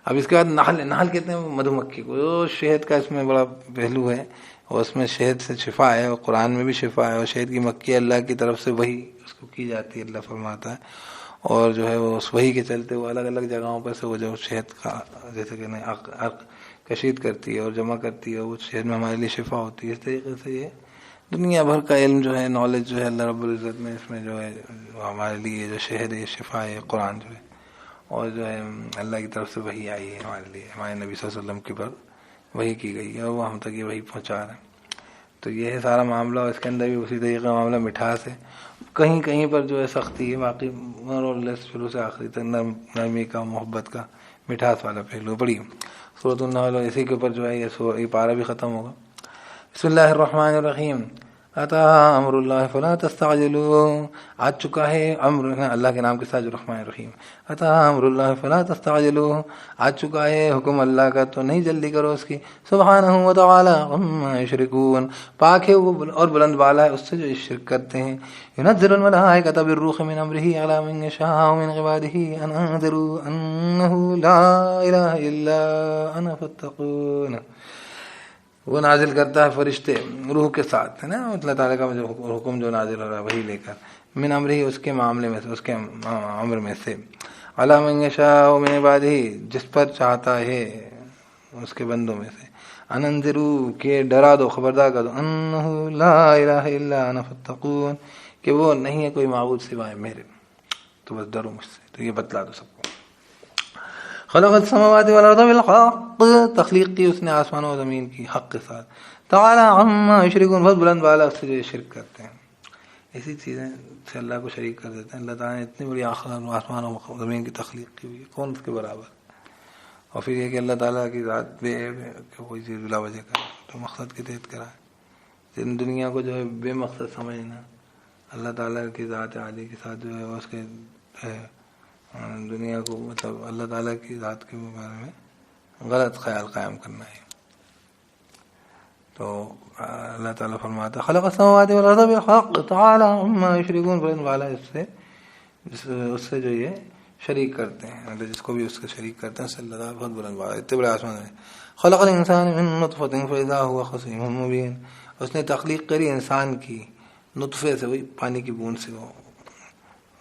اب اس کے بعد نحل کہتے ہیں مدھو مکھی کو. شہد کا اس میں بڑا پہلو ہے اور اس میں شہد سے شفا ہے اور قرآن میں بھی شفا ہے. اور شہد کی مکھی اللہ کی طرف سے وہی اس کو کی جاتی ہے, اللہ فرماتا ہے. اور جو ہے وہ اس وہی کے چلتے وہ الگ الگ جگہوں پر سے وہ جو شہد کا جیسے کہ عرق کشید کرتی ہے اور جمع کرتی ہے, وہ شہد میں ہمارے لیے شفا ہوتی ہے. اس طریقے سے یہ دنیا بھر کا علم جو ہے, نالج جو ہے اللہ رب العزت نے اس میں جو ہے ہمارے لیے جو شہد ہے شفا ہے قرآن جو ہے, اور جو ہے اللہ کی طرف سے وہی آئی ہے ہمارے لیے, ہمارے نبی صلی اللہ علیہ وسلم کے پر وہی کی گئی ہے اور وہ ہم تک یہ وہی پہنچا رہے ہیں. تو یہ ہے سارا معاملہ. اور اس کے اندر بھی اسی طریقے کا معاملہ مٹھاس ہے. کہیں کہیں پر جو ہے سختی ہے, باقی مور اور لیس شروع سے آخری تک نرمی کا, محبت کا, مٹھاس والا پہلو. بڑی سورۃ النحل, اسی کے اوپر جو ہے یہ پارہ بھی ختم ہوگا. بسم اللہ الرحمن الرحیم. اتا امر اللہ فلا تستعجلوا, آ چکا ہے امر اللہ کے نام کے ساتھ جو رحمن الرحیم. اتا امر اللہ فلا تستعجلوا, آ چکا ہے حکم اللہ کا تو نہیں جلدی کرو اس کی. سبحانہ و تعالی عما یشرکون, پاک ہے وہ اور بلند بالا ہے اس سے جو شرک کرتے ہیں. ينزل الملائکۃ بالروح من امرہ علی من یشاء من عبادہ ان انذروا انہ لا الہ الا انا فاتقون. وہ نازل کرتا ہے فرشتے روح کے ساتھ, ہے نا, اللہ تعالیٰ کا جو حکم جو نازل ہو رہا ہے وہی لے کر, من امرہ اس کے معاملے میں سے, اس کے امر میں سے, علی من یشاء من عبادہ جس پر چاہتا ہے اس کے بندوں میں سے, ان انذروا کہ ڈرا دو, خبردار کر دو, انہ لا الہ الا انا فاتقون کہ وہ نہیں ہے کوئی معبود سوائے میرے, تو بس ڈرو مجھ سے. تو یہ بتلا دو سب کو. خلق السماوات والارض بالحق, تخلیق کی اس نے آسمانوں و زمین کی حق کے ساتھ. تعالی عما یشرکون, بہت بلند بالا اس سے جو شرک کرتے ہیں, ایسی چیزیں سے اللہ کو شریک کر دیتے ہیں. اللہ تعالیٰ نے اتنی بڑی آسمان و زمین کی تخلیق کی ہوئی ہے, کون اس کے برابر. اور پھر یہ کہ اللہ تعالیٰ کی ذات بے عیب ہے کہ کوئی چیز بلا وجہ کرے, تو مقصد کے تحت کرائے. جن دنیا کو جو ہے بے مقصد سمجھنا, اللہ تعالیٰ کی ذات عالی کے ساتھ جو ہے اس کے دنیا کو مطلب اللہ تعالیٰ کی ذات کے بارے میں غلط خیال قائم کرنا ہے. تو اللہ تعالیٰ فرماتا خلق السماوات والارض بالحق تعالی عما یشرکون, بلند والا اس سے جو یہ شریک کرتے ہیں, مطلب جس کو بھی اس کے شریک کرتے ہیں اس سے اللہ تعالیٰ بہت بلند والا, اتنے بڑے آسمان ہے. خلق الانسان من نطفۃ فاذا هو خصیم مبین, اس نے تخلیق کری انسان کی نطفے سے, وہی پانی کی بوند سے, وہ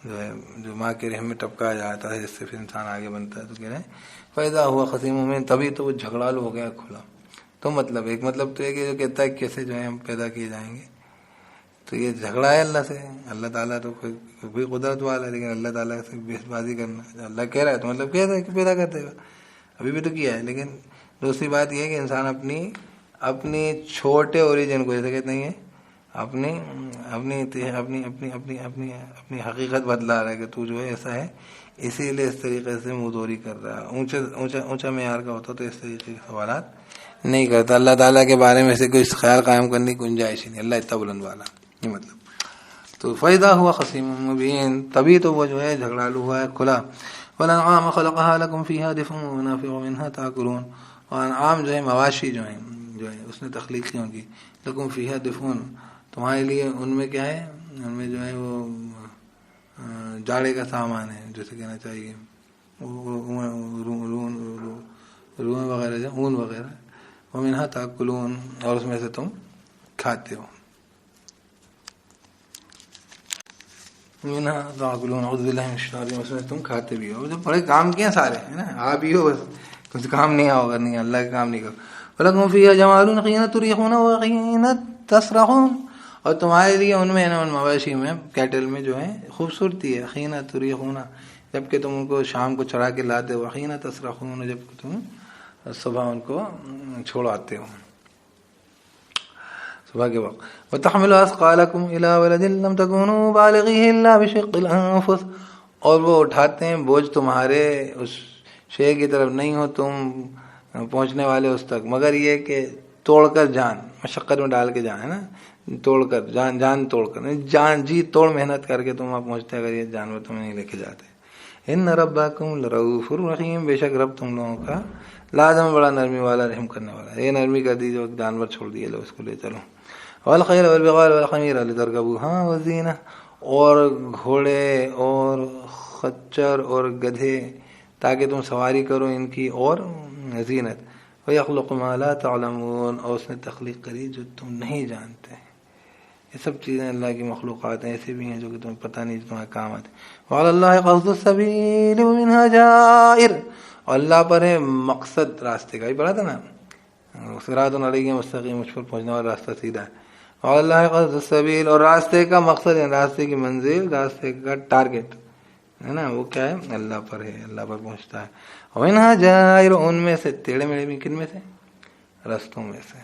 جو ہے جو ماں کے رحم میں ٹپکایا جاتا ہے جس سے پھر انسان آگے بنتا ہے. تو کہہ رہے ہیں فیضا ہوا خصیم مبین, تبھی تو وہ جھگڑالو ہو گیا کھلا. تو مطلب ایک مطلب تو ہے کہ جو کہتا ہے کیسے جو ہے ہم پیدا کیے جائیں گے, تو یہ جھگڑا ہے اللہ سے. اللہ تعالیٰ تو کوئی قدرت والا ہے, لیکن اللہ تعالیٰ سے بیس بازی کرنا, اللہ کہہ رہا ہے تو مطلب کہہ رہا ہے کہ پیدا کر دے گا, ابھی بھی تو کیا ہے. لیکن دوسری بات یہ ہے کہ انسان اپنی چھوٹے اوریجن کو, جیسے کہتے ہیں اپنی اپنی اپنی اپنی اپنی اپنی اپنی حقیقت بدلا رہا ہے کہ تو جو ہے ایسا ہے, اسی لیے اس طریقے سے منہ دوری کر رہا ہے. اونچا معیار کا ہوتا تو اس طریقے کے سوالات نہیں کرتا. اللہ تعالیٰ کے بارے میں سے کوئی خیال قائم کرنے کی گنجائش ہی نہیں, اللہ اتنا بلند والا, یہ مطلب. تو فیضا ہوا خصیم مبین, تبھی تو وہ جو ہے جھگڑالو ہوا ہے کھلا. والانعام خلقها لكم فيها دفء ومنافع ومنها تاكلون, اور انعام جو ہے مواشی جو ہے اس نے تخلیق کی ہوگی. لکم فیہا دفء, تمہارے لیے ان میں کیا ہے, ان میں جو ہے وہ جاڑے کا سامان ہے, جیسے کہنا چاہیے روح وغیرہ جو اون وغیرہ. ومنہا تاکلون, اور اس میں سے تم کھاتے ہو. منہا تاکلون اعوذ باللہ من الشیطان الرجیم, اس میں تم کھاتے بھی ہو. جو بڑے کام کیے سارے ہے نا, آپ ہی ہو بس کچھ کام نہیں آؤ کرنی, اللہ کا کام نہیں کرو. وَلَكُمْ فِيهَا جَمَالٌ حِينَ تُرِيحُونَ وَحِينَ تَسْرَحُونَ, اور تمہارے لیے ان میں ان مواشی میں کیٹل میں جو ہے خوبصورتی ہے. حِينَ تُرِيحُونَ, جب کہ تم ان کو شام کو چڑھا کے لاتے ہو. حِينَ تَسْرَحُونَ, جب کہ تم صبح ان کو چھوڑاتے ہو صبح کے وقت. وَتَحْمِلُ أَثْقَالَكُمْ إِلَىٰ بَلَدٍ لَمْ تَكُونُوا بَالِغِيهِ إِلَّا بِشِقِّ الْأَنفُسِ, اور وہ اٹھاتے ہیں بوجھ تمہارے اس شے کی طرف, نہیں ہو تم پہنچنے والے اس تک مگر یہ کہ توڑ کر جان, مشقت میں ڈال کے جان, ہے نا, توڑ کر جان توڑ کر, جان جی توڑ محنت کر کے تم وہاں پہنچتے, اگر یہ جانور تمہیں نہیں لے کے جاتے. ان ربکم لرؤوف الرحیم, بے شک رب تم لوگوں کا لازم بڑا نرمی والا, رحم کرنے والا. یہ نرمی کر دیجیے, جانور چھوڑ دیے, لو اس کو لے چلو. والخیل والبغال والحمیر لترکبوها وزینہ, اور گھوڑے اور خچر اور گدھے تاکہ تم سواری کرو ان کی اور زینت. وَيَخْلُقُ مَا لَا تَعْلَمُونَ اور اس نے تخلیق کری جو تم نہیں جانتے. یہ سب چیزیں اللہ کی مخلوقات ہیں، ایسے بھی ہیں جو کہ تمہیں پتہ نہیں تمہارے کام آتے. وَعَلَى اللَّهِ قَصْدُ السَّبِيلِ وَمِنْهَا جَائِرٌ اور اللہ پر ہے مقصد راستے کا. یہ پڑھا تھا نا صراط علیہ مستقیم، مجھ پر پہنچنے والا راستہ سیدھا ہے. وَعَلَى اللَّهِ قَصْدُ السَّبِيلِ اور راستے کا مقصد ہے، راستے کی منزل، راستے کا ٹارگٹ ہے نا وہ کیا ہے؟ اللہ پر ہے، اللہ پر پہنچتا ہے. وَمِنْهَا جَائِرٌ ان میں سے ٹیڑھے میڑھے بھی، کن میں سے؟ رستوں میں سے.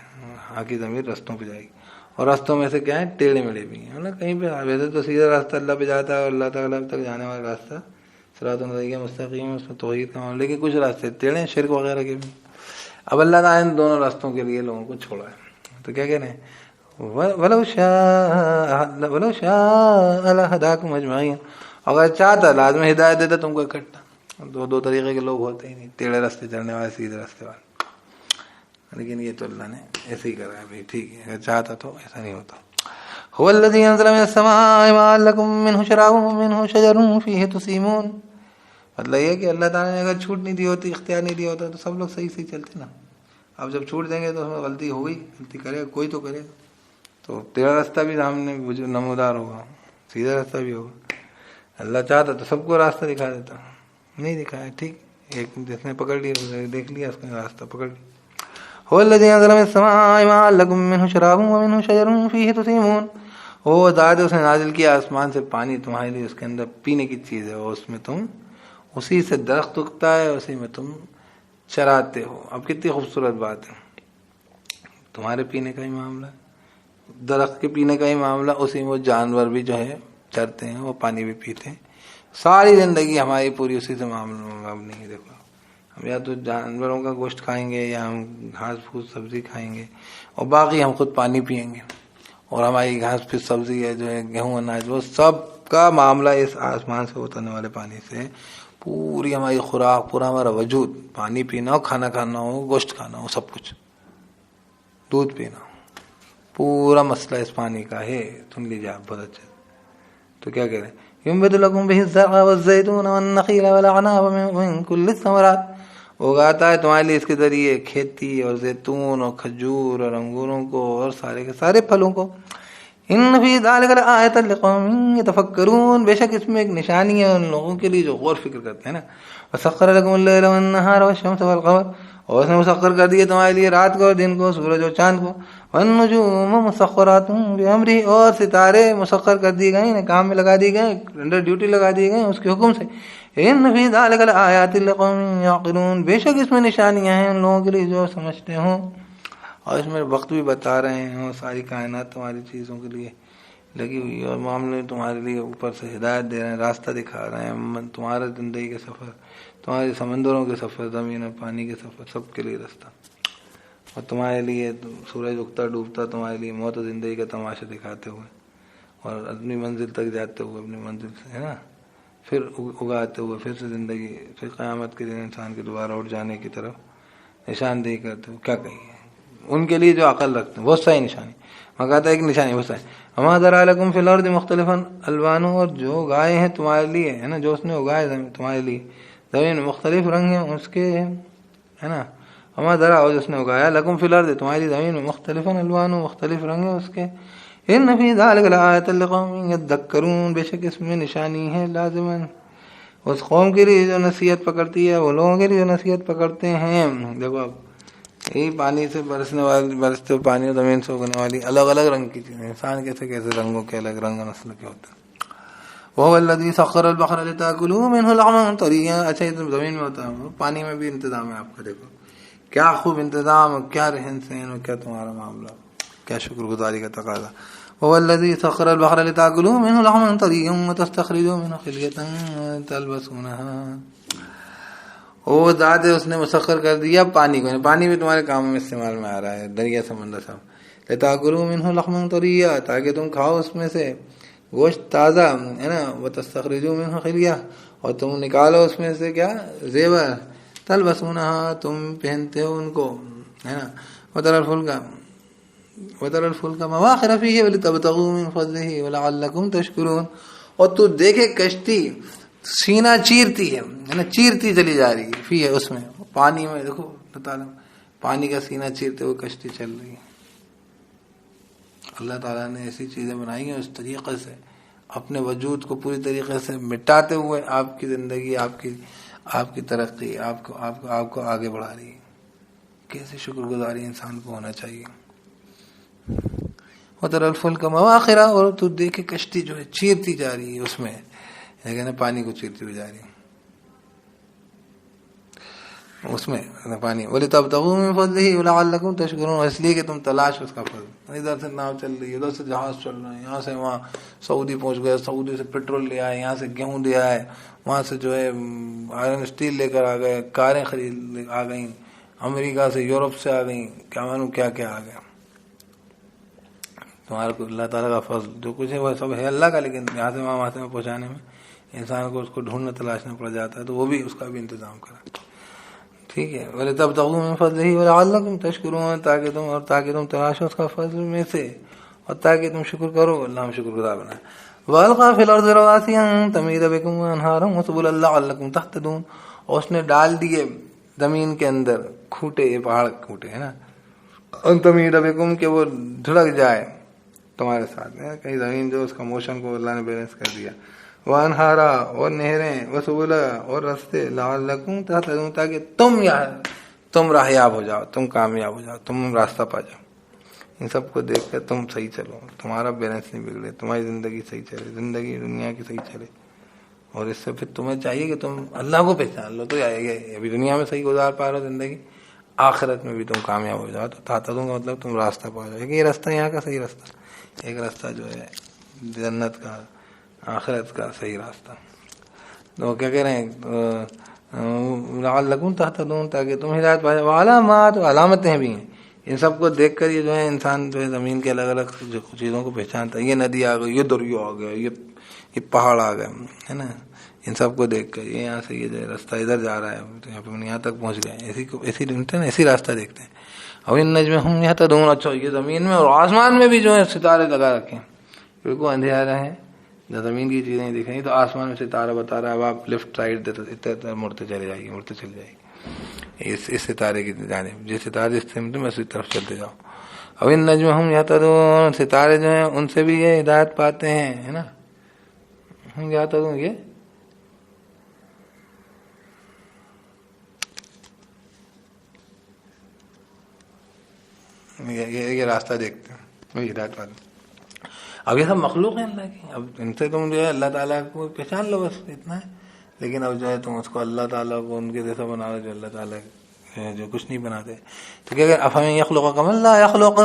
ہاں کی ضمیر رستوں پہ جائے گی. اور رستوں میں سے کیا ہے؟ ٹیڑھے میڑھے بھی ہیں نا. کہیں پہ ویسے تو سیدھا راستہ اللہ پہ جاتا ہے اور اللہ تعالیٰ تک جانے والا راستہ صراط علیہ مستقیم، اس میں توحید کا معاملہ. لیکن کچھ راستے ٹیڑھے ہیں شرک وغیرہ کے بھی. اب اللہ تعالیٰ نے دونوں راستوں کے لیے لوگوں کو چھوڑا ہے. تو کیا کہہ رہے ہیں؟ وَلَوْ شَاءَ لَهَدَاكُمْ أَجْمَعِينَ اگر چاہتا لازم ہدایت دیتا تم کو اکٹھا. دو طریقے کے لوگ ہوتے ہی نہیں، ٹیڑھے راستے چلنے والے، سیدھے راستے والے. لیکن یہ تو اللہ نے ایسے ہی کرا ہے بھائی، ٹھیک ہے اگر چاہتا تو ایسا نہیں ہوتا. هو الذي انزل من السماء ماء لكم منه شراب ومنه شجر فيه تسيمون. مطلب یہ کہ اللہ تعالیٰ نے اگر چھوٹ نہیں دی ہوتی، اختیار نہیں دیا ہوتا تو سب لوگ صحیح چلتے نا. اب جب چھوٹ دیں گے تو اس میں غلطی ہو گئی، غلطی کرے گا کوئی تو کرے گا. تو تیرا راستہ بھی سامنے نمودار ہوگا، سیدھا راستہ بھی ہوگا. اللہ چاہتا تو سب کو راستہ دکھا دیتا، نہیں دکھایا. ٹھیک، ایک جس نے پکڑ لیا دیکھ لیا، اس نے راستہ پکڑ لیا. هو الذي انزل من السماء ماء لكم منه شراب ومنه شجر فيه تسيمون. وہ ذات اس نے نازل کیا آسمان سے پانی تمہارے لیے، اس کے اندر پینے کی چیز ہے، اور اس میں تم اسی سے درخت اگتا ہے، اسی میں تم چراتے ہو. اب کتنی خوبصورت بات ہے، تمہارے پینے کا ہی معاملہ، درخت کے پینے کا ہی معاملہ، اسی میں جانور بھی جو ہے چرتے ہیں، وہ پانی بھی پیتے ہیں. ساری زندگی ہماری پوری اسی سے معاملہ نہیں. دیکھو ہم یا تو جانوروں کا گوشت کھائیں گے، یا ہم گھاس پھوس سبزی کھائیں گے، اور باقی ہم خود پانی پئیں گے. اور ہماری گھاس پھوس سبزی ہے جو ہے گیہوں اناج، وہ سب کا معاملہ اس آسمان سے اترنے والے پانی سے. پوری ہماری خوراک، پورا ہمارا وجود، پانی پینا ہو، کھانا کھانا ہو، گوشت کھانا ہو، سب کچھ، دودھ پینا، پورا مسئلہ اس پانی کا ہے. سن لیجیے آپ بہت اچھے. تو کیا کہہ رہے ہیں؟ ينبت لكم به الزرع والزيتون والنخيل والأعناب ومن كل الثمرات اگاتا ہے تمہارے لیے اس کے ذریعے کھیتی اور زیتون اور کھجور اور انگوروں کو اور سارے کے سارے پھلوں کو. ان فی ذلک لآیۃ لقوم یتفکرون بے شک اس میں ایک نشانی ہے ان لوگوں کے لیے جو غور فکر کرتے ہیں نا. وسخر لكم الليل والنهار والشمس والقمر اور اس نے مسخر کر دیے تمہارے لیے رات کو اور دن کو، سورج اور چاند کو. والنجوم مسخرات بامرہ اور ستارے مسخر کر دیے گئے، کام میں لگا دیے گئے، انڈر ڈیوٹی لگا دیے گئے اس کے حکم سے. ان فی ذلک لآیات لقوم یعقلون بے شک اس میں نشانیاں ہیں ان لوگوں کے لیے جو سمجھتے ہوں. اور اس میں وقت بھی بتا رہے ہیں، اور ساری کائنات تمہاری چیزوں کے لیے لگی ہوئی ہے، اور معاملے تمہارے لیے اوپر سے ہدایت دے رہے ہیں، راستہ دکھا رہے ہیں. تمہارا زندگی کے سفر، تمہارے سمندروں کے سفر، زمین اور پانی کے سفر، سب کے لیے راستہ. اور تمہارے لیے سورج اگتا ڈوبتا تمہارے لیے موت و زندگی کا تماشا دکھاتے ہوئے، اور اپنی منزل تک جاتے ہوئے، اپنی منزل سے ہے نا پھر اگاتے ہوئے، پھر سے زندگی، پھر قیامت کے دن انسان کے دوبارہ اٹھ جانے کی طرف نشاندہی کرتے ہوئے. کیا کہیے ان کے لیے جو عقل رکھتے ہیں، بہت ساری نشانی. میں کہتا ہے ایک نشانی بہت ساری. وما ذرأ لكم في الارض مختلفا الوانه اور جو گائے ہیں تمہارے لیے ہے نا، جو اس نے اگائے تمہارے لیے زمین میں مختلف رنگ ہیں اس کے ہے نا. وما ذرأ اور جس نے اگایا لكم في الارض تمہاری زمین میں مختلفا الوانه مختلف رنگ ہیں اس کے. ان فی ذلک لآیۃ لقوم یذکرون بے شک اس میں نشانی ہے لازماً اس قوم کے لیے جو نصیحت پکڑتی ہے، وہ لوگوں کے لیے جو نصیحت پکڑتے ہیں. دیکھو اب یہی پانی سے برسنے والی، برستے پانی اور زمین سے اگنے والی الگ الگ رنگ کی چیزیں، انسان کیسے کیسے رنگوں کے الگ رنگ نسل کے ہوتے ہیں. وهو الذي سخر البحر لتاكلوا منه لحما طريا. اچھا یہ تو زمین میں ہوتا ہے، پانی میں بھی انتظام ہے آپ کا. دیکھو کیا خوب انتظام، اور کیا رہن سہن، اور کیا تمہارا معاملہ، کیا شکر گزاری کا تقاضا. وهو الذي سخر البحر لتاكلوا منه لحما طريا وتستخرجوا منه حلية تلبسونها. وہ ذات ہے اس نے مسخر کر دیا پانی کو، پانی بھی تمہارے کاموں میں استعمال میں آ رہا ہے، دریا سمندر سب. لتاكلوا منه لحما طريا تاکہ تم کھاؤ اس میں سے گوشت تازہ ہے نا. وتستخرجوا منه حلية اور تم نکالو اس میں سے کیا زیور. تلبسونها تم پہنتے ہو ان کو ہے نا. وترى الفلك مواخر فيه ولتبتغوا من فضله ولعلكم تشكرون. اور تو دیکھے کشتی سینہ چیرتی ہے نا، چیرتی چلی جا رہی ہے فی ہے اس میں، پانی میں دیکھو اللہ تعالیٰ پانی کا سینہ چیرتے ہوئے کشتی چل رہی ہے. اللہ تعالیٰ نے ایسی چیزیں بنائی ہیں اس طریقے سے اپنے وجود کو پوری طریقے سے مٹاتے ہوئے آپ کی زندگی، آپ کی ترقی آپ کو آگے بڑھا رہی ہے. کیسے شکر گزاری انسان کو ہونا چاہیے. وَتَرَى الْفُلْكَ مَوَاخِرَ، اور تو دیکھے کشتی جو ہے چیرتی جا رہی ہے اس میں، لیکن پانی کو چیرتی ہوئی جا رہی ہے اس میں پانی. وَلِتَبْتَغُوا مِنْ فَضْلِهِ وَلَعَلَّكُمْ تَشْكُرُونَ، اس لیے کہ تم تلاش اس کا فضل. ادھر سے ناؤ چل رہی ہے، ادھر سے جہاز چل رہے ہیں، یہاں سے وہاں سعودی پہنچ گئے، سعودی سے پیٹرول لے آئے، یہاں سے گیہوں لے آئے، وہاں سے جو ہے آئرن اسٹیل لے کر آ گئے، کاریں خرید آ گئیں، امریکہ سے یورپ سے آ گئیں، کیا معلوم کیا کیا آ گیا. تمہارا کو اللہ تعالیٰ کا فضل جو کچھ ہے وہ سب ہے اللہ کا، لیکن یہاں سے وہاں پہنچانے میں انسان کو اس کو ڈھونڈنا تلاشنا پڑ جاتا ہے، تو وہ بھی اس کا بھی انتظام کرا. ٹھیک ہے. وَلِتَبْتَغُوا مِنْ فَضْلِهِ وَلَعَلَّكُمْ تَشْكُرُونَ، تاکہ تم تلاشو اس کا فضل میں سے اور تاکہ تم شکر کرو. اللہ ہم شکر گزار بنائے. وَأَلْقَىٰ فِي الْأَرْضِ رَوَاسِيَ أَن تَمِيدَ بِكُمْ وَأَنْهَارًا وَسُبُلًا لَعَلَّكُمْ تَهْتَدُونَ، اور اس نے ڈال دیے زمین کے اندر کھوٹے، یہ پہاڑ کھوٹے ہے نا، ان تمید بکم کہ وہ دھڑک جائے تمہارے ساتھ. کہیں زمین جو اس کا موشن کو اللہ نے بیلنس کر دیا. وانہارا، اور نہریں، وسبلا، اور رستے، لعلکم تہتدون، تاکہ تم راہیاب ہو جاؤ، تم کامیاب ہو جاؤ، تم راستہ پا جاؤ. ان سب کو دیکھ کر تم صحیح چلو، تمہارا بیلنس نہیں بگڑے، تمہاری زندگی صحیح چلے، زندگی دنیا کی صحیح چلے. اور اس سے پھر تمہیں چاہیے کہ تم اللہ کو پہچان لو، تو آئے گا. ابھی دنیا میں صحیح گزار پا رہے ہو زندگی، آخرت میں بھی تم کامیاب ہو جاؤ. تو تہتدون کا مطلب تم راستہ پا جاؤ. یہ راستہ یہاں کا صحیح راستہ، ایک راستہ جو ہے جنت کا، آخرت کا صحیح راستہ. تو کیا کہہ رہے ہیں، لعلکم تہتدون، تاکہ تم ہدایت پا جاؤ. علامات، علامتیں بھی ہیں. ان سب کو دیکھ کر یہ جو ہے انسان جو ہے زمین کے الگ الگ چیزوں کو پہچانتا ہے. یہ ندی آ گئی، یہ دریا آ گیا، یہ پہاڑ آ گیا ہے نا. ان سب کو دیکھ کر یہ یہاں سے یہ جو راستہ ادھر جا رہا ہے، تو یہاں تک پہنچ گئے، ایسی راستہ دیکھتے ہیں. اور ان نجم ہم یہتدون، اچھا یہ زمین میں اور آسمان میں بھی جو ہے ستارے لگا رکھے ہیں. بالکل اندھیرا ہے، جب زمین کی چیزیں دکھ رہی تو آسمان میں ستارہ بتا رہا ہے، اب آپ لیفٹ سائڈ دیتے مڑتے چلے جائیے، مڑتے چلے جائیے اس ستارے کی جانب، جس ستارے اس سمت میں اسی طرف چلتے جاؤ. اب ان نجم ہم یہتدون، ستارے جو ہیں ان سے بھی یہ ہدایت پاتے ہیں، ہے نا. ہم یہتدون، یہ راستہ دیکھتے ہیں، وہی ہدایت پاتے ہیں. اب یہ سب مخلوق ہیں اللہ کی، اب ان سے تم جو ہے اللہ تعالیٰ کو پہچان لو، بس اتنا ہے. لیکن اب جو ہے تم اس کو اللہ تعالیٰ کو ان کے جیسا بنا رہے جو اللہ تعالیٰ جو کچھ نہیں بناتے. تو کیا کہ افمن یخلق کمن لا یخلق،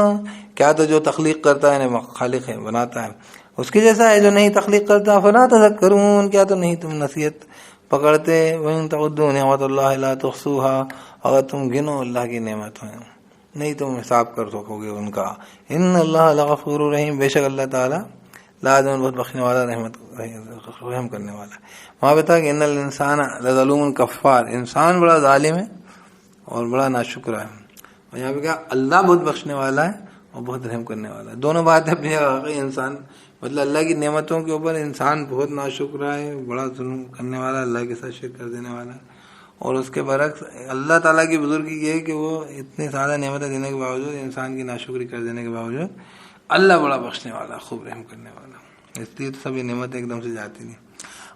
کیا تو جو تخلیق کرتا ہے خالق ہے، بناتا ہے، اس کی جیسا ہے جو نہیں تخلیق کرتا. فلا تذکرون، کیا تو نہیں تم نصیحت پکڑتے. وَإِن تَعُدُّوا نِعْمَتَ اللَّهِ لَا تُحْصُوهَا، اگر تم گنو اللہ کی نعمتیں نہیں تم حساب کر سکو گے ان کا. ان اللہ لغفور رحیم، بے شک اللہ تعالیٰ لازم بہت بخشنے والا، رحم کرنے والا. وہاں بتا کہ ان الانسان لظلوم کفار، انسان بڑا ظالم ہے اور بڑا ناشکر ہے. اور یہاں پہ کیا، اللہ بہت بخشنے والا ہے اور بہت رحم کرنے والا ہے. دونوں باتیں اپنی جگہ. انسان مطلب اللہ کی نعمتوں کے اوپر انسان بہت ناشکر ہے، بڑا ظلم کرنے والا، اللہ کے ساتھ شرک کر دینے والا. اور اس کے برعکس اللہ تعالیٰ کی بزرگی یہ ہے کہ وہ اتنی زیادہ نعمتیں دینے کے باوجود، انسان کی ناشکری کر دینے کے باوجود اللہ بڑا بخشنے والا، خوب رحم کرنے والا. اس لیے تو سب یہ نعمتیں ایک دم سے جاتی نہیں.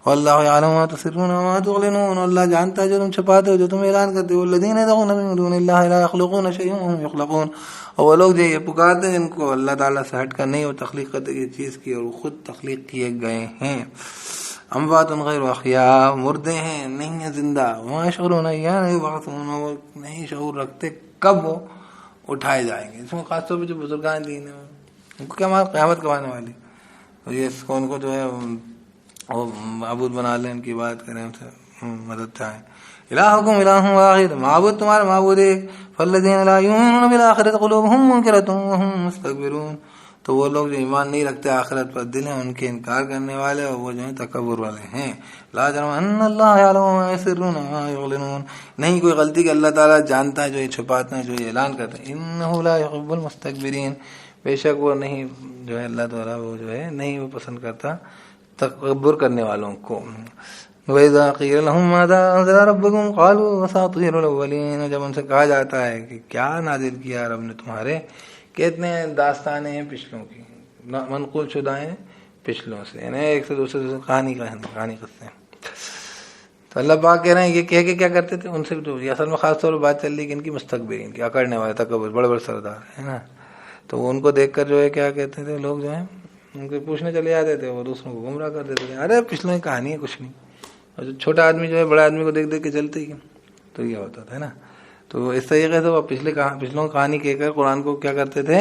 واللہ یعلم ما تسرون وما تعلنون، اللہ جانتا ہے جو تم چھپاتے ہو، جو تم اعلان کرتے ہو. والذین يدعون من دون اللہ لا يخلقون شيئا وهم يخلقون، اور وہ لوگ جو یہ پکارتے ہیں جن کو اللہ تعالیٰ سے ہٹ کر نہیں وہ تخلیق کرتے یہ چیز کی، اور وہ خود تخلیق کیے گئے ہیں. اموات غیر احیاء، مردے ہیں، نہیں ہیں زندہ. وما یشعرون ایان یبعثون، وہ نہیں شعور رکھتے کب وہ اٹھائے جائیں گے. اس میں خاص طور پہ جو بزرگان دین ہیں ان کو کیا قیامت کب آنے والی. تو یہ اس کو ان کو جو ہے وہ معبود بنا لیں، ان کی بات کریں، ان سے مدد چاہیں. الہکم الہ واحد، معبود تمہارا معبود ایک. فالذین لا یؤمنون بالآخرۃ قلوبهم منکرۃ وهم مستکبرون، تو وہ لوگ جو ایمان نہیں رکھتے آخرت پر، دل ہیں ان کے انکار کرنے والے اور وہ جو ہیں تکبر والے ہیں. لا جرم ان اللہ یعلم ما یسرون وما یعلنون، نہیں کوئی غلطی کہ اللہ تعالیٰ جانتا ہے جو یہ چھپاتے ہیں، جو یہ اعلان کرتے ہیں. انہ لا یحب المستکبرین، بے شک وہ نہیں جو ہے اللہ تعالیٰ وہ جو ہے نہیں وہ پسند کرتا تکبر کرنے والوں کو. وَإِذَا قِيلَ لَهُم مَّاذَا أَنزَلَ رَبُّكُمْ قَالُوا أَسَاطِيرُ الْأَوَّلِينَ. جب ان سے کہا جاتا ہے کہ کیا نازل کیا رب نے تمہارے، کہتے ہیں داستانیں ہیں پچھلوں کی، منقول شدہ ہیں پچھلوں سے، یعنی ایک سے دوسرے سے کہانی قصے ہیں. تو اللہ پاک کہہ رہے ہیں یہ کہہ کے کیا کرتے تھے ان سے، تو یہ اصل میں خاص طور پر بات چل رہی ہے کہ ان کی مستکبرین کی، اکڑنے والے تکبر، بڑے بڑے سردار ہے نا. تو وہ ان کو دیکھ کر جو ہے کیا کہتے تھے لوگ، جو ہے ان کو پوچھنے چلے جاتے تھے، وہ دوسروں کو گمراہ کر دیتے تھے، ارے پچھلوں کی کہانی ہے کچھ نہیں. اور جو چھوٹا آدمی جو ہے بڑے آدمی کو دیکھ دیکھ کے چلتے ہی، تو یہ ہوتا تھا نا. تو اس طریقے سے وہ پچھلوں کہانی کہہ کر قرآن کو کیا کرتے تھے،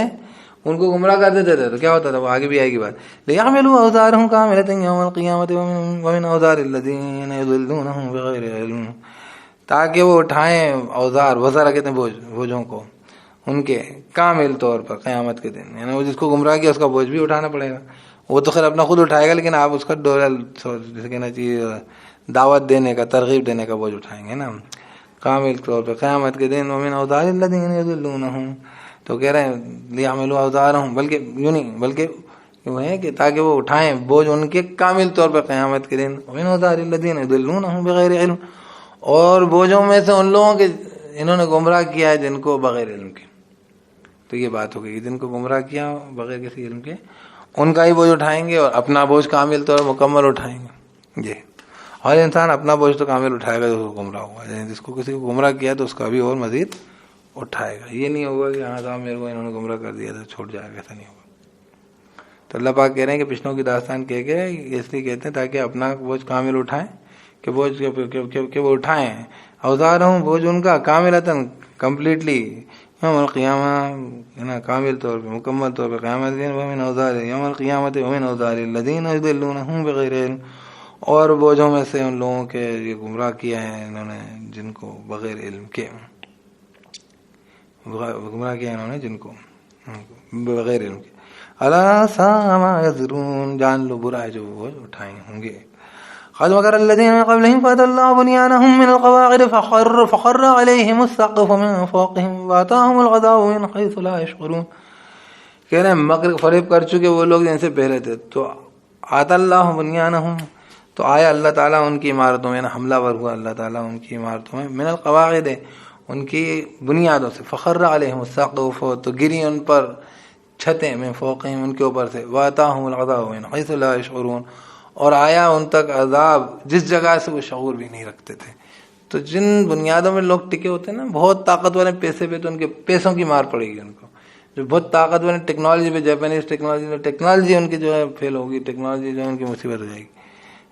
ان کو گمراہ کر دیتے تھے. تو کیا ہوتا تھا، وہ آگے بھی آئے گی بات، لِيَحْمِلُوا أَوْزَارَهُمْ كَامِلَةً يَوْمَ الْقِيَامَةِ وَمِنْ أَوْزَارِ الَّذِينَ يُضِلُّونَهُم بِغَيْرِ عِلْمٍ. تاکہ وہ اٹھائیں اوزار، وزارہ کہتے ہیں بوجھوں کو، ان کے کامل طور پر قیامت کے دن. یعنی وہ جس کو گمراہ کیا اس کا بوجھ بھی اٹھانا پڑے گا. وہ تو خیر اپنا خود اٹھائے گا، لیکن آپ اس کا جیسے کہنا چاہیے دعوت دینے کا، ترغیب دینے کا بوجھ اٹھائیں گے نا کامل طور پر قیامت کے دن. وَمِنْ أَوْزَارِ الَّذِينَ يُضِلُّونَهُم. تو کہہ رہے ہیں لِيَحْمِلُوا أَوْزَارَهُم، بلکہ یوں نہیں، بلکہ یوں ہے کہ تاکہ وہ اٹھائیں بوجھ ان کے کامل طور پر قیامت کے دن. وَمِنْ أَوْزَارِ الَّذِينَ يُضِلُّونَهُم بِغَيْرِ عِلْمٍ. اور بوجھوں میں سے ان لوگوں کے انہوں نے گمراہ کیا ہے جن کو بغیر علم کے. تو یہ بات ہو گئی، جن کو گمراہ کیا بغیر کسی علم کے ان کا ہی بوجھ اٹھائیں گے، اور اپنا بوجھ کامل طور پر مکمل اٹھائیں گے. یہ ہر انسان اپنا بوجھ تو کامل اٹھائے گا جو گمراہ ہوا ہے. جس کو کسی کو گمراہ کیا تو اس کا بھی اور مزید اٹھائے گا. یہ نہیں ہوگا کہ ہاں صاحب میرے کو انہوں نے گمراہ کر دیا تو چھوٹ جائے گا، ایسا نہیں ہوگا. تو اللہ پاک کہہ رہے ہیں کہ پچھلوں کی داستان کہہ کے اس لیے کہتے ہیں تاکہ اپنا بوجھ کامل اٹھائیں، کہ بوجھ کہ وہ اٹھائیں اوزارہم، بوجھ ان کا کاملتاً کمپلیٹلی یوم القیامہ، کامل طور پہ مکمل طور پہ قیامت دن. ومن اوزار یوم القیامت ومن اوزار الذین یضلونہم بغیر علم. اور بوجھوں میں سے ان لوگوں کے یہ گمراہ کیا ہے انہوں نے جن کو بغیر علم کے، گمراہ کیا انہوں نے جن کو بغیر علم کے. الا ساء ما یزرون، جان لو برا ہے جو وہ اٹھائے ہوں گے. قد مكر الذين من قبلهم فأتى الله بنيانهم من القواعد فخر عليهم السقف من فوقهم وأتاهم العذاب من حيث لا يشعرون. کہہ رہے ہیں مکر فریب کر چکے وہ لوگ جن سے پہلے تھے. تو آتا اللہ بنیانہم، تو آیا اللہ تعالیٰ ان کی عمارتوں میں، حملہ ور ہوا اللہ تعالیٰ ان کی عمارتوں میں، من القواعد، ان کی بنیادوں سے. فخر علیہم السقف، تو گری ان پر چھتیں، من فوقہم، ان کے اوپر سے. واتاہم العذاب من حیث لا یشعرون، اور آیا ان تک عذاب جس جگہ سے وہ شعور بھی نہیں رکھتے تھے. تو جن بنیادوں میں لوگ ٹکے ہوتے ہیں نا، بہت طاقتور ہیں پیسے پہ، تو ان کے پیسوں کی مار پڑے گی ان کو. جو بہت طاقتور ہیں ٹیکنالوجی پہ، جاپانیز ٹیکنالوجی ان کی جو ہے فیل ہوگی، ٹیکنالوجی جو ہے ان کی مصیبت ہو جائے گی.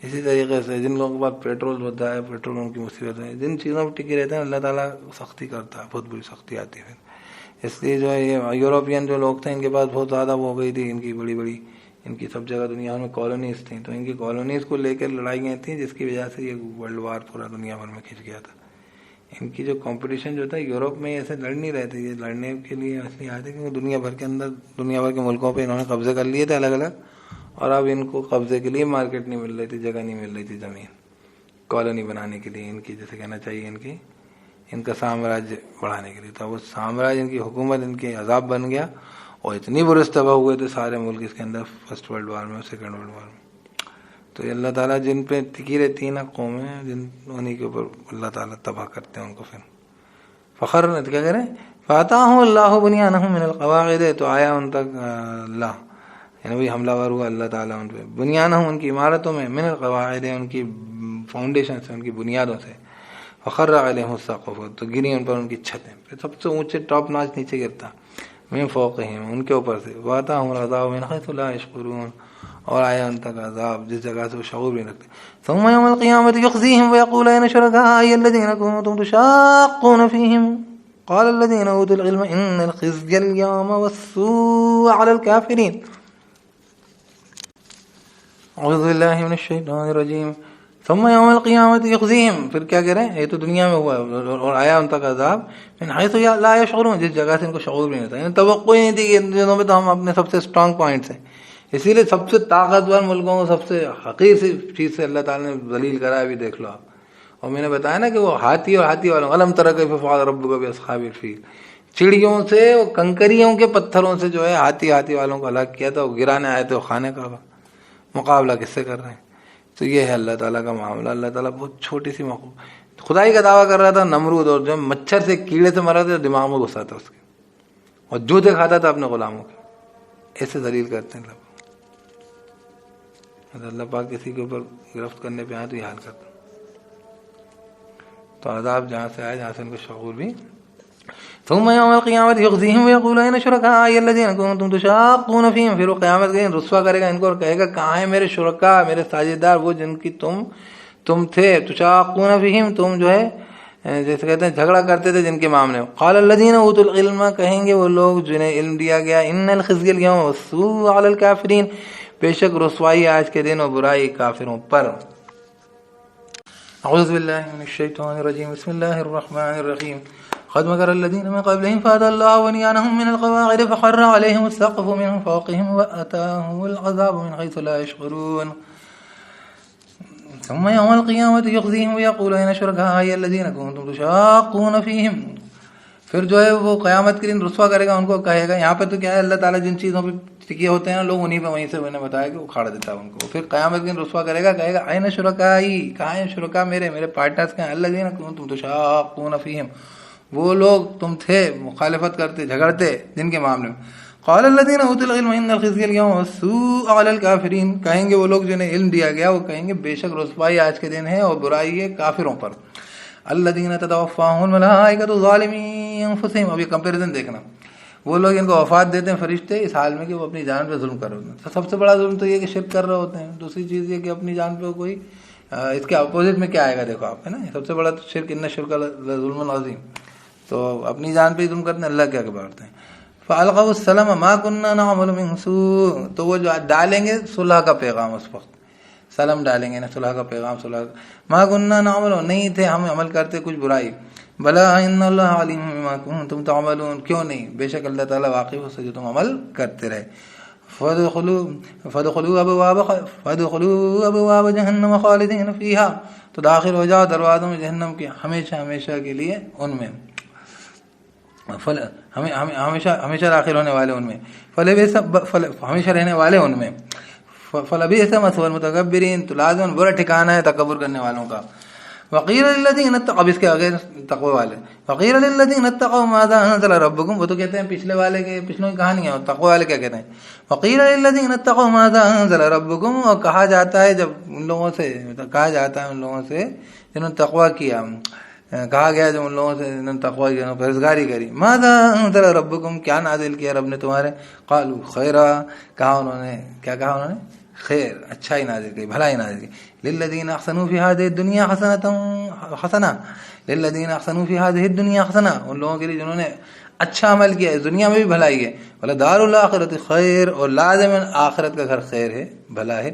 اسی طریقے سے جن لوگوں کے پاس پیٹرول ہوتا ہے، پیٹرول ان کی مصیبت ہے. جن چیزوں پہ ٹکے رہتے ہیں اللہ تعالیٰ سختی کرتا ہے، بہت بری سختی آتی ہے. اس لیے جو ہے یہ یوروپین جو لوگ تھے ان کے پاس بہت زیادہ وہ ہو گئی تھی، ان کی بڑی بڑی، ان کی سب جگہ دنیا میں کالونیز تھیں. تو ان کی کالونیز کو لے کر لڑائیاں تھیں، جس کی وجہ سے یہ ورلڈ وار پورا دنیا بھر میں کھنچ گیا تھا. ان کی جو کمپٹیشن جو تھا یورپ میں ایسے لڑ نہیں رہے تھے، یہ لڑنے کے لیے اس لیے آئے تھے کیونکہ دنیا بھر کے اندر، دنیا بھر کے ملکوں پہ انہوں نے قبضے کر لیے تھے الگ الگ، اور اب ان کو قبضے کے لیے مارکیٹ نہیں مل رہی تھی، جگہ نہیں مل رہی تھی، زمین کالونی بنانے کے لیے ان کی، جیسے کہنا چاہیے ان کا سامراج بڑھانے کے لیے. تو وہ سامراج، ان کی حکومت ان کے عذاب بن گیا، اور اتنی برس تباہ ہوئے تھے سارے ملک اس کے اندر، فرسٹ ورلڈ وار میں، سیکنڈ ورلڈ وار میں. تو اللہ تعالیٰ جن پہ ٹکی رہتی ہیں نا قومیں، انہیں کے اوپر اللہ تعالیٰ تباہ کرتے ہیں ان کو. پھر فخر کیا کریں، فاتاہم اللہ بنیانہم من القواعد، تو آیا ان تک اللہ، یعنی وہی حملہ ور ہوا اللہ تعالیٰ ان پہ، بنیانہم، ان کی عمارتوں میں، من القواعد، ان کی فاؤنڈیشن سے، ان کی بنیادوں سے. فخر علیہم السقف، تو گری ان پر ان کی چھتیں. پھر سب سے اونچے ٹاپ ناچ نیچے گرتا، من فوقہم، ان کے اوپر سے. واتاہم العذاب من حیث لا یشعرون، اور آیا ان تک عذاب جس جگہ سے وہ شعور بھی رکھتے. ثم یوم القیامۃ یخزیہم ویقول این شرکائی الذین کنتم تشاقون فیہم قال الذین اوتوا العلم ان الخزی اليوم والسوء علی الکافرین. اعوذ باللہ من الشیطان الرجیم. ثم یوم القیامت یخزیہم، پھر کیا کریں، یہ تو دنیا میں ہوا، اور آیا ان تک عذاب من حیث لا یشعرون، جس جگہ سے ان کو شعور بھی نہیں تھا. یعنی توقع ہی نہیں تھی کہ ان دنوں میں تو ہم اپنے سب سے اسٹرانگ پوائنٹس ہیں. اسی لیے سب سے طاقتور ملکوں کو سب سے حقیر سی چیز سے اللہ تعالیٰ نے ذلیل کرا ہے، بھی دیکھ لو آپ. اور میں نے بتایا نا کہ وہ ہاتھی اور ہاتھی والوں، الم تر کیف فعل ربک باصحاب الفیل، چڑیوں سے، وہ کنکریوں کے پتھروں سے جو ہے ہاتھی والوں کو ہلاک کیا تھا. وہ گرانے آئے تھے وہ خانے کا، مقابلہ کس سے کر رہے ہیں. تو یہ ہے اللہ تعالیٰ کا معاملہ. اللہ تعالیٰ بہت چھوٹی سی مخلوق. خدائی کا دعویٰ کر رہا تھا نمرود, اور جو مچھر سے کیڑے سے مرا تھا دماغ میں گھسا تھا اس کے, اور جوتے کھاتا تھا اپنے غلاموں کے. ایسے ذلیل کرتے ہیں اللہ پاک کسی کے اوپر گرفت کرنے پہ آئے تو یہ حال کرتا. تو عذاب جہاں سے آئے جہاں سے ان کو شعور بھی. ثم يوم القيامة يخزيهم ويقول أين شركائي الذين كنتم تشاقون فيهم. پھر وہ قیامت کے دن رسوا کرے گا ان کو اور کہے گا کہاں ہیں میرے شرکا, میرے ساجدار, وہ جن کی تم تھے. تشاقون فيهم, تم جو ہے جیسے کہتے ہیں جھگڑا کرتے تھے جن کے معاملے میں. قال الذين اوتوا العلم, کہیں گے وہ لوگ جنہیں علم دیا گیا, ان الخزي اليوم والسوء على الكافرين, بے شک رسوائی آج کے دن اور برائی کافروں پر. اعوذ باللہ من الشیطان الرجیم, بسم اللہ الرحمن الرحیم. قد مكر الذين من قبلهم فأتى الله بنيانهم من القواعد فخر عليهم السقف من فوقهم وأتاهم العذاب من حيث لا يشعرون. ثم يوم القيامة يخزيهم ويقول أين شركائي الذين كنتم تشاقون فيهم. پھر جو ہے وہ قیامت کے دن رسوا کرے گا ان کو, کہے گا یہاں پہ تو کیا ہے اللہ تعالیٰ جن چیزوں پہ ٹکے ہوتے ہیں لوگ انہیں پہ وہیں سے انہیں بتایا کہ اکھاڑ دیتا ہے ان کو. پھر قیامت کے دن رسوا کرے گا, کہے گا أين شركائي, کہاں ہیں شرکا میرے پارٹنرز کہاں ہیں, الذين كنتم تشاقون فيهم, وہ لوگ تم تھے مخالفت کرتے جھگڑتے جن کے معاملے میں. قال الذين اوتوا العلم ان الخزي اليوم والسوء على الكافرين, کہیں گے وہ لوگ جنہیں علم دیا گیا وہ کہیں گے بے شک رسوائی آج کے دن ہے اور برائی ہے کافروں پر. الذين تتوفاهم الملائكة ظالمي انفسهم, اب یہ کمپیریزن دیکھنا, وہ لوگ ان کو وفات دیتے ہیں فرشتے اس حال میں کہ وہ اپنی جان پہ ظلم کر رہے ہوتے ہیں. سب سے بڑا ظلم تو یہ کہ شرک کر رہے ہوتے ہیں. دوسری چیز یہ کہ اپنی جان پہ کوئی, اس کے اپوزٹ میں کیا آئے گا دیکھو آپ, ہے نا, سب سے بڑا تو شرک, ان شرک ظلم عظیم, تو اپنی جان پہ ظلم کرتے ہیں, اللہ کیا بارتے ہیں. فالقوا السلام ما كنا نعمل من سوء, تو وہ جو ڈالیں گے صلح کا پیغام, اس وقت سلام ڈالیں گے نا, صلح کا پیغام, صلح. ما كنا نعمل, نہیں تھے ہم عمل کرتے کچھ برائی. بلا ان اللہ علیم بما کنتم تعملون, کیوں نہیں, بے شک اللہ تعالیٰ واقف ہو سے جو تم عمل کرتے رہے. فادخلوا ابواب جہنم خالدین فیہا, تو داخل ہو جاؤ دروازوں میں جہنم کے ہمیشہ ہمیشہ کے لیے ان میں, ہمیشہ داخل ہونے والے ان میں, ہمیشہ رہنے والے ان میں. فلبئس مثوى المتکبرین, تو لازم برا ٹھکانہ ہے تکبر کرنے والوں کا. وقیل للذین اتقوا, اب اس کے آگے تقوی والے, وقیل للذین اتقوا ماذا انزل ربکم, وہ تو کہتے ہیں پچھلے والے کے پچھلوں کی کہانی ہے, اور تقوی والے کیا کہتے ہیں. وقیل للذین اتقوا ماذا انزل ربکم, اور کہا جاتا ہے جب ان لوگوں سے, کہا جاتا ہے ان لوگوں سے جنہوں نے تقوی کیا, کہا گیا جب ان لوگوں سے جنہوں نے تقوی کیا, پرہیزگاری کری, ماذا انزل ربکم, کیا نازل کیا رب نے تمہارے. قالوا خیرا, کہا انہوں نے, کیا کہا انہوں نے, خیر, اچھا ہی نازل کی, بھلا ہی نازل کی. للذین احسنوا فی هذه الدنیا حسنہ, للذین احسنوا فی هذه الدنیا حسنہ, ان لوگوں کے لیے جنہوں نے اچھا عمل کیا اس دنیا میں بھی بھلائی ہے. ولدار الاخرۃ خیر, اور لازماً آخرت کا گھر خیر ہے, بھلا ہے.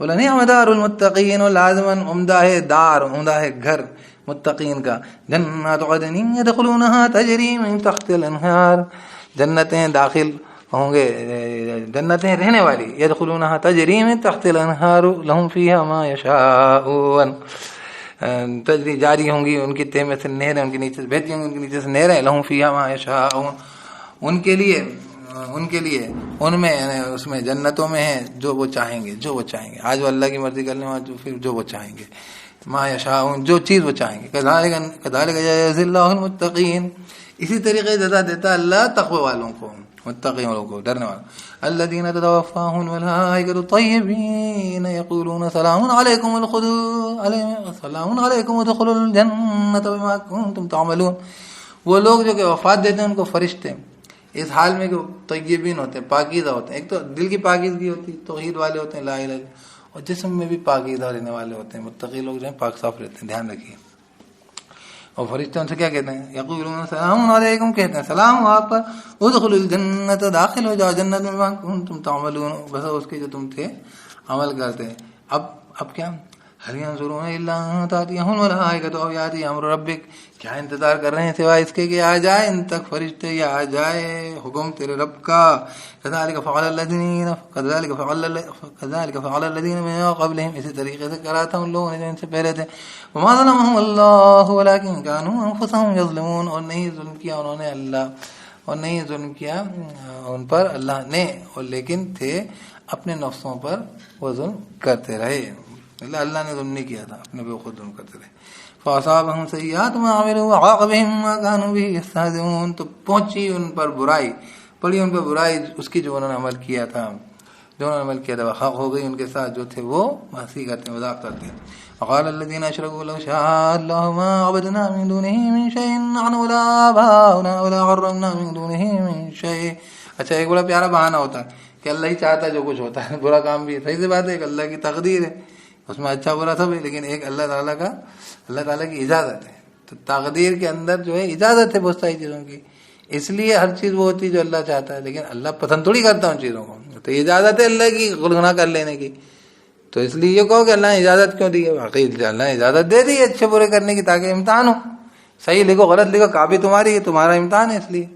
ولنعم دار المتقین, اور لازماً عمدہ ہے دار, عمدہ ہے گھر متقین کا. جنات عدن يدخلونها تجری من تحت الانہار, جنتیں داخل ہوں گے, جنتیں رہنے والی, يدخلونها تجری من تحت الانہار لهم فیہا ما یشاءون, تجری جاری ہوں گی ان کی تہ میں سے نہریں, ان کے نیچے سے بہتی ہوں گی, ان کے نیچے سے نہریں. لهم فیہا ما یشاءون, ان کے لیے ان میں, اس میں جنتوں میں ہیں جو وہ چاہیں گے, جو وہ چاہیں گے. آج وہ اللہ کی مرضی کرنے والے, پھر جو وہ چاہیں گے, ما یشاءون, جو چیز وہ چاہیں گے. کذالک یجزی اللہ المتقین, اسی طریقے جزا دیتا اللہ تقوی والوں کو, متقین والوں کو, ڈرنے والوں. الذین تتوفاهم الملائکۃ طیبین یقولون سلام علیکم ادخلوا الجنۃ بما کنتم تعملون, وہ لوگ جو کہ وفات دیتے ہیں ان کو فرشتے اس حال میں کہ طیبین ہوتے ہیں, پاکیزہ ہوتے ہیں. ایک تو دل کی پاکیزگی ہوتی ہے, توحید والے ہوتے ہیں, لا الہ الا اللہ, اور جسم میں بھی پاکیزہ رہنے والے ہوتے ہیں. متقی لوگ جو ہیں پاک صاف رہتے ہیں, دھیان رکھیے. اور فرشتے ان سے کیا کہتے ہیں, یقولون سلام علیکم, کہتے ہیں سلام آپ پر. ادخلوا الجنۃ, داخل ہو جاؤ جنت میں, بما کنتم تعملون, بس اس کے جو تم تھے عمل کرتے. اب کیا, هل ينظرون الا ان تاتيهم الملائکۃ او یاتی امر ربک, کیا انتظار کر رہے ہیں سوائے اس کے کہ آ جائے ان تک فرشتے, یا آ جائے حکم تیرے رب کا. كذلك فعل الذين من قبلهم, اسی طریقے سے کرا تھا ان لوگوں نے جو ان سے پہلے تھے. وما ظلمهم الله ولكن كانوا انفسهم يظلمون, اور نہیں ظلم کیا انہوں نے اللہ, اور نہیں ظلم کیا ان پر اللہ نے, اور لیکن تھے اپنے نفسوں پر وہ ظلم کرتے رہے. اللہ نے ظلم نہیں کیا تھا، اپنے پہ خود ظلم کرتے تھے. فَأَصَابَهُمْ سَيِّئَاتُ مَا عَمِلُوا وَحَاقَ بِهِم مَّا كَانُوا بِهِ يَسْتَهْزِئُونَ. تو پہنچی ان پر برائی، پڑی ان پر برائی اس کی جو انہوں نے عمل کیا تھا، حق ہو گئی ان کے ساتھ جو تھے وہ ہنسی کرتے ہیں، مذاق کرتے ہیں. وقال الذين اشركوا لو شاء الله ما عبدنا من دونه من شيء نحن ولا آباؤنا ولا حرمنا من دونه من شيء. اچھا ایک بڑا پیارا بہانہ ہوتا ہے کہ اللہ ہی چاہتا ہے جو کچھ ہوتا ہے، برا کام بھی صحیح سی بات ہے، ایک اللہ کی تقدیر ہے، اس میں اچھا برا سب ہے، لیکن ایک اللہ تعالیٰ کی اجازت ہے. تو تقدیر کے اندر جو ہے اجازت ہے بہت ساری چیزوں کی، اس لیے ہر چیز وہ ہوتی ہے جو اللہ چاہتا ہے، لیکن اللہ پسند تھوڑی کرتا ان چیزوں کو. تو اجازت ہے اللہ کی گناہ کر لینے کی، تو اس لیے یہ کہو کہ اللہ نے اجازت کیوں دی ہے؟ واقعی اللہ نے اجازت دے دی ہے اچھے برے کرنے کی تاکہ امتحان ہو. صحیح لکھو غلط لکھو، کاپی تمہاری ہے، تمہارا امتحان ہے اس لیے.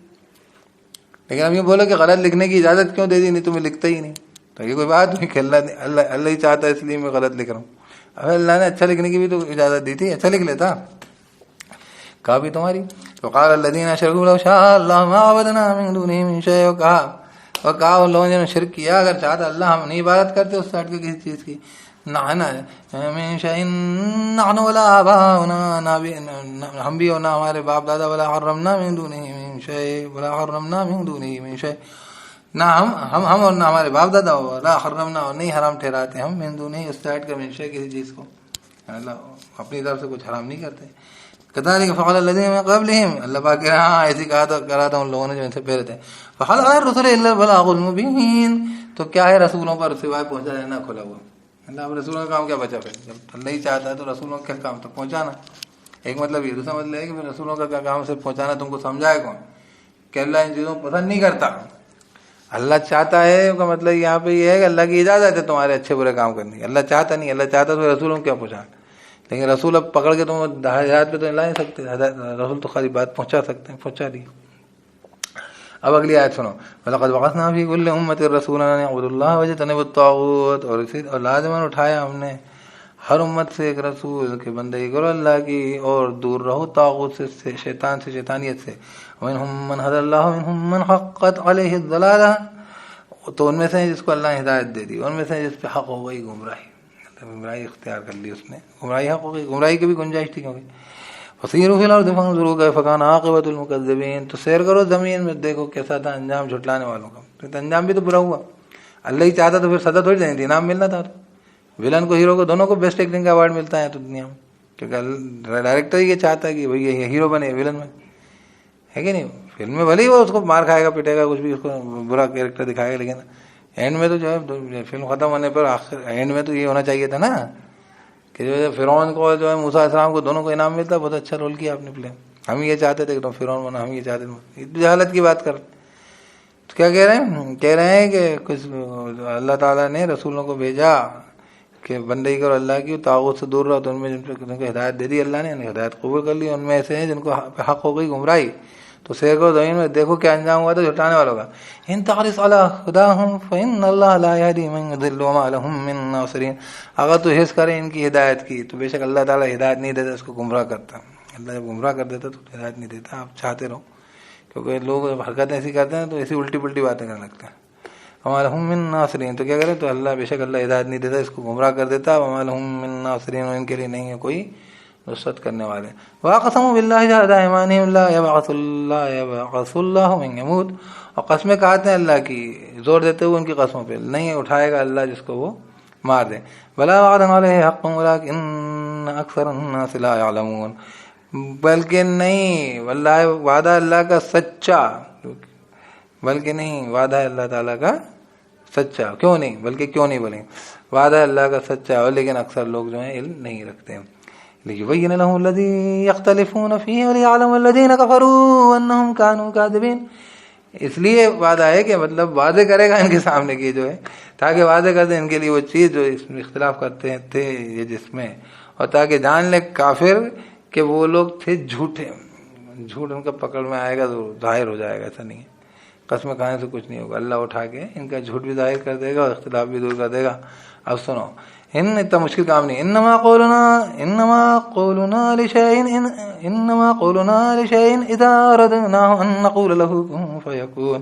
لیکن اب یہ بولو کہ غلط لکھنے کی اجازت کیوں دے دی، نہیں تمہیں لکھتا ہی نہیں، تو یہ کوئی بات نہیں کہ اللہ ہی چاہتا ہے اس لیے میں غلط لکھ رہا ہوں. اب اللہ نے اچھا لکھنے کی بھی تو اجازت دی تھی، اچھا لکھ لیتا، کاپی تمہاری. وقال الذين اشركوا لو شاء الله ما عبدنا من دونه من شيء. اور کہا ان لوگوں نے شرک کیا اگر چاہتا اللہ ہم نہیں عبادت کرتے اس سے ہٹ کے کسی چیز کی. من شيء نحن ولا آباؤنا، ہم بھی اور نہ ہمارے باپ دادا، ولا حرمنا من دونه من شيء ولا حرمنا من دونه من شيء، نہ ہم اور نہ ہمارے باپ دادا، ولا حرمنا اور نہیں حرام ٹھہراتے ہم من دونه اس سے ہٹ کر من شيء کسی چیز کو. اللہ اپنی طرف سے کچھ حرام نہیں کرتے. كذلك فعل الذين من قبلهم، اللہ پاک کہہ رہا ایسی کرا تھا ان لوگوں نے جو ان سے پہلے تھے. فهل على الرسل الا البلاغ المبين، تو کیا ہے رسولوں پر سوائے پہنچا دینا کھلا ہوا. اللہ اب رسولوں کا کام کیا بچا پھر، جب اللہ ہی چاہتا ہے تو رسولوں کا کام تو پہنچانا. ایک مطلب یہ، دوسرا مطلب ہے کہ رسولوں کا کیا کام سے پہنچانا تم کو سمجھائے کون کہ اللہ ان چیزوں کو پسند نہیں کرتا. اللہ چاہتا ہے کا مطلب یہاں پہ یہ ہے کہ اللہ کی اجازت ہے تمہارے اچھے برے کام کرنے کی. اللہ چاہتا نہیں، اللہ چاہتا تو رسولوں کو کیا پہنچانا. لیکن رسول اب پکڑ کے تم ہدایت پہ تو لا نہیں سکتے، رسول تو خالی بات پہنچا سکتے ہیں، پہنچا دی. اب اگلی آیت سنو. وَلَقَدْ بَعَثْنَا فِي كُلِّ أُمَّةٍ رَسُولًا أَنِ اعْبُدُوا اللَّهَ وَاجْتَنِبُوا الطَّاغُوتَ. اور لازماً اٹھایا ہم نے ہر امت سے ایک رسول کہ بندگی کرو اللہ کی اور دور رہو طاغوت سے، شیطان سے، شیطانیت سے. وَمِنْهُمْ مَنْ هَدَى اللَّهُ وَمِنْهُمْ مَنْ حَقَّتْ عَلَيْهِ الضَّلَالَةُ. تو ان میں سے جس کو اللہ نے ہدایت دے دی، ان میں سے جس پہ حق ہو گئی گمراہی، گمراہی اختیار کر لی اس نے، گمراہی حق ہو گئی، گمراہی کی بھی گنجائش تھی کیونکہ. فَسِيرُوا فِي الْأَرْضِ فَانظُرُوا كَيْفَ كَانَ عَاقِبَةُ الْمُكَذِّبِينَ. تو سیر کرو زمین میں، دیکھو کیسا تھا انجام جھٹلانے والوں کا. تو انجام بھی تو برا ہوا. اللہ ہی چاہتا تو پھر سزا تھوڑی دینی تھی، انعام ملنا تھا. ولن کو ہیرو کو دونوں کو بیسٹ ایکٹنگ کا ایوارڈ ملتا ہے تو دنیا میں، کیونکہ ڈائریکٹر یہ چاہتا ہے کہ بھائی یہ ہیرو بنے ولن میں، ہے کہ نہیں. فلم میں بھلے ہی وہ اس کو مار کھائے گا، پیٹے گا، کچھ بھی اس کو برا کیریکٹر دکھائے گا، لیکن اینڈ میں تو جو ہے فلم ختم ہونے پر آخر اینڈ میں تو یہ ہونا چاہیے تھا نا کہ جو ہے فرعون کو جو ہے موسیٰ علیہ السلام کو دونوں کو انعام ملتا. بہت اچھا رول کیا آپ نے فلم. ہم یہ چاہتے تھے کہ تم فرعون بنا، ہم یہ چاہتے تھے. جہالت کی بات کر تو کیا کہہ رہے ہیں کہ کچھ اللہ تعالیٰ نے رسولوں کو بھیجا کہ بندگی کرو اللہ کی، طاغوت سے دور رہو. تو ان میں جن کو ہدایت دے دی اللہ نے، ہدایت قبول کر لی. ان میں ایسے ہیں جن کو حق ہو گئی گمراہی. تو سیر کرو زمین میں، دیکھو کیا انجام ہوا تھا جھٹانے والوں کا. ان تحرص علی ہداہم فإن اللہ لا یہدی من یضل وما لهم من ناصرین. اگر تو حرص کرے ان کی ہدایت کی تو بے شک اللہ تعالیٰ ہدایت نہیں دیتا، اس کو گمراہ کرتا. اللہ جب گمراہ کر دیتا تو ہدایت نہیں دیتا. آپ چاہتے رہو، کیونکہ لوگ حرکتیں ایسی کرتے ہیں تو ایسی الٹی پلٹی باتیں کرنے لگتے ہیں. وما لهم من ناصرین. تو کیا کرے تو اللہ بے شک اللہ ہدایت نہیں دیتا، اس کو گمراہ کر دیتا. وما لهم من ناصرین، ان کے لیے نہیں ہے کوئی نصرت کرنے والے. واقسموا باللہ جہد ایمانہم لا یبعث اللہ من یموت. اور قسمیں کہتے ہیں اللہ کی زور دیتے ہوئے ان کی قسموں پہ، نہیں اٹھائے گا اللہ جس کو وہ مار دے. بلا وعدا علیہ حق ولکن اکثر الناس لا یعلمون. بلکہ نہیں، واللہ وعدہ اللہ کا سچا، بلکہ نہیں وعدہ اللہ تعالیٰ کا سچا. کیوں نہیں، بلکہ کیوں نہیں بولیں، وعدہ اللہ کا سچا ہے، لیکن اکثر لوگ جو ہیں علم نہیں رکھتے ہیں. لِيُبَيِّنَ لَهُمُ الَّذِي يَخْتَلِفُونَ فِيهِ وَلِيَعْلَمَ الَّذِينَ كَفَرُوا أَنَّهُمْ كَانُوا كَاذِبِينَ. اس لیے وعدہ ہے کہ مطلب وعدے کرے گا ان کے سامنے کی جو ہے، تاکہ وعدے کر دیں ان کے لیے وہ چیز جو اس میں اختلاف کرتے تھے یہ جس میں، اور تاکہ جان لے کافر کہ وہ لوگ تھے جھوٹے. جھوٹ ان کا پکڑ میں آئے گا تو ظاہر ہو جائے گا. ایسا نہیں ہے قسم کھانے سے کچھ نہیں ہوگا، اللہ اٹھا کے ان کا جھوٹ بھی ظاہر کر دے گا اور اختلاف بھی دور کر دے گا. اب سنو، اتنا مشکل کام نہیں. انما قولنا لشيء اذا اردناه ان نقول له كن فيكون.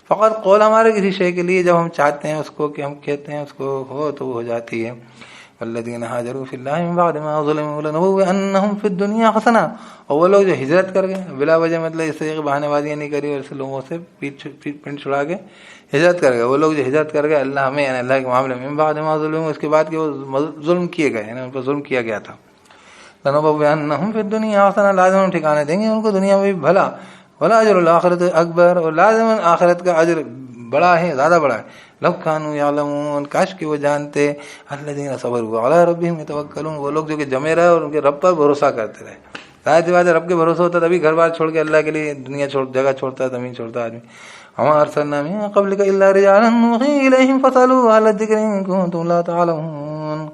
فقط قول ہمارے کسی شے کے لیے جب ہم چاہتے ہیں اس کو کہ ہم کہتے ہیں اس کو ہو تو وہ ہو جاتی ہے. والذین ہاجروا فی اللہ من بعد ما ظلموا لنبوئنہم فی الدنیا حسنہ، اور وہ لوگ جو ہجرت کر گئے بلا وجہ، مطلب اس طریقے بہانے بازیاں نہیں کری اور ایسے لوگوں سے پنڈ چھڑا کے ہجرت کر گئے، وہ لوگ جو ہجرت کر گئے اللہ ہمیں، یعنی اللہ کے معاملے میں، من بعد ما ظلموا، اس کے بعد کہ وہ ظلم کیے گئے، یعنی ان پر ظلم کیا گیا تھا، لنبوئنہم فی الدنیا حسنہ، لازم ہم ٹھکانے دیں گے ان کو دنیا میں بھی بھلا، ولا اجر الاخرۃ اکبر، اور لازم آخرت کا اجر بڑا ہے، زیادہ بڑا ہے، لو کانوا یعلمون، کاش کہ وہ جانتے، الذین صبروا علی ربہم یتوکلون، وہ لوگ جو کہ جمے رہے اور ان کے رب پر بھروسہ کرتے رہے۔ ظاہر سی بات ہے رب کے بھروسہ ہوتا تبھی گھر بار چھوڑ کے اللہ کے لیے دنیا چھوڑ، جگہ چھوڑتا ہے، زمین چھوڑتا ہے آدمی۔ وما ارسلنا من قبلک الا رجالا نوحی الیہم فاسألوا اہل الذکر ان کنتم لا تعلمون،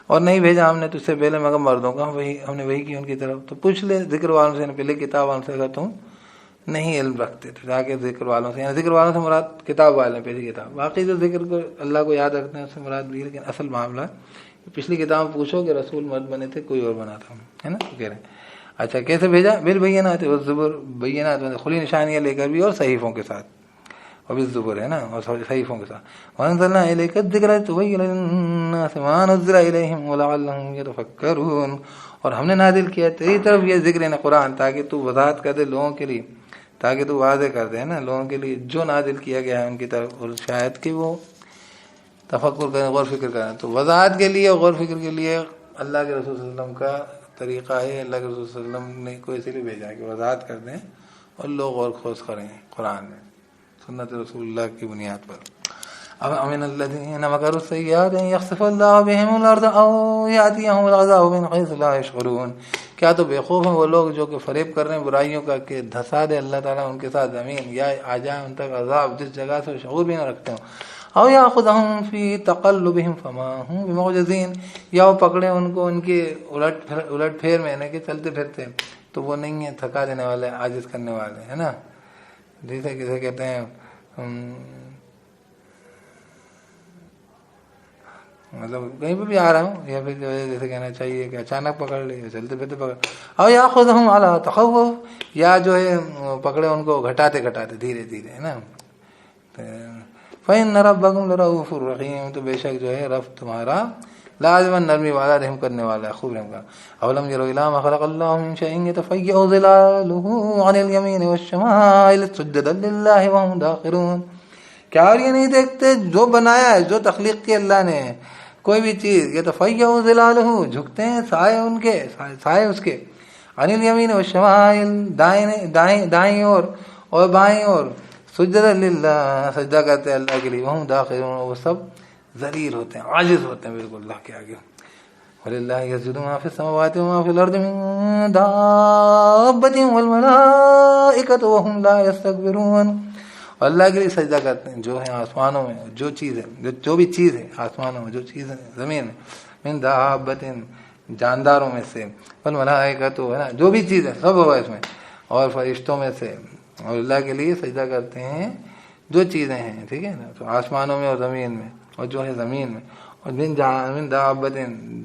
اور نہیں بھیجا ہم نے تجھ سے پہلے مگر مردوں کا، وہی ہم نے وہی کی ان کی طرف، تو پوچھ لے ذکر والوں سے، پہلے کتاب والوں سے، اگر تم نہیں علم رکھتے تو جا کے ذکر والوں سے، یعنی ذکر والوں سے مراد کتاب والے ہیں، پہلی کتاب، باقی جو ذکر کو اللہ کو یاد رکھتے ہیں اس سے مراد بھی، لیکن اصل معاملہ پچھلی کتاب میں پوچھو کہ رسول مرد بنے تھے کوئی اور بنا تھا، ہے نا، تو کہہ رہے ہیں اچھا کیسے بھیجا، بالبینات والزبر، بینات کھلی نشانیاں لے کر بھی اور صحیفوں کے ساتھ، اور بالزبر ہے نا، اور صحیفوں کے ساتھ، وانزلنا الیک الذکر لتبین للناس ما نزل الیہم ولعلہم یتفکرون، اور ہم نے نازل کیا تیری طرف یہ ذکر ہے قرآن تاکہ تو وضاحت کر دے لوگوں کے لیے، تاکہ تو واضح کر دے نا لوگوں کے لیے جو نازل کیا گیا ہے ان کی طرف، اور شاید کہ وہ تفکر کریں، غور فکر کریں، تو وضاحت کے لیے اور غور فکر کے لیے اللہ کے رسول صلی اللہ علیہ وسلم کا طریقہ ہے، اللہ کے رسول صلی اللہ علیہ وسلم نے کو اسی لیے بھیجا ہے کہ وضاحت کر دیں اور لوگ غور خوض کریں قرآن میں سنت رسول اللہ کی بنیاد پر۔ اب امن الذین مکروا السیئات ان یخسف اللہ بہم الارض او یاتیہم العذاب من حیث لا یشعرون، کیا تو بے خوف ہیں وہ لوگ جو کہ فریب کر رہے ہیں برائیوں کا کہ دھسا دے اللہ تعالیٰ ان کے ساتھ زمین، یا آ جائے ان تک عذاب جس جگہ سے شعور بھی نہ رکھتے ہوں، او یاخذہم فی تقلبہم فما ہم بمعجزین، یا وہ پکڑے ان کو ان کے الٹ پھیر میں، یعنی کہ چلتے پھرتے تو وہ نہیں ہیں تھکا دینے والے، عاجز کرنے والے، ہے نا، جیسے کسے کہتے ہیں مطلب کہیں پہ بھی آ رہا ہوں، یا پھر جو ہے جیسے کہنا چاہیے کہ اچانک پکڑ لے، چلتے پھرتے پکڑ، اور یا خودہم علی تخوف، یا جو ہے پکڑے ان کو گھٹاتے گھٹاتے دھیرے دھیرے، ہے نا، فإن ربکم لرؤوف الرحیم، تو بے شک جو ہے رب تمہارا لازماً نرمی والا، رحم کرنے والا ہے، خوب رحم کا۔ اولم یروا الی ما خلق اللہ من شیء یتفیأ ظلالہ عن الیمین والشمائل سجدا للہ وہم داخرون، کیا اور یہ نہیں دیکھتے جو بنایا ہے، جو تخلیق کی اللہ نے کوئی بھی چیز، یتفیأ ظلالہ، جھکتے ہیں سائے ان کے، سائے اس کے، عن الیمین والشمائل، دائیں اور بائیں اور، سجدا للہ، سجدہ کرتے ہیں اللہ کے لیے، وہم داخرون، وہ سب ذلیل ہوتے ہیں، عاجز ہوتے ہیں بالکل اللہ کے آگے۔ وَلِلَّهِ يَسْجُدُ مَا فِي السَّمَاوَاتِ وَمَا فِي الْأَرْضِ مِن دَابَّةٍ وَالْمَلَائِكَةُ وَهُمْ لَا يَسْتَكْبِرُونَ، اور اللہ کے لیے سجدہ کرتے ہیں جو ہیں آسمانوں میں، جو چیز ہے، جو بھی چیز ہے آسمانوں میں، جو چیز ہے زمین میں، من دابۃ، جانداروں میں سے، والملائکۃ، ہے نا، جو بھی چیز ہے سب ہوگا اس میں، اور فرشتوں میں سے، اور اللہ کے لیے سجدہ کرتے ہیں جو چیزیں ہیں، ٹھیک ہے نا، تو آسمانوں میں اور زمین میں، اور جو ہے زمین میں، اور من دابۃ،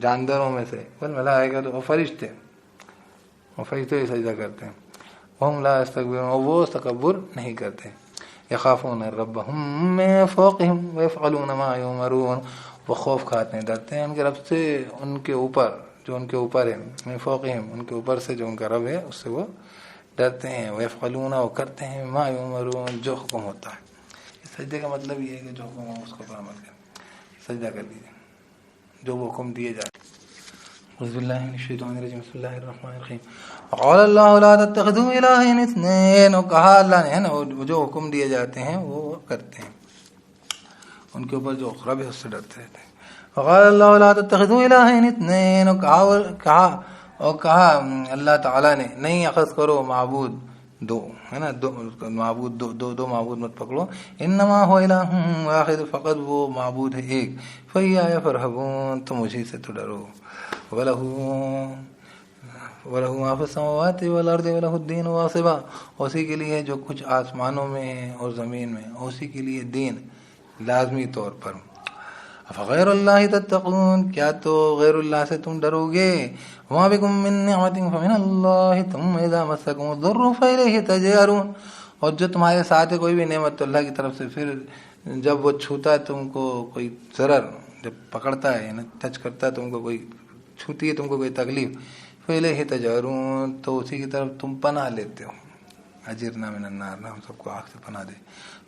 جانداروں میں سے، والملائکۃ، اور فرشتے ہی سجدہ کرتے ہیں، وہم لا یستکبرون، اور وہ تکبر نہیں کرتے، یخافون ربہم من فوقہم ویفعلون ما یؤمرون، وہ خوف کھاتے ہیں، ڈرتے ہیں ان کے رب سے، ان کے اوپر، جو ان کے اوپر ہے، من فوقہم، ان کے اوپر سے جو ان کا رب ہے اس سے وہ ڈرتے ہیں، ویفعلون، وہ کرتے ہیں، ما یؤمرون، جو حکم ہوتا ہے۔ سجدے کا مطلب یہ ہے کہ جو حکم ہو اس کو پر عمل کریں، سجدہ کر لیجیے جو وہ حکم دیے جاتے ہیں۔ اعوذ باللہ من الشیطان الرجیم، بسم اللہ الرحمن الرحیم۔ قال اللہ لا تتخذوا الہین اثنین، اور کہا اللہ نے، ہے نا، جو حکم دیے جاتے ہیں وہ کرتے ہیں، ان کے اوپر جو رب ہے اس سے ڈرتے رہتے ہیں۔ وقال اللہ لا تتخذوا الہین اثنین، اور کہا اللہ تعالیٰ نے، نہیں اخذ کرو معبود دو، ہے نا، معبود دو معبود مت پکڑو، انما هو الہ واحد، فقط وہ معبود ہے ایک، فإیایا فرہبون، تم اسی سے تو ڈرو، وَلَهُ مَا فِي السَّمَاوَاتِ وَالْأَرْضِ وَلَهُ الدِّينُ وَاصِبًا، اسی کے لیے جو کچھ آسمانوں میں ہے اور زمین میں، اسی کے لیے دین لازمی طور پر۔ فغیر اللہ تتقون، کیا تو غیر اللہ سے تم ڈرو گے، وَمَا بِكُم مِّن نِّعْمَةٍ فَمِنَ اللَّهِ ثُمَّ إِذَا مَسَّكُمُ الضُّرُّ فَإِلَيْهِ تَجْأَرُونَ، اور جو تمہارے ساتھ ہے کوئی بھی نعمت تو اللہ کی طرف سے، پھر جب وہ چھوتا ہے تم کو کوئی ضرر، جب پکڑتا ہے یعنی ٹچ کرتا ہے تم کو، کوئی چھوتی ہے تم کو کوئی تکلیف، فإلیہ تجأرون، تو اسی کی طرف تم پناہ لیتے ہو. اجرنا من النار، ہم سب کو آگ سے پناہ دے.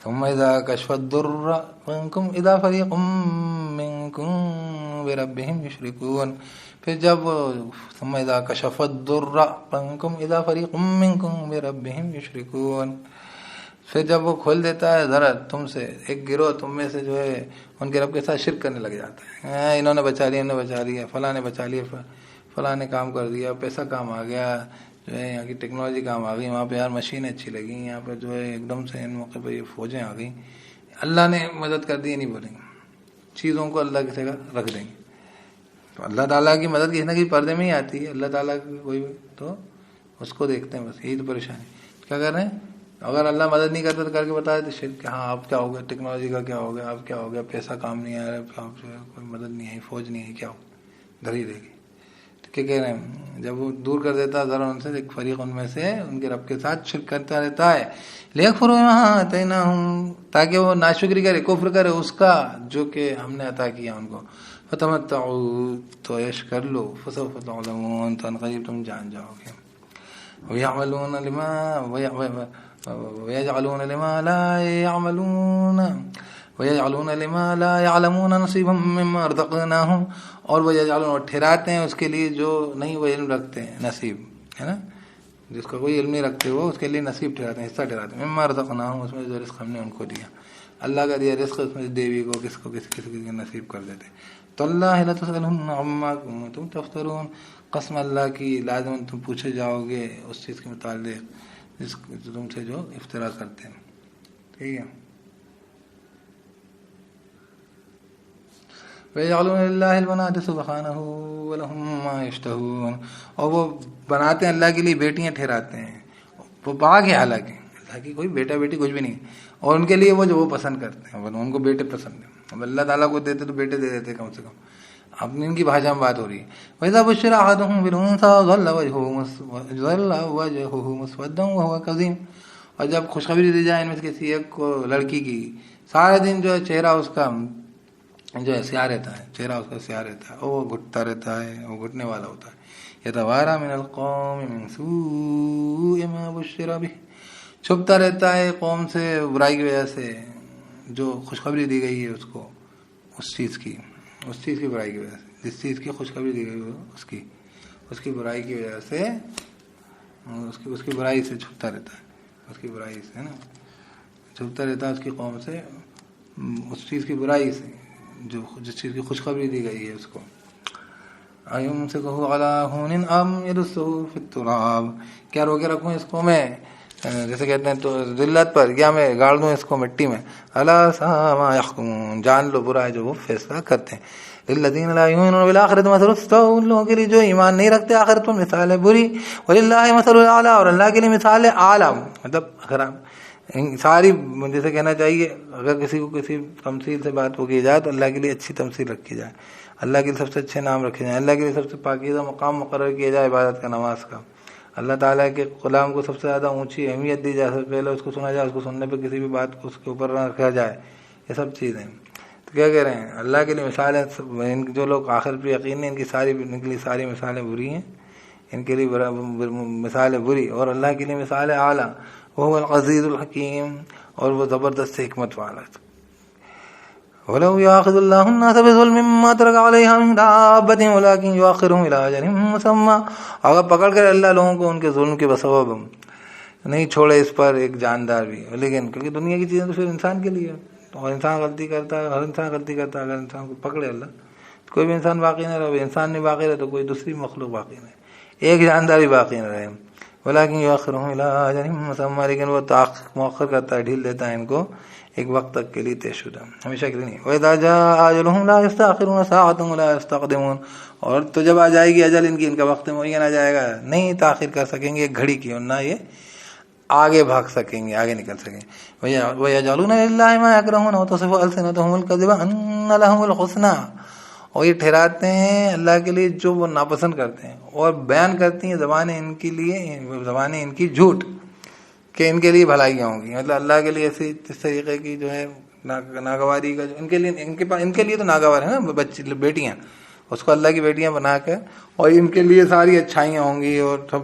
ثم اذا کشف الضر منکم اذا فریق منکم بربہم یشرکون. پھر جب ثم اذا کشف الضر منکم اذا فریق منکم بربہم یشرکون، پھر جب وہ کھول دیتا ہے ذرا تم سے، ایک گروہ تم میں سے جو ہے ان کے رب کے ساتھ شرک کرنے لگ جاتا ہے. انہوں نے بچا لیا، انہوں نے بچا لیا، فلاں نے بچا لیا، فلاں نے کام کر دیا، پیسہ کام آ گیا، جو ہے یہاں کی ٹیکنالوجی کام آ گئی، وہاں پہ یار مشینیں اچھی لگی، یہاں پہ جو ہے ایک دم سے ان موقع پہ یہ فوجیں آ گئیں، اللہ نے مدد کر دی. نہیں بولیں گے، چیزوں کو اللہ کی جگہ رکھ دیں گے. تو اللہ تعالیٰ کی مدد کسی نہ کسی پردے میں ہی آتی ہے. اللہ تعالیٰ کی کوئی تو اس کو دیکھتے ہیں، بس یہی تو پریشانی. کیا کر رہے ہیں؟ اگر اللہ مدد نہیں کرتا تو کر کے بتا دیتے شرک کہ ہاں اب کیا ہو گیا، ٹیکنالوجی کا کیا ہو گیا، اب کیا ہو گیا، پیسہ کام نہیں آ رہا، اب جو ہے کوئی مدد نہیں آئی، فوج نہیں آئی، کیا ہو دھر ہی رہے گی. تو کیا کہہ رہے ہیں؟ جب وہ دور کر دیتا ذرا ان سے، ایک فریق ان میں سے ان کے رب کے ساتھ شرک کرتا رہتا ہے. لیکفروا بما آتیناہم، تاکہ وہ ناشکری کرے، کفر کرے اس کا جو کہ ہم نے عطا کیا ان کو. فتمتعوا، تو عیش کر لو، فسوف تعلمون، تو قریب تم جان جاؤ گے. ويعملون ويجعلون لما لا يعملون ويجعلون لما لا يعلمون نصيبا مما رزقناهم، اور وہ یجعلون، اور ٹھہراتے ہیں اس کے لیے جو نہیں وہ علم رکھتے ہیں، نصیب ہے نا، جس کا کوئی علم نہیں رکھتے وہ اس کے لیے نصیب ٹھہراتے ہیں، حصہ ٹھہراتے ہیں. مما رزقناهم، اس میں جو رزق ہم نے ان کو دیا، اللہ کا دیا رزق، اس میں دیوی کو کس کو کسی نصیب کر دیتے. تو اللہ لا تسألهم عما كنتم تفترون، قسم اللہ کی لازم تم پوچھے جاؤ گے اس چیز کے متعلق جس تم سے جو افترا کرتے ہیں. ٹھیک ہے. وَيَجْعَلُونَ لِلَّهِ الْبَنَاتِ سُبْحَانَهُ وَلَهُم مَّا يَشْتَهُونَ، اور وہ بناتے ہیں اللہ کے لیے بیٹیاں ٹھہراتے ہیں. وہ پاک ہے حالانکہ اللہ کی کوئی بیٹا بیٹی کچھ بھی نہیں، اور ان کے لیے وہ جو وہ پسند کرتے ہیں، ان کو بیٹے پسند ہیں. اب اللہ تعالیٰ کو دیتے تو بیٹے دے دیتے کم سے کم. اپنی ان کی بھاشا میں بات ہو رہی ہے. وَإِذَا بُشِّرَ أَحَدُهُم بِالْأُنثَىٰ ظَلَّ وَجْهُهُ مُسْوَدًّا وَهُوَ كَظِيمٌ، اور جب خوشخبری دی جائے ان میں سے کسی ایک کو لڑکی کی، سارے دن جو ہے چہرہ اس کا جو ہے سیاہ رہتا ہے، چہرہ اس کا سیاہ رہتا ہے، وہ گھٹتا رہتا ہے، وہ گھٹنے والا ہوتا ہے. يَتَوَارَىٰ مِنَ الْقَوْمِ مِن سُوءِ مَا بُشِّرَ بِهِ، چھپتا رہتا ہے قوم سے برائی کی وجہ سے جو خوشخبری دی گئی ہے اس کو، اس چیز کی برائی کی وجہ سے، جس چیز کی خوشخبری دی گئی اس کی برائی کی وجہ سے، اس کی برائی سے چھپتا رہتا ہے، اس کی برائی سے ہے نا، چھپتا رہتا ہے اس کی قوم سے، اس چیز کی برائی سے جس چیز کی خوشخبری دی گئی ہے اس کو. أَيُمْسِكُهُ عَلَىٰ هُونٍ أَمْ يَدُسُّهُ فِي التُّرَابِ، کیا روکے رکھوں اس کو میں، جیسے کہتے ہیں تو ذلت پر، کیا میں گاڑ دوں اس کو مٹی میں. أَلَا سَاءَ مَا يَحْكُمُونَ، جان لو برا ہے جو وہ فیصلہ کرتے ہیں. لِلَّذِينَ لَا يُؤْمِنُونَ بِالْآخِرَةِ مَثَلُ السَّوْءِ، ان لوگوں کے لیے جو ایمان نہیں رکھتے آخرت پر مثال ہے بری. وَلِلَّهِ مَثَلُ الْأَعْلَىٰ، اور اللہ کے لیے مثال ہے اعلیٰ، مطلب خراب. ساری جیسے کہنا چاہیے اگر کسی کو کسی تمثیل سے بات ہو کی جائے تو اللہ کے لیے اچھی تمثیل رکھی جائے، اللہ کے لیے سب سے اچھے نام رکھے جائیں، اللہ کے لیے سب سے پاکیزہ مقام مقرر کیا جائے عبادت کا، نماز کا. اللہ تعالیٰ کے غلام کو سب سے زیادہ اونچی اہمیت دی جائے، سب سے پہلے اس کو سنا جائے، اس کو سننے پہ کسی بھی بات کو اس کے اوپر نہ رکھا جائے، یہ سب چیزیں. تو کیا کہہ رہے ہیں؟ اللہ کے لیے مثالیں، جو لوگ آخر پہ یقین نہیں، ان کے لیے ساری مثالیں بری ہیں، ان کے لیے مثالیں بری. اور اللہ کے لیے مثال اعلیٰ، وہ العزیز الحکیم، اور وہ زبردست حکمت والا. وَلَوْ يَأْخُذُ اللَّهُ النَّاسَ بِظُلْمٍ مَّا تَرَكَ عَلَيْهَا مِن دَابَّةٍ وَلَٰكِن يُؤَخِّرُهُمْ إِلَىٰ أَجَلٍ مُّسَمًّى، اگر پکڑ کر اللہ لوگوں کو ان کے ظلم کے سبب نہیں چھوڑے اس پر ایک جاندار بھی، لیکن کیونکہ دنیا کی چیزیں تو پھر انسان کے لیے، اور انسان غلطی کرتا ہے، ہر انسان غلطی کرتا ہے. اگر انسان کو پکڑے اللہ تو کوئی بھی انسان باقی نہ رہے، انسان نہیں باقی رہے تو کوئی دوسری مخلوق باقی نہ رہے، ایک جاندار بھی باقی نہ رہے. وَلَٰكِن يُؤَخِّرُهُمْ إِلَىٰ أَجَلٍ مُّسَمًّى، لیکن وہ مؤخر کرتا ہے، ڈھیل دیتا ہے ان کو ایک وقت تک کے لیے طے شدہ، ہمیشہ کے لیے نہیں. وَإِذَا جَاءَ أَجَلُهُمْ لَا يَسْتَأْخِرُونَ سَاعَةً وَلَا يَسْتَقْدِمُونَ، اور تو جب آ جائے گی اجل ان کی، ان کا وقت معین آ جائے گا، نہیں تاخیر کر سکیں گے ایک گھڑی کی، اور نہ یہ آگے بھاگ سکیں گے، آگے نکل سکیں گے. وَيَجْعَلُونَ لِلَّهِ مَا يَكْرَهُونَ وَتَصِفُ أَلْسِنَتُهُمُ الْكَذِبَ أَنَّ لَهُمُ الْحُسْنَىٰ، اور یہ ٹھہراتے ہیں اللہ کے لیے جو وہ ناپسند کرتے ہیں، اور بیان کرتی ہیں زبانیں ان کے لیے، زبانیں ان کی جھوٹ کہ ان کے لیے بھلائیاں ہوں گی. مطلب اللہ کے لیے ایسی اس طریقے کی جو ہے ناگواری کا ان کے لیے تو ناگوار ہے نا بچی بیٹیاں، اس کو اللہ کی بیٹیاں بنا کے، اور ان کے لیے ساری اچھائیاں ہوں گی اور سب،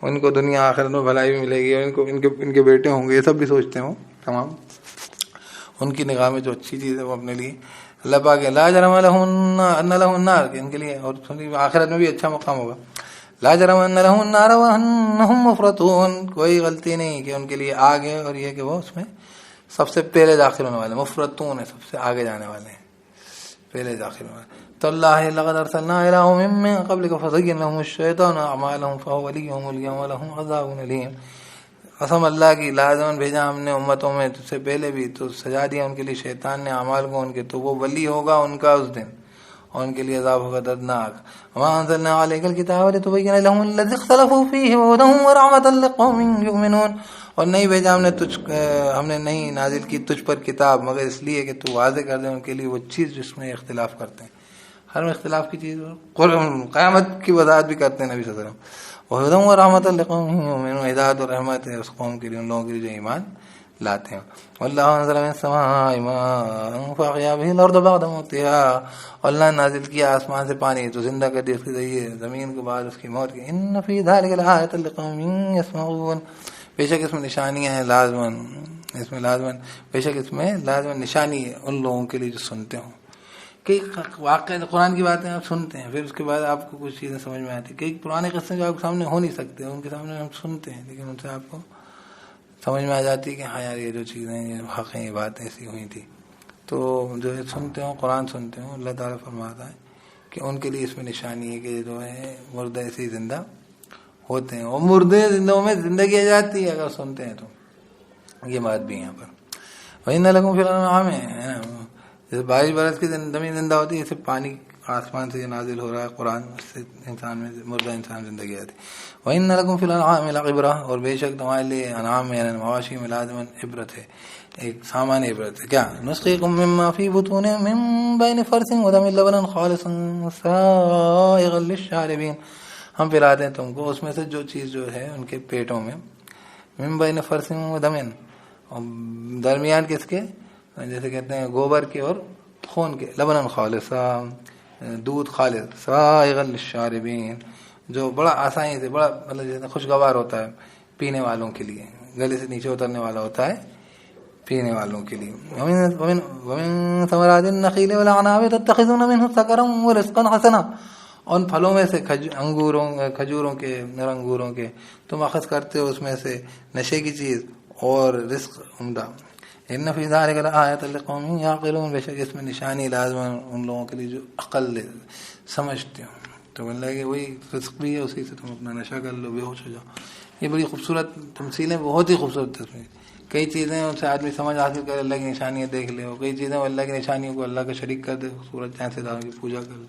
ان کو دنیا آخرت میں بھلائی بھی ملے گی، اور ان کے بیٹے ہوں گے، یہ سب بھی سوچتے ہوں تمام، ان کی نگاہ میں جو اچھی چیز ہے وہ اپنے لیے اللہ پاک لا جرم لہم ان لہم النار، ان کے لیے، اور آخرت میں بھی اچھا مقام ہوگا. لا جرم ان لہم النار وانہم مفرطون، کوئی غلطی نہیں کہ ان کے لیے آگ ہے، اور یہ کہ وہ اس میں سب سے پہلے داخل ہونے والے، مفرطون ہے سب سے آگے جانے والے ہیں، پہلے داخل ہونے والے. تاللہ لقد ارسلنا الی امم من قبلک فزین لهم الشیطان اعمالهم فهو ولیہم اليوم ولهم عذاب علیم. قسم اللہ کی، لازماً بھیجا ہم نے امتوں میں تجھ سے پہلے بھی، تو سجا دیا ان کے لیے شیطان نے اعمال کو ان کے، تو وہ ولی ہوگا ان کا اس دن، اور ان کے لیے عذاب ہوگا دردناک. وما انزلنا علیک الکتاب لتبین لهم الذی اختلفوا فیہ وہدی ورحمۃ لقوم یؤمنون. اور نہیں بھیجا ہم نے نہیں نازل کی تجھ پر کتاب مگر اس لیے کہ تو واضح کر دے ان کے لیے وہ چیز جس میں اختلاف کرتے ہیں. ہر میں اختلاف کی چیز، قیامت کی وضاحت بھی کرتے ہیں نبی صلی اللہ علیہ وسلم. وَهُدًى وَرَحْمَةً لِقَوْمٍ يُؤْمِنُونَ، ہدایت اور رحمت ہے اس قوم کے لیے، ان لوگوں کے لیے جو ایمان لاتے ہیں. وَاللَّهُ أَنزَلَ مِنَ السَّمَاءِ مَاءً فَأَحْيَا بِهِ الْأَرْضَ بَعْدَ مَوْتِهَا، اللہ نے نازل کیا آسمان سے پانی تو زندہ کر دیا اس کے ذریعے زمین کو بعد اس کی موت کی. إِنَّ فِي ذَلِكَ لَآيَةً لِقَوْمٍ يَسْمَعُونَ، بے شک اس میں نشانیاں ہیں لازماً، بے شک اس میں لازماً نشانی ہے ان لوگوں کے لیے جو سنتے ہوں. کئی واقع قرآن کی باتیں آپ سنتے ہیں، پھر اس کے بعد آپ کو کچھ چیزیں سمجھ میں آتی ہیں. کئی پرانے قصے جو آپ کے سامنے ہو نہیں سکتے، ان کے سامنے ہم سنتے ہیں، لیکن ان سے آپ کو سمجھ میں آ جاتی ہے کہ ہاں یار یہ جو چیزیں یہ حق ہیں، یہ باتیں ایسی ہوئی تھی. تو جو ہے سنتے ہوں، قرآن سنتے ہوں، اللہ تعالیٰ فرماتا ہے کہ ان کے لیے اس میں نشانی ہے کہ جو ہے مردے ایسے ہی زندہ ہوتے ہیں، اور مردے زندوں میں زندگی آ جاتی ہے اگر سنتے ہیں تو. یہ بات بھی یہاں پر. وَإِنَّ لَكُمْ فِي الْأَنْعَامِ، جیسے بارش برس کی زمین زندہ ہوتی ہے، اسے پانی آسمان سے نازل ہو رہا ہے قرآن، اس سے انسان میں مردہ انسان زندگی آتی. وَإِنَّ لَكُمْ فِي الْأَنْعَامِ لَعِبْرَةً، اور بے شک تمہارے لیے انعام یعنی مواشی میں لازماً عبرت ہے، ایک سامان عبرت ہے. کیا؟ نُسْقِيكُم مِّمَّا فِي بُطُونِهِ مِن بَيْنِ فَرْثٍ وَدَمٍ لَبَنًا خَالِصًا سَائِغًا لِّلشَّارِبِينَ، ہم پلاتے ہیں تم کو اس میں سے جو چیز جو ہے ان کے پیٹوں میں، من بین فرث ودم، درمیان کس کے، جیسے کہتے ہیں گوبر کے اور خون کے، لبنا خالصا، دودھ خالص، سائغا للشاربین، جو بڑا آسانی سے، بڑا مطلب جیسے خوشگوار ہوتا ہے پینے والوں کے لیے، گلے سے نیچے اترنے والا ہوتا ہے پینے والوں کے لیے. ومن ثمرات النخیل والاعناب تتخذون منه سکرا ورزقا حسنا، ان پھلوں میں سے کھجوروں کے اور انگوروں کے تم اخذ کرتے ہو اس میں سے نشے کی چیز اور رزق عمدہ. ان فی ذلک لآیۃ لقوم یعقلون، بے شک اس میں نشانی لازم ان لوگوں کے لیے جو عقل سمجھتے ہوں. تو اللہ کہ وہی رزق بھی ہے، اسی سے تم اپنا نشہ کر لو، بے ہوش ہو جاؤ. یہ بڑی خوبصورت تمثیلیں، بہت ہی خوبصورت تصویر. کئی چیزیں ان سے آدمی سمجھ حاصل کرے، اللہ کی نشانیاں دیکھ لے، اور کئی چیزیں اللہ کی نشانیوں کو اللہ کا شریک کر دے، سورج چاند ستاروں کی پوجا کر لے،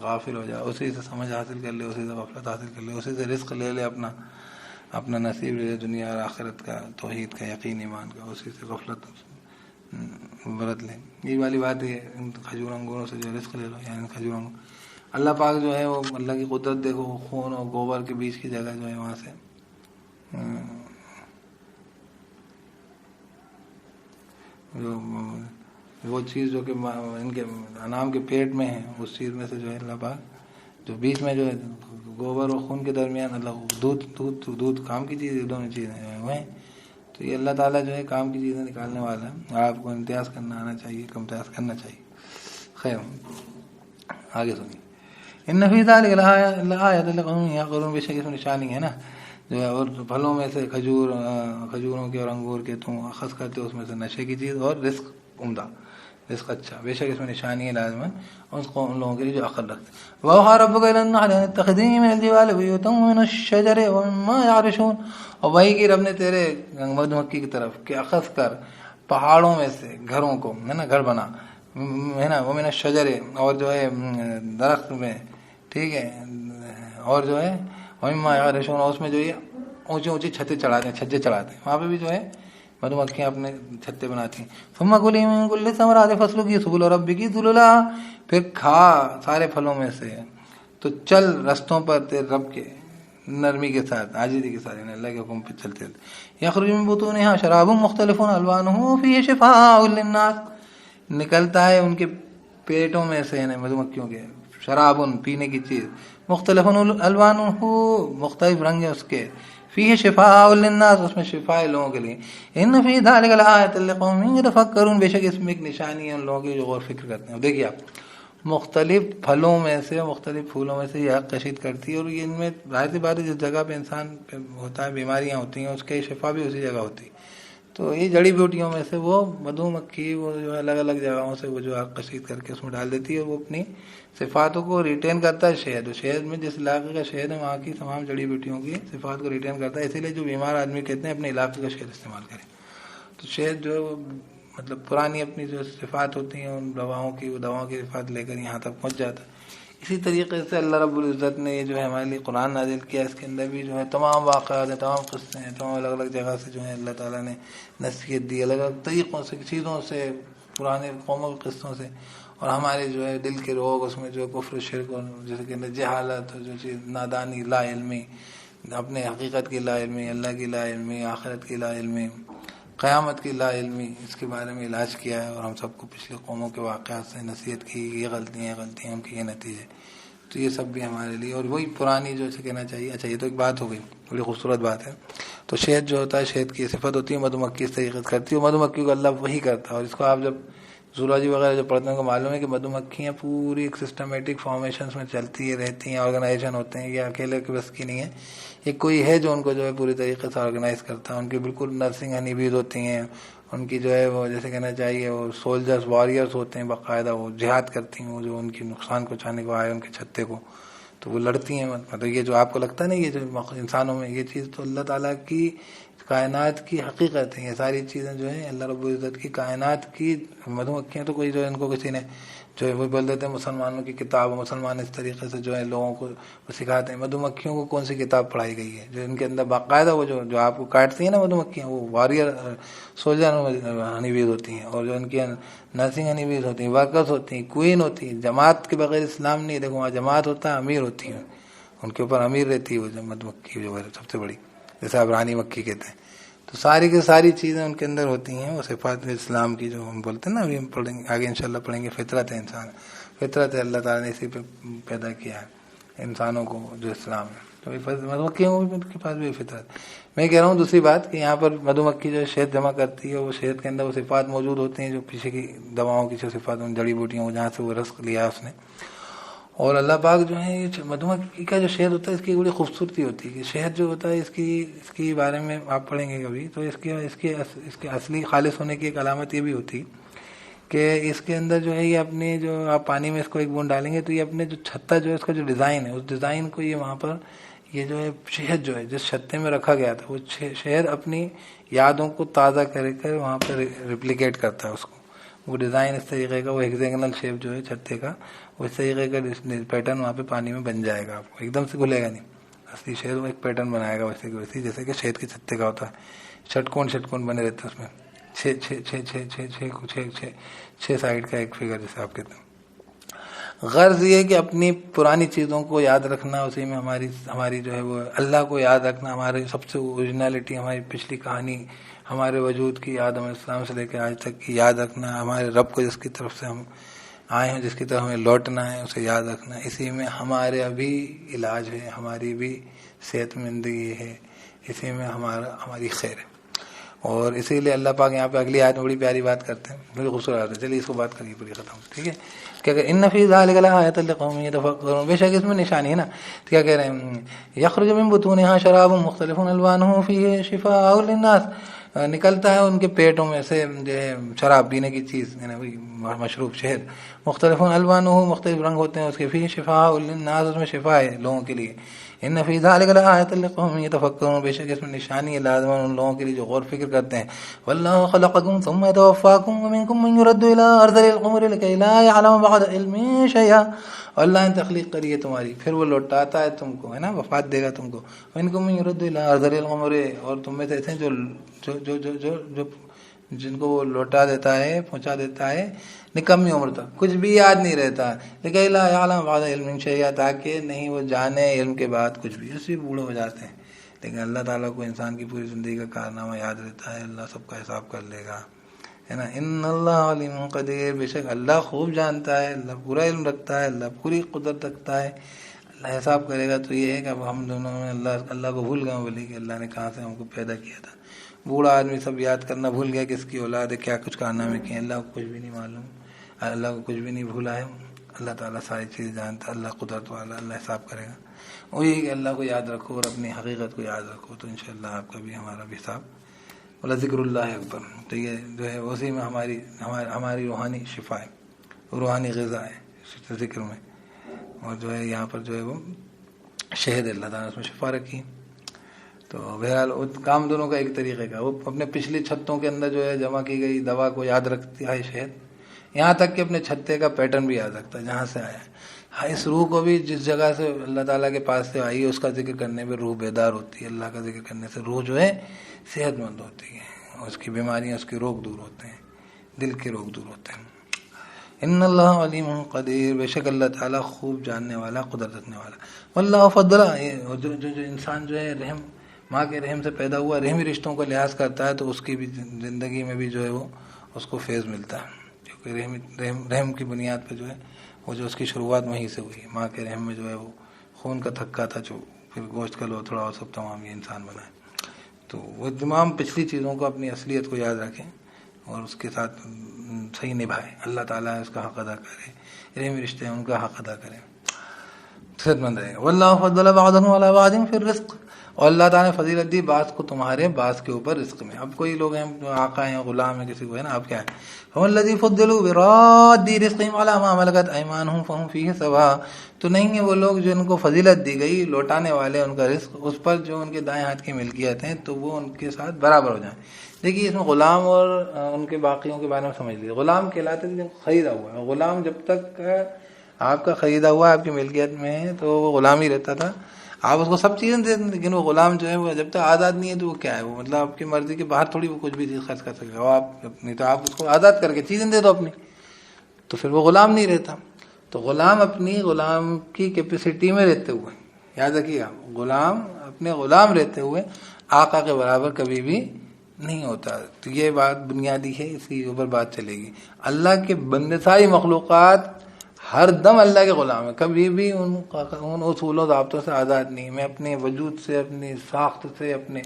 غافل ہو جائے، اسی سے سمجھ حاصل کر لے، اسی سے غفلت حاصل کر لے، اسی سے رزق لے لے، اپنا نصیب لے لے دنیا اور آخرت کا، توحید کا، یقین ایمان کا، اسی سے غفلت برت لے. یہ والی بات ہے ان کھجور انگوروں سے جو رزق لے لو، یعنی کھجوروں. اللہ پاک جو ہے وہ اللہ کی قدرت دیکھو، خون اور گوبر کے بیچ کی جگہ جو ہے وہاں سے وہ چیز جو کہ ان کے انعام کے پیٹ میں ہے، اس چیز میں سے جو ہے اللہ پاک جو بیچ میں جو ہے گوبر اور خون کے درمیان اللہ دودھ کام کی چیز، دونوں چیزیں وہ ہیں. تو یہ اللہ تعالیٰ جو ہے کام کی چیزیں نکالنے والا ہے. آپ کو امتیاز کرنا آنا چاہیے، امتیاز کرنا چاہیے. خیر آگے سنیے. ان فی ذلک لآیۃ لقوم یعقلون، بے شک اس میں نشانی ہے نا جو ہے. اور پھلوں میں سے کھجوروں کے اور انگور کے تم اخذ کرتے ہو اس میں سے نشے کی چیز اور رزق عمدہ، رزق اچھا. بے شک اس میں نشانی ہے لازماً ان لوگوں کے لیے جو عقل رکھتے. وَأَوْحَىٰ رَبُّكَ إِلَى النَّحْلِ أَنِ اتَّخِذِي مِنَ الْجِبَالِ بُيُوتًا وَمِنَ الشَّجَرِ وَمِمَّا يَعْرِشُونَ، اور وہی کی رب نے تیرے مدھ مکھی کی طرف کہ اخذ کر پہاڑوں میں سے گھروں کو، ہے نا، گھر بنا، ہے نا، وَمِنَ الشَّجَرِ، اور جو ہے درخت میں، ٹھیک ہے، اور جو ہے وَمِمَّا يَعْرِشُونَ، اور اس میں جو یہ اونچی چھتیں چڑھاتے ہیں، چھجے چڑھاتے ہیں، وہاں پہ بھی جو ہے مدھو مکھیاں اپنے چھتے بناتی ہیں. ثم كُلِي مِن كُلِّ الثَّمَرَاتِ فَاسْلُكِي سُبُلَ رَبِّكِ ذُلُلًا، پھر کھا سارے پھلوں میں سے تو چل رستوں پر تیرے رب کے، نرمی کے ساتھ عاجزی کے ساتھ اللہ کے حکم پہ چلتے تھے. یخرج من بطونها شراب مختلف الوانه فیہ شفاء للناس, نکلتا ہے ان کے پیٹوں میں سے یعنی مدھو مکھیوں کے شراب پینے کی چیز مختلف الوانہ مختلف رنگ ہے اس کے فیہ شفاء للناس اس میں شفا ہے لوگوں کے لیے. ان فی ذلک لآیۃ لقوم یتفکرون بے شک اس میں ایک نشانی ہے ان لوگوں کی جو غور فکر کرتے ہیں. دیکھیے آپ مختلف پھلوں میں سے مختلف پھولوں میں سے یہ عرق کشید کرتی ہے اور یہ ان میں ظاہر سی بات ہے جس جگہ پہ انسان پہ ہوتا ہے بیماریاں ہوتی ہیں اس کے شفا بھی اسی جگہ ہوتی ہے. تو یہ جڑی بوٹیوں میں سے وہ مدھو مکھی وہ جو ہے الگ الگ جگہوں سے وہ جو عرق کشید کر کے اس میں ڈال دیتی ہے اور وہ اپنی صفاتوں کو ریٹین کرتا ہے. شہد میں جس علاقے کا شہد ہے وہاں کی تمام جڑی بوٹیوں کی صفات کو ریٹین کرتا ہے. اسی لیے جو بیمار آدمی کہتے ہیں اپنے علاقے کا شہد استعمال کریں. تو شہد جو ہے وہ مطلب پرانی اپنی جو صفات ہوتی ہیں ان دواؤں کی وہ دواؤں کی صفات لے کر یہاں تک پہنچ جاتا ہے. اسی طریقے سے اللہ رب العزت نے یہ جو ہے ہمارے لیے قرآن نازل کیا, اس کے اندر بھی جو ہے تمام واقعات ہیں, تمام قصے ہیں, تمام الگ الگ جگہ سے جو ہے اللہ تعالیٰ نے نصیحت دی الگ الگ طریقوں سے چیزوں سے پرانے قوموں کے قصوں سے. اور ہمارے جو ہے دل کے روگ اس میں جو کفر شرک اور جیسے کہ جہالت جو چیز نادانی لا علمی اپنے حقیقت کی لا علمی اللہ کی لا علمی آخرت کی لا علمی قیامت کی لا علمی اس کے بارے میں علاج کیا ہے اور ہم سب کو پچھلے قوموں کے واقعات سے نصیحت کی یہ غلطیاں ان کے یہ نتیجے. تو یہ سب بھی ہمارے لیے اور وہی پرانی جو اسے کہنا چاہیے. اچھا یہ تو ایک بات ہو گئی بڑی خوبصورت بات ہے. تو شہد جو ہوتا ہے شہد کی صفت ہوتی ہے مدھو مکھی اس طریقے سے کرتی ہے. مدھو مکھی کو اللہ وہی کرتا ہے اور اس کو آپ جب زولوجی وغیرہ جو پڑھتے ہیں کو معلوم ہے کہ مدھو مکھیاں پوری ایک سسٹمیٹک فارمیشنز میں چلتی رہتی ہیں, آرگنائزیشن ہوتے ہیں, یہ اکیلے کے بس کی نہیں ہے, یہ کوئی ہے جو ان کو جو ہے پوری طریقے سے آرگنائز کرتا ہے. ان کی بالکل نرسنگ ہنی بیز ہوتی ہیں, ان کی جو ہے وہ جیسے کہنا چاہیے وہ سولجرز واریئرز ہوتے ہیں باقاعدہ, وہ جہاد کرتی ہیں, وہ جو ان کی نقصان پہنچانے کو آئے ان کے چھتے کو تو وہ لڑتی ہیں. مطلب یہ جو آپ کو لگتا ہے نا یہ جو انسانوں میں یہ چیز تو اللہ تعالیٰ کی کائنات کی حقیقت ہے. یہ ساری چیزیں جو ہیں اللہ رب العزت کی کائنات کی مدھو مکھیاں تو کوئی جو ہے ان کو کسی نے جو ہے وہ بول دیتے ہیں مسلمانوں کی کتاب, مسلمان اس طریقے سے جو ہے لوگوں کو سکھاتے ہیں. مدھو مکھیوں کو کون سی کتاب پڑھائی گئی ہے جو ان کے اندر باقاعدہ وہ جو آپ کو کاٹتی ہیں نا مدھو مکھیاں وہ واریر سولجر ہنی بیز ہوتی ہیں اور جو ان کی نرسنگ ہنی بیز ہوتی ہیں, ورکرز ہوتی ہیں, کوئین ہوتی ہیں. جماعت کے بغیر اسلام نہیں. دیکھو وہاں جماعت ہوتا ہے امیر ہوتی ہے, ان کے اوپر امیر رہتی ہے وہ مدھو مکھی جو ہے سب سے بڑی جیسے آپ رانی مکھی کہتے ہیں. تو ساری کی ساری چیزیں ان کے اندر ہوتی ہیں وہ صفات اسلام کی جو ہم بولتے ہیں نا. ابھی ہم پڑھیں گے آگے انشاءاللہ پڑھیں گے. فطرت ہے انسان, فطرت ہے اللہ تعالیٰ نے اسی پہ پیدا کیا ہے انسانوں کو جو اسلام ہے. تو مدھو مکھیوں کے پاس بھی فطرت. میں کہہ رہا ہوں دوسری بات کہ یہاں پر مدھو مکھی جو شہد جمع کرتی ہے وہ شہد کے اندر وہ صفات موجود ہوتی ہیں جو پیچھے کی دواؤں کی جو صفات جڑی بوٹیاں جہاں سے وہ رزق لیا اس نے. اور اللہ پاک جو ہے یہ مدھو مکھی کا جو شہد ہوتا ہے اس کی بڑی خوبصورتی ہوتی ہے کہ شہد جو ہوتا ہے اس کی بارے میں آپ پڑھیں گے کبھی تو اس کے اصلی خالص ہونے کی ایک علامت یہ بھی ہوتی کہ اس کے اندر جو ہے یہ اپنے جو آپ پانی میں اس کو ایک بوند ڈالیں گے تو یہ اپنے جو چھتا جو ہے اس کا جو ڈیزائن ہے اس ڈیزائن کو یہ وہاں پر یہ جو ہے شہد جو ہے جس چھتے میں رکھا گیا تھا وہ شہد اپنی یادوں کو تازہ کر وہاں پر ریپلیکیٹ کرتا ہے اس کو. وہ ڈیزائن اس طریقے کا وہ ہیگزیگنل شیپ جو ہے چھتے کا وہ اس طریقے کا پیٹرن وہاں پہ پانی میں بن جائے گا. آپ کو ایک دم سے کھلے گا نہیں. اصلی شہد وہ ایک پیٹرن بنائے گا ویسے کہ ویسے جیسے کہ شہد کے چھتے کا ہوتا ہے. شٹکون بنے رہتے ہیں اس میں چھ سائڈ کا ایک فگر جیسے آپ کہتے ہیں. غرض یہ کہ اپنی پرانی چیزوں کو یاد رکھنا, اسی میں ہماری جو ہے وہ اللہ کو یاد رکھنا, ہماری سب سے اوریجنلٹی ہماری پچھلی کہانی ہمارے وجود کی آدم علیہ السلام سے لے کے آج تک کی یاد رکھنا, ہمارے رب کو جس کی طرف سے ہم آئے ہیں جس کی طرف ہمیں لوٹنا ہے اسے یاد رکھنا. اسی میں ہمارے ابھی علاج ہے, ہماری بھی صحت مندی ہے, اسی میں ہماری خیر ہے. اور اسی لیے اللہ پاک یہاں پہ اگلی آیت میں بڑی پیاری بات کرتے ہیں, بڑی خوبصورت ہے. چلیے اس کو بات کریے پوری ختم. ٹھیک ہے کہ اگر ان فی ذلک لآیۃ لقوم یتفکرون, بے شک اس میں نشانی ہے نا. تو کیا کہہ رہے ہیں یخرج من بطونها شراب مختلف الوانه فیہ شفاء للناس, نکلتا ہے ان کے پیٹوں میں سے جو ہے شراب پینے کی چیز یعنی وہی مشروب شہد, مختلف الوانہ مختلف رنگ ہوتے ہیں اس کے, فیہ شفاء للناس اس میں شفا ہے لوگوں کے لیے. ان فی ذلک لآیۃ لقوم یتفکرون, بے شک اس میں نشانی ہے لازمان ان لوگوں کے لیے جو غور فکر کرتے ہیں. واللہ خلقکم ثم یتوفاکم ومنکم من یرد الی ارذل العمر لکی لا یعلم بعد علم شیئا, اللہ نے تخلیق کری ہے تمہاری پھر وہ لوٹاتا ہے تم کو, ہے نا, وفات دے گا تم کو. ومنکم من یرد الی ارذل العمر, اور تم میں سے ایسے ہیں جو جن کو وہ لوٹا دیتا ہے، پہنچا دیتا ہے نکمی عمر تک، کچھ بھی یاد نہیں رہتا، لیکن لا یعلم بعد علم شیئا، تاکہ نہیں وہ جانے علم کے بعد کچھ بھی، اسی بوڑھے ہو جاتے ہیں۔ لیکن اللہ تعالیٰ کو انسان کی پوری زندگی کا کارنامہ یاد رہتا ہے، اللہ سب کا حساب کر لے گا، ہے نا۔ ان اللہ علیم قدیر، بے شک اللہ خوب جانتا ہے، اللہ پورا علم رکھتا ہے، اللہ پوری قدرت رکھتا ہے، اللہ حساب کرے گا۔ تو یہ ہے کہ اب ہم دونوں میں اللہ کو بھول گئے بولے کہ اللہ نے کہاں سے ہم کو پیدا کیا تھا۔ بوڑھا آدمی سب یاد کرنا بھول گیا، کس کی اولاد ہے، کیا کچھ کارنامے کیے، اللہ کو کچھ بھی نہیں معلوم، اللہ کو کچھ بھی نہیں بھولا ہے۔ اللہ تعالیٰ ساری چیز جانتا ہے، اللہ قدرت والا، اللہ حساب کرے گا۔ وہی کہ اللہ کو یاد رکھو اور اپنی حقیقت کو یاد رکھو، تو انشاءاللہ آپ کا بھی ہمارا بھی حساب، اللہ ذکر اللہ اکبر۔ تو یہ جو ہے اسی میں ہماری روحانی شفا ہے، روحانی غذا ہے ذکر میں، اور جو ہے یہاں پر جو ہے وہ شہد اللہ تعالیٰ نے اس میں شفا رکھی۔ تو بہرحال کام دونوں کا ایک طریقے کا، وہ اپنے پچھلی چھتوں کے اندر جو ہے جمع کی گئی دوا کو یاد رکھتی ہے شہد، یہاں تک کہ اپنے چھتے کا پیٹرن بھی یاد رکھتا ہے جہاں سے آیا ہے۔ ہاں، اس روح کو بھی جس جگہ سے اللہ تعالیٰ کے پاس سے آئی ہے اس کا ذکر کرنے پہ روح بیدار ہوتی ہے، اللہ کا ذکر کرنے سے روح جو ہے صحت مند ہوتی ہے، اور اس کی بیماریاں، اس کے روگ دور ہوتے ہیں، دل کے روگ دور ہوتے ہیں۔ ان اللہ علیم قدیر، بے شک اللہ تعالیٰ خوب جاننے والا، قدرت رکھنے والا۔ واللہ فضل، جو انسان جو ہے رحم، ماں کے رحم سے پیدا ہوا، رحمی رشتوں کا لحاظ کرتا ہے تو اس کی بھی زندگی میں بھی جو ہے وہ اس کو فیض ملتا ہے، کیونکہ رحم کی بنیاد پہ جو ہے وہ جو اس کی شروعات وہیں سے ہوئی، ماں کے رحم میں جو ہے وہ خون کا تھکا تھا، جو پھر گوشت کا لوتھڑا اور سب تمام یہ انسان بنا ہے۔ تو وہ تمام پچھلی چیزوں کو، اپنی اصلیت کو یاد رکھیں اور اس کے ساتھ صحیح نبھائے، اللہ تعالیٰ اس کا حق ادا کرے، رحمی رشتے ہیں ان کا حق ادا کرے، صحت مند رہے۔ واللہ فضل بعضهم علی بعض فی الرزق، اور اللہ تعالیٰ نے فضیلت دی بعض کو تمہارے بعض کے اوپر رزق میں۔ اب کوئی لوگ ہیں جو آقا ہیں، غلام ہیں کسی کو، ہے نا، آپ کیا ہے، فَهُمُ الَّذِي فُضِّلُوا بِرَادِّ رِزْقِهِمْ عَلَىٰ مَا مَلَكَتْ أَيْمَانُهُمْ فَهُمْ فِيهِ سَوَاءٌ، تو نہیں ہیں وہ لوگ جو ان کو فضیلت دی گئی لوٹانے والے ان کا رزق اس پر جو ان کے دائیں ہاتھ کی ملکیت ہیں، تو وہ ان کے ساتھ برابر ہو جائیں۔ دیکھیے اس میں غلام اور ان کے باقیوں کے بارے میں سمجھ لیجیے۔ غلام کہلاتے ہیں جب خریدا ہوا ہے، غلام جب تک آپ کا خریدا ہوا آپ کی ملکیت میں ہے تو وہ غلام ہی رہتا تھا، آپ اس کو سب چیزیں دے دیں، لیکن وہ غلام جو ہے وہ جب تک آزاد نہیں ہے تو وہ کیا ہے، وہ مطلب آپ کی مرضی کے باہر تھوڑی وہ کچھ بھی چیز خرچ کر سکے گا، آپ نہیں تو آپ اس کو آزاد کر کے چیزیں دے دو اپنی، تو پھر وہ غلام نہیں رہتا۔ تو غلام اپنی غلام کی کیپیسٹی میں رہتے ہوئے، یاد رکھیے گا، غلام اپنے غلام رہتے ہوئے آقا کے برابر کبھی بھی نہیں ہوتا۔ تو یہ بات بنیادی ہے، اس کے اوپر بات چلے گی۔ اللہ کے بندے، ساری مخلوقات ہر دم اللہ کے غلام ہے، کبھی بھی ان اصول و ضابطوں سے آزاد نہیں۔ میں اپنے وجود سے، اپنی ساخت سے، اپنے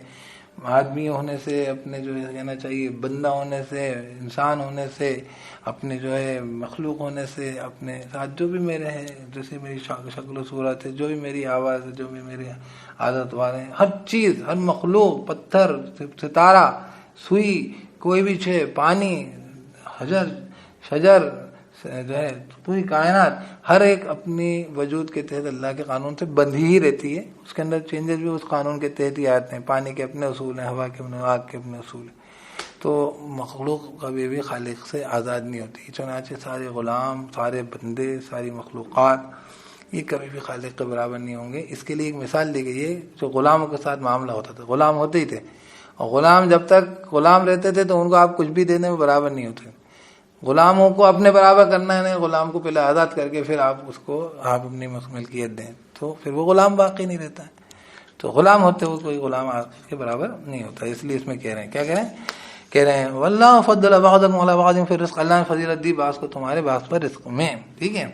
آدمی ہونے سے، اپنے جو ہے کہنا چاہیے بندہ ہونے سے، انسان ہونے سے، اپنے جو ہے مخلوق ہونے سے، اپنے ساتھ جو بھی میرے ہیں، جیسے میری شکل و صورت ہے، جو بھی میری آواز ہے، جو بھی میری عادت والے ہیں، ہر چیز، ہر مخلوق، پتھر، ستارہ، سوئی، کوئی بھی چیز، پانی، حجر، شجر جو ہے، پوری کائنات، ہر ایک اپنی وجود کے تحت اللہ کے قانون سے بندھی ہی رہتی ہے، اس کے اندر چینجز بھی اس قانون کے تحت ہی آتے ہیں۔ پانی کے اپنے اصول ہیں، ہوا کے اپنے، آگ کے اپنے اصول ہیں۔ تو مخلوق کبھی بھی خالق سے آزاد نہیں ہوتی، چنانچہ سارے غلام، سارے بندے، ساری مخلوقات یہ کبھی بھی خالق کے برابر نہیں ہوں گے۔ اس کے لیے ایک مثال دی گئی ہے، جو غلاموں کے ساتھ معاملہ ہوتا تھا، غلام ہوتے ہی تھے، اور غلام جب تک غلام رہتے تھے تو ان کو آپ کچھ بھی دینے میں برابر نہیں ہوتے۔ غلاموں کو اپنے برابر کرنا ہے، غلام کو پہلے آزاد کر کے پھر آپ اس کو آپ اپنی ملکیت دیں، تو پھر وہ غلام باقی نہیں رہتا ہے۔ تو غلام ہوتے ہوئے کوئی غلام آپ کے برابر نہیں ہوتا، اس لیے اس میں کہہ رہے ہیں، کیا کہہ رہے ہیں واللہ فضل بعضکم علی بعض فی الرزق، اللہ نے فضیلت دی بعض کو تمہارے بعض پر رزق میں، ٹھیک ہے۔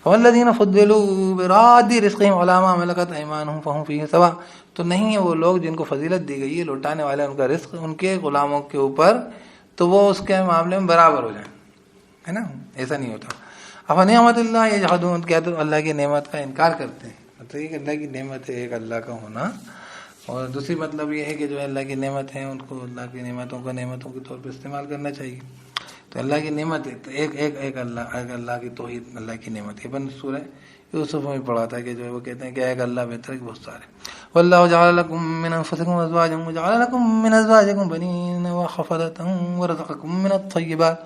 والذین فضلوا براد رزقہم علی ما ملکت ایمانہم فہم فیہ سواء، تو نہیں ہیں وہ لوگ جن کو فضیلت دی گئی ہے لوٹانے والے ان کا رزق ان کے غلاموں کے اوپر، تو وہ اس کے معاملے میں برابر ہو جائیں، ہے نا، ایسا نہیں ہوتا۔ افنعمت اللہ یجحدون، کیا تو اللہ کی نعمت کا انکار کرتے ہیں؟ مطلب ایک اللہ کی نعمت ہے، ایک اللہ کا ہونا، اور دوسری مطلب یہ ہے کہ جو اللہ کی نعمت ہے ان کو اللہ کی نعمتوں کا نعمتوں کے طور پہ استعمال کرنا چاہیے۔ تو اللہ کی نعمت ہے تو ایک اللہ کی توحید، اللہ کی نعمت ہے۔ بن سورہ یوسف میں پڑھا تھا کہ جو ہے وہ کہتے ہیں کہ ایک اللہ بہتر ہے کہ بہت سارے۔ واللہ جعل لکم من انفسکم ازواجا وجعل لکم من ازواجکم بنین وحفظة ورزقکم من الطیبات،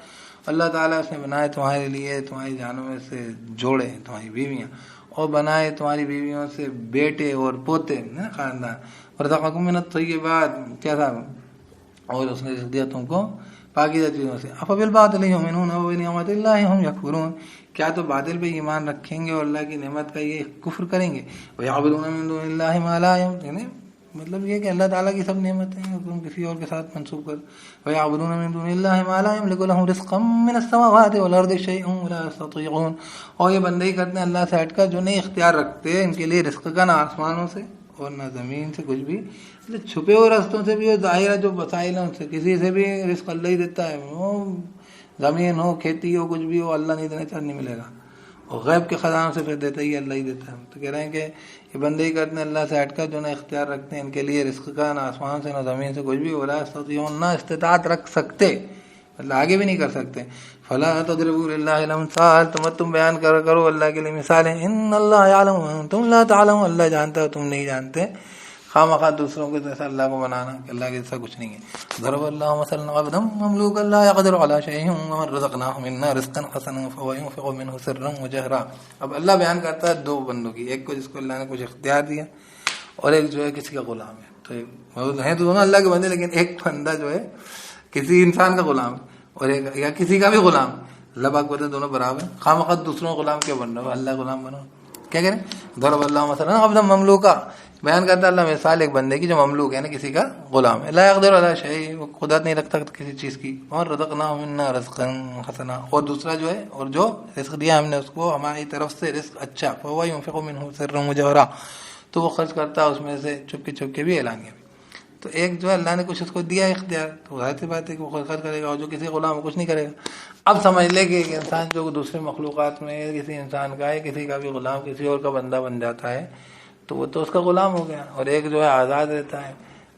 اللہ تعالیٰ اس نے بنائے تمہارے لیے تمہاری جانوں میں سے جوڑے، تمہاری بیویاں، اور بنائے تمہاری بیویوں سے بیٹے اور پوتے، خاندان، ورزقکم من الطیبات، کیا تھا، اور اس نے رزق دیا تم کو پاکیزہ چیزوں سے. افبالباطل یؤمنون وبنعمت اللہ ہم یکفرون، کیا تو باطل پہ ایمان رکھیں گے اور اللہ کی نعمت کا یہ کفر کریں گے. ویعبدون من دون اللہ ما لا یعنی مطلب یہ کہ اللہ تعالیٰ کی سب نعمتیں ہیں تم کسی اور کے ساتھ منسوب کر. ویعبدون من دون اللہ ما لا یملک لهم رزقا من السماوات والارض شیء ولا یستطیعون، اور یہ بندے ہی کرتے ہیں اللہ سے ہٹ کر جو نہیں اختیار رکھتے ان کے لیے رزق کا، نہ آسمانوں سے اور نہ زمین سے کچھ بھی. چھپے ہوئے رستوں سے بھی ظاہر ہے جو وسائل ہیں ان سے کسی سے بھی رزق اللہ ہی دیتا ہے. وہ زمین ہو، کھیتی ہو، کچھ بھی ہو، اللہ نہیں دینے سے نہیں ملے گا. اور غیب کے خزانوں سے پھر دیتا ہی اللہ ہی دیتا ہے. تو کہہ رہے ہیں کہ یہ بندے ہی کرتے ہیں اللہ سے ہٹ کر جو نہ اختیار رکھتے ہیں ان کے لیے رزق کا، نہ آسمان سے نہ زمین سے کچھ بھی. ولا یستطیعون، نہ استطاعت رکھ سکتے، مطلب آگے بھی نہیں کر سکتے. فلا تضربوا للہ الامثال، تم بیان کرو اللہ کے لیے مثالیں. ان اللہ یعلم وانتم لا تعلمون، اللہ جانتا ہے تم نہیں جانتے. خواہ مخواہ دوسروں کے جیسا اللہ کو بنانا کہ اللہ کے جیسا کچھ نہیں ہے. ضرب اللہ مثلا عبدا مملوکا لا يقدر على شيء ومن رزقناه منا رزقا حسنا فهو ينفق منه سرا وجهرا. اب اللہ بیان کرتا ہے دو بندوں کی، ایک کو جس کو اللہ نے کچھ اختیار دیا اور ایک جو ہے کسی کا غلام ہے. تو ہیں تو دونوں اللہ کے بندے، لیکن ایک بندہ جو ہے کسی انسان کا غلام ہے اور ایک یا کسی کا بھی غلام. اللہ پاک بولتے ہیں دونوں برابر ہیں. خواہ مخواہ دوسروں کا غلام کیوں بن رہا ہو، اللہ غلام بنو. کیا کریں؟ ضرب اللہ مثلا عبدا مملوکا، بیان کرتا ہے اللہ مثال ایک بندے کی جو مملوک ہے نا، کسی کا غلام ہے. لا يقدر على شيء، وہ قدرت نہیں رکھتا کسی چیز کی. اور رزقناه منا رزقا حسنا، اور دوسرا جو ہے اور جو رزق دیا ہم نے اس کو ہماری طرف سے رزق اچھا. فهو ينفق منه سرا وجهرا، تو وہ خرچ کرتا ہے اس میں سے چپ کے بھی اعلانیہ بھی. تو ایک جو ہے اللہ نے کچھ اس کو دیا اختیار، تو ظاہر سی بات ہے کہ وہ خرچ کرے گا، اور جو کسی غلام کچھ نہیں کرے گا. اب سمجھ لے کہ ایک انسان جو دوسرے مخلوقات میں کسی انسان کا ہے، کسی کا بھی غلام کسی اور کا بندہ بن جاتا ہے تو وہ تو اس کا غلام ہو گیا. اور ایک جو ہے آزاد رہتا ہے،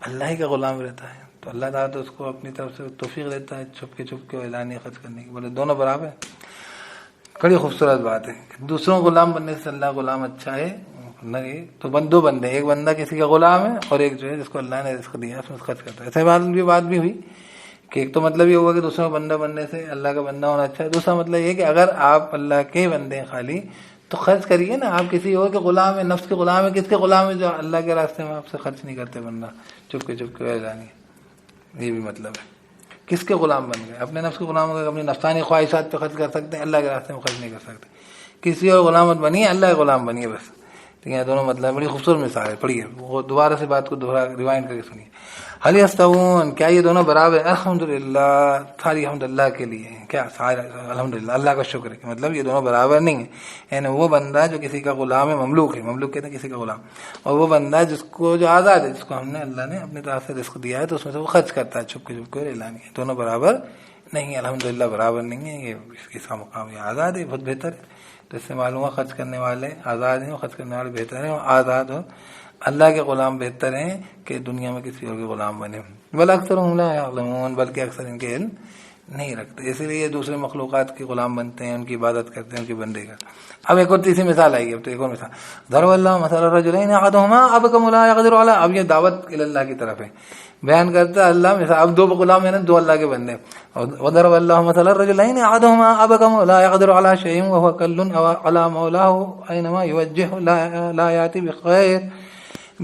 اللہ ہی کا غلام رہتا ہے، تو اللہ تعالیٰ تو اس کو اپنی طرف سے توفیق دیتا ہے چھپ کے اعلانیہ خرچ کرنے کی. بولے دونوں برابر ہیں. بڑی خوبصورت بات ہے. دوسروں غلام بننے سے اللہ غلام اچھا ہے نہیں. تو دو بندے، ایک بندہ کسی کا غلام ہے اور ایک جو ہے جس کو اللہ نے رزق دیا اس میں خرچ کرتا ہے. ایسے بات بھی ہوئی کہ ایک تو مطلب یہ ہوا کہ دوسروں کا بندہ بننے سے اللہ کا بندہ ہونا اچھا ہے. دوسرا مطلب یہ کہ اگر آپ اللہ کے بندے ہیں خالی تو خرچ کریے نا. آپ کسی اور کے غلام ہے، نفس کے غلام ہے، کس کے غلام ہے؟ جو اللہ کے راستے میں آپ سے خرچ نہیں کرتے بندہ، چپ کے اعلانی. یہ بھی مطلب ہے کس کے غلام بن گئے. اپنے نفس کے غلام ہو گئے، اپنی نفسانی خواہشات پہ خرچ کر سکتے ہیں، اللہ کے راستے میں خرچ نہیں کر سکتے. کسی اور غلامت بنی ہے، اللہ کے غلام بنی ہے بس. ٹھیک ہے، دونوں مطلب بڑی خوبصورت مثال ہے. پڑھیے وہ دوبارہ سے بات کو ریوائنڈ کر کے سنیے. هل يستوون، کیا یہ دونوں برابر؟ الحمدللہ، ساری حمد اللہ کے لیے. کیا سارا الحمدللہ، اللہ کا شکر ہے کہ مطلب یہ دونوں برابر نہیں ہیں. یعنی وہ بندہ جو کسی کا غلام ہے، مملوک ہے، مملوک کہتے ہیں کسی کا غلام، اور وہ بندہ جس کو جو آزاد ہے، جس کو ہم نے اللہ نے اپنی طرف سے رزق دیا ہے تو اس میں سے وہ خرچ کرتا ہے چھپ کے اعلانی ہے. دونوں برابر نہیں، الحمدللہ برابر نہیں ہے. یہ اس کا مقام یہ آزاد ہے، بہت بہتر ہے. تو اس سے معلوم ہوا خرچ کرنے والے آزاد ہیں، خرچ کرنے والے بہتر ہیں. اور آزاد ہو اللہ کے غلام بہتر ہیں کہ دنیا میں کسی اور کے غلام بنے. بل اکثرهم لا يعلمون، بلکہ اکثر ان کے علم نہیں رکھتے، اسی لیے دوسرے مخلوقات کے غلام بنتے ہیں، ان کی عبادت کرتے ہیں، ان کی بندگی کرتے ہیں. اب ایک اور تیسری مثال آئی ہے. اب تو ایک اور مثال، ضرب اللہ مثلا الرجلین احدهما ابکم لا يقدر علی. اب یہ دعوت اللہ کی طرف ہے، بیان کرتا ہے اللہ مثال. اب دو غلام ہیں نا، دو اللہ کے بندے. وضرب اللہ مثلا الرجلین احدهما ابکم لا يقدر علی شیء وهو کل علی مولاه اینما یوجهه لا یاتی بخیر.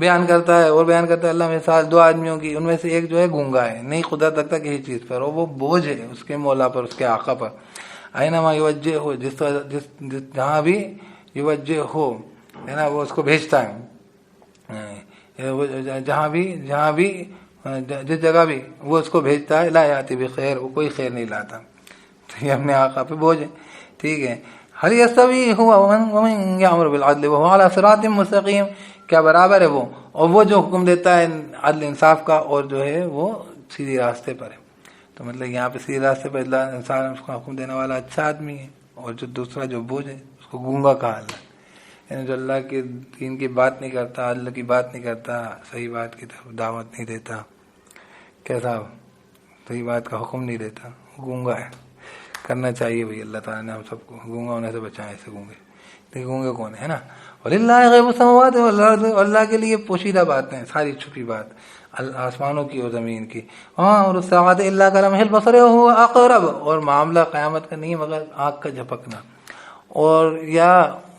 بیان کرتا ہے اللہ مثال دو آدمیوں کی، ان میں سے ایک جو ہے گونگا ہے، نہیں قدرت رکھتا کسی چیز پر، اور وہ بوجھ ہے اس کے مولا پر، اس کے آقا پر. اینما یوجہ ہو، جس جہاں بھی یوجہ ہو ہے نا، وہ اس کو بھیجتا ہے. جہاں بھی جس جگہ بھی وہ اس کو بھیجتا ہے. لا یاتی بخیر، وہ کوئی خیر نہیں لاتا. تو یہ اپنے آقا پہ بوجھ ہے. ٹھیک ہے. هل يستوي هو ومن يأمر بالعدل وهو على صراط مستقيم، کیا برابر ہے وہ اور وہ جو حکم دیتا ہے عدل انصاف کا اور جو ہے وہ سیدھی راستے پر ہے. تو مطلب یہاں پہ سیدھے راستے پر اللہ انسان اس کو حکم دینے والا اچھا آدمی ہے، اور جو دوسرا جو بوجھ ہے اس کو گونگا کہا اللہ. یعنی جو اللہ کے دین کی بات نہیں کرتا، اللہ کی بات نہیں کرتا، صحیح بات کی طرف دعوت نہیں دیتا، کیسا صحیح بات کا حکم نہیں دیتا، گونگا ہے. کرنا چاہیے بھائی، اللہ تعالیٰ نے ہم سب کو گونگا ہونے سے بچائیں. ایسے گونگے کون ہے نا. وَلِلَّهِ غَيْبُ السَّمَاوَاتِ وَالْأَرْضِ، اللہ کے لیے پوشیدہ باتیں، ساری چھپی بات آسمانوں کی اور زمین کی. اور السَّاعَةِ إِلَّا كَلَمْحِ الْبَصَرِ وَهُوَ أَقْرَبُ، اور معاملہ قیامت کا نہیں مگر آنکھ کا جھپکنا، اور یا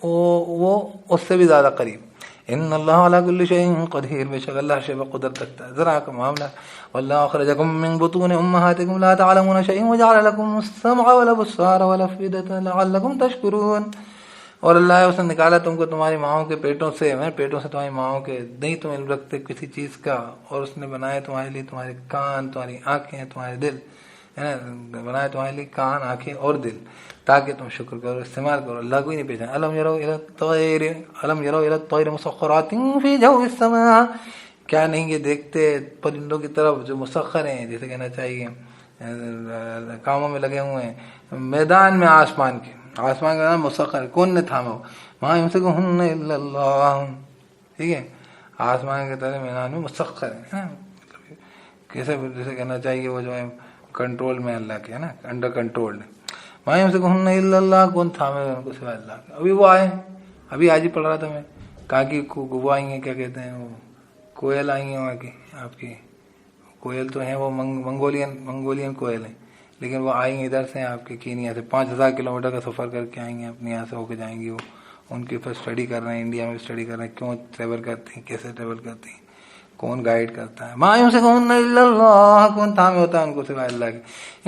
وہ اس سے بھی زیادہ قریب. ان اللہ علی کل شیء قدیر، بے شک اللہ ہر شے پر قدرت رکھتا ہے. ذرا کا معاملہ. واللہ اخرجکم من بطون امہاتکم لا تعلمون شیئا وجعل لکم السمع والابصار والافئدۃ لعلکم تشکرون. اور اللہ اس نے نکالا تم کو تمہاری ماؤں کے پیٹوں سے، پیٹوں سے تمہاری ماؤں کے، نہیں تم علم رکھتے کسی چیز کا، اور اس نے بنایا تمہارے لیے تمہارے کان، تمہاری آنکھیں، تمہارے دل، ہے نا، بنایا تمہارے لیے کان، آنکھیں اور دل تاکہ تم شکر کرو، استعمال کرو. اللہ کو ہی نہیں پہچانا. الم یروا الی الطیر مسخرات فی جو السماء، کیا نہیں یہ دیکھتے پرندوں کی طرف جو مسخر ہیں، جیسے کہنا چاہیے کاموں میں لگے ہوئے ہیں، میدان میں آسمان کے، آسمان کا نام مسخر ہے، کون نے تھاما ہو؟ وہاں یمسکہن الا اللہ. ٹھیک ہے، آسمان کے طرح میدان میں مسخر ہے نا، کیسے جیسے کہنا چاہیے وہ جو ہے کنٹرول میں اللہ کے، ہے نا، انڈر کنٹرول ہے. وہاں یمسکہن الا اللہ، کون تھامے ان کو سوائے اللہ کے. ابھی وہ آئے، ابھی آج ہی پڑھ رہا تھا میں، کہا کہ وہ آئی ہیں، کیا کہتے ہیں وہ، کوئل آئی ہیں وہاں کی، آپ کی کوئل تو ہیں وہ منگولین کوئل ہیں، لیکن وہ آئی ہیں ادھر سے، آپ کے کینیا سے 5000 کلومیٹر کا سفر کر کے آئیں گے، اپنے یہاں سے ہو کے جائیں گی. وہ ان کی پھر اسٹڈی کر رہے ہیں، انڈیا میں اسٹڈی کر رہے ہیں، کیوں ٹریول کرتی ہیں، کیسے ٹریول کرتی ہیں، کون گائیڈ کرتا ہے. ما یمسکہن الا اللہ، کون تھامے ہوتا ہے ان کو سوائے اللہ کے.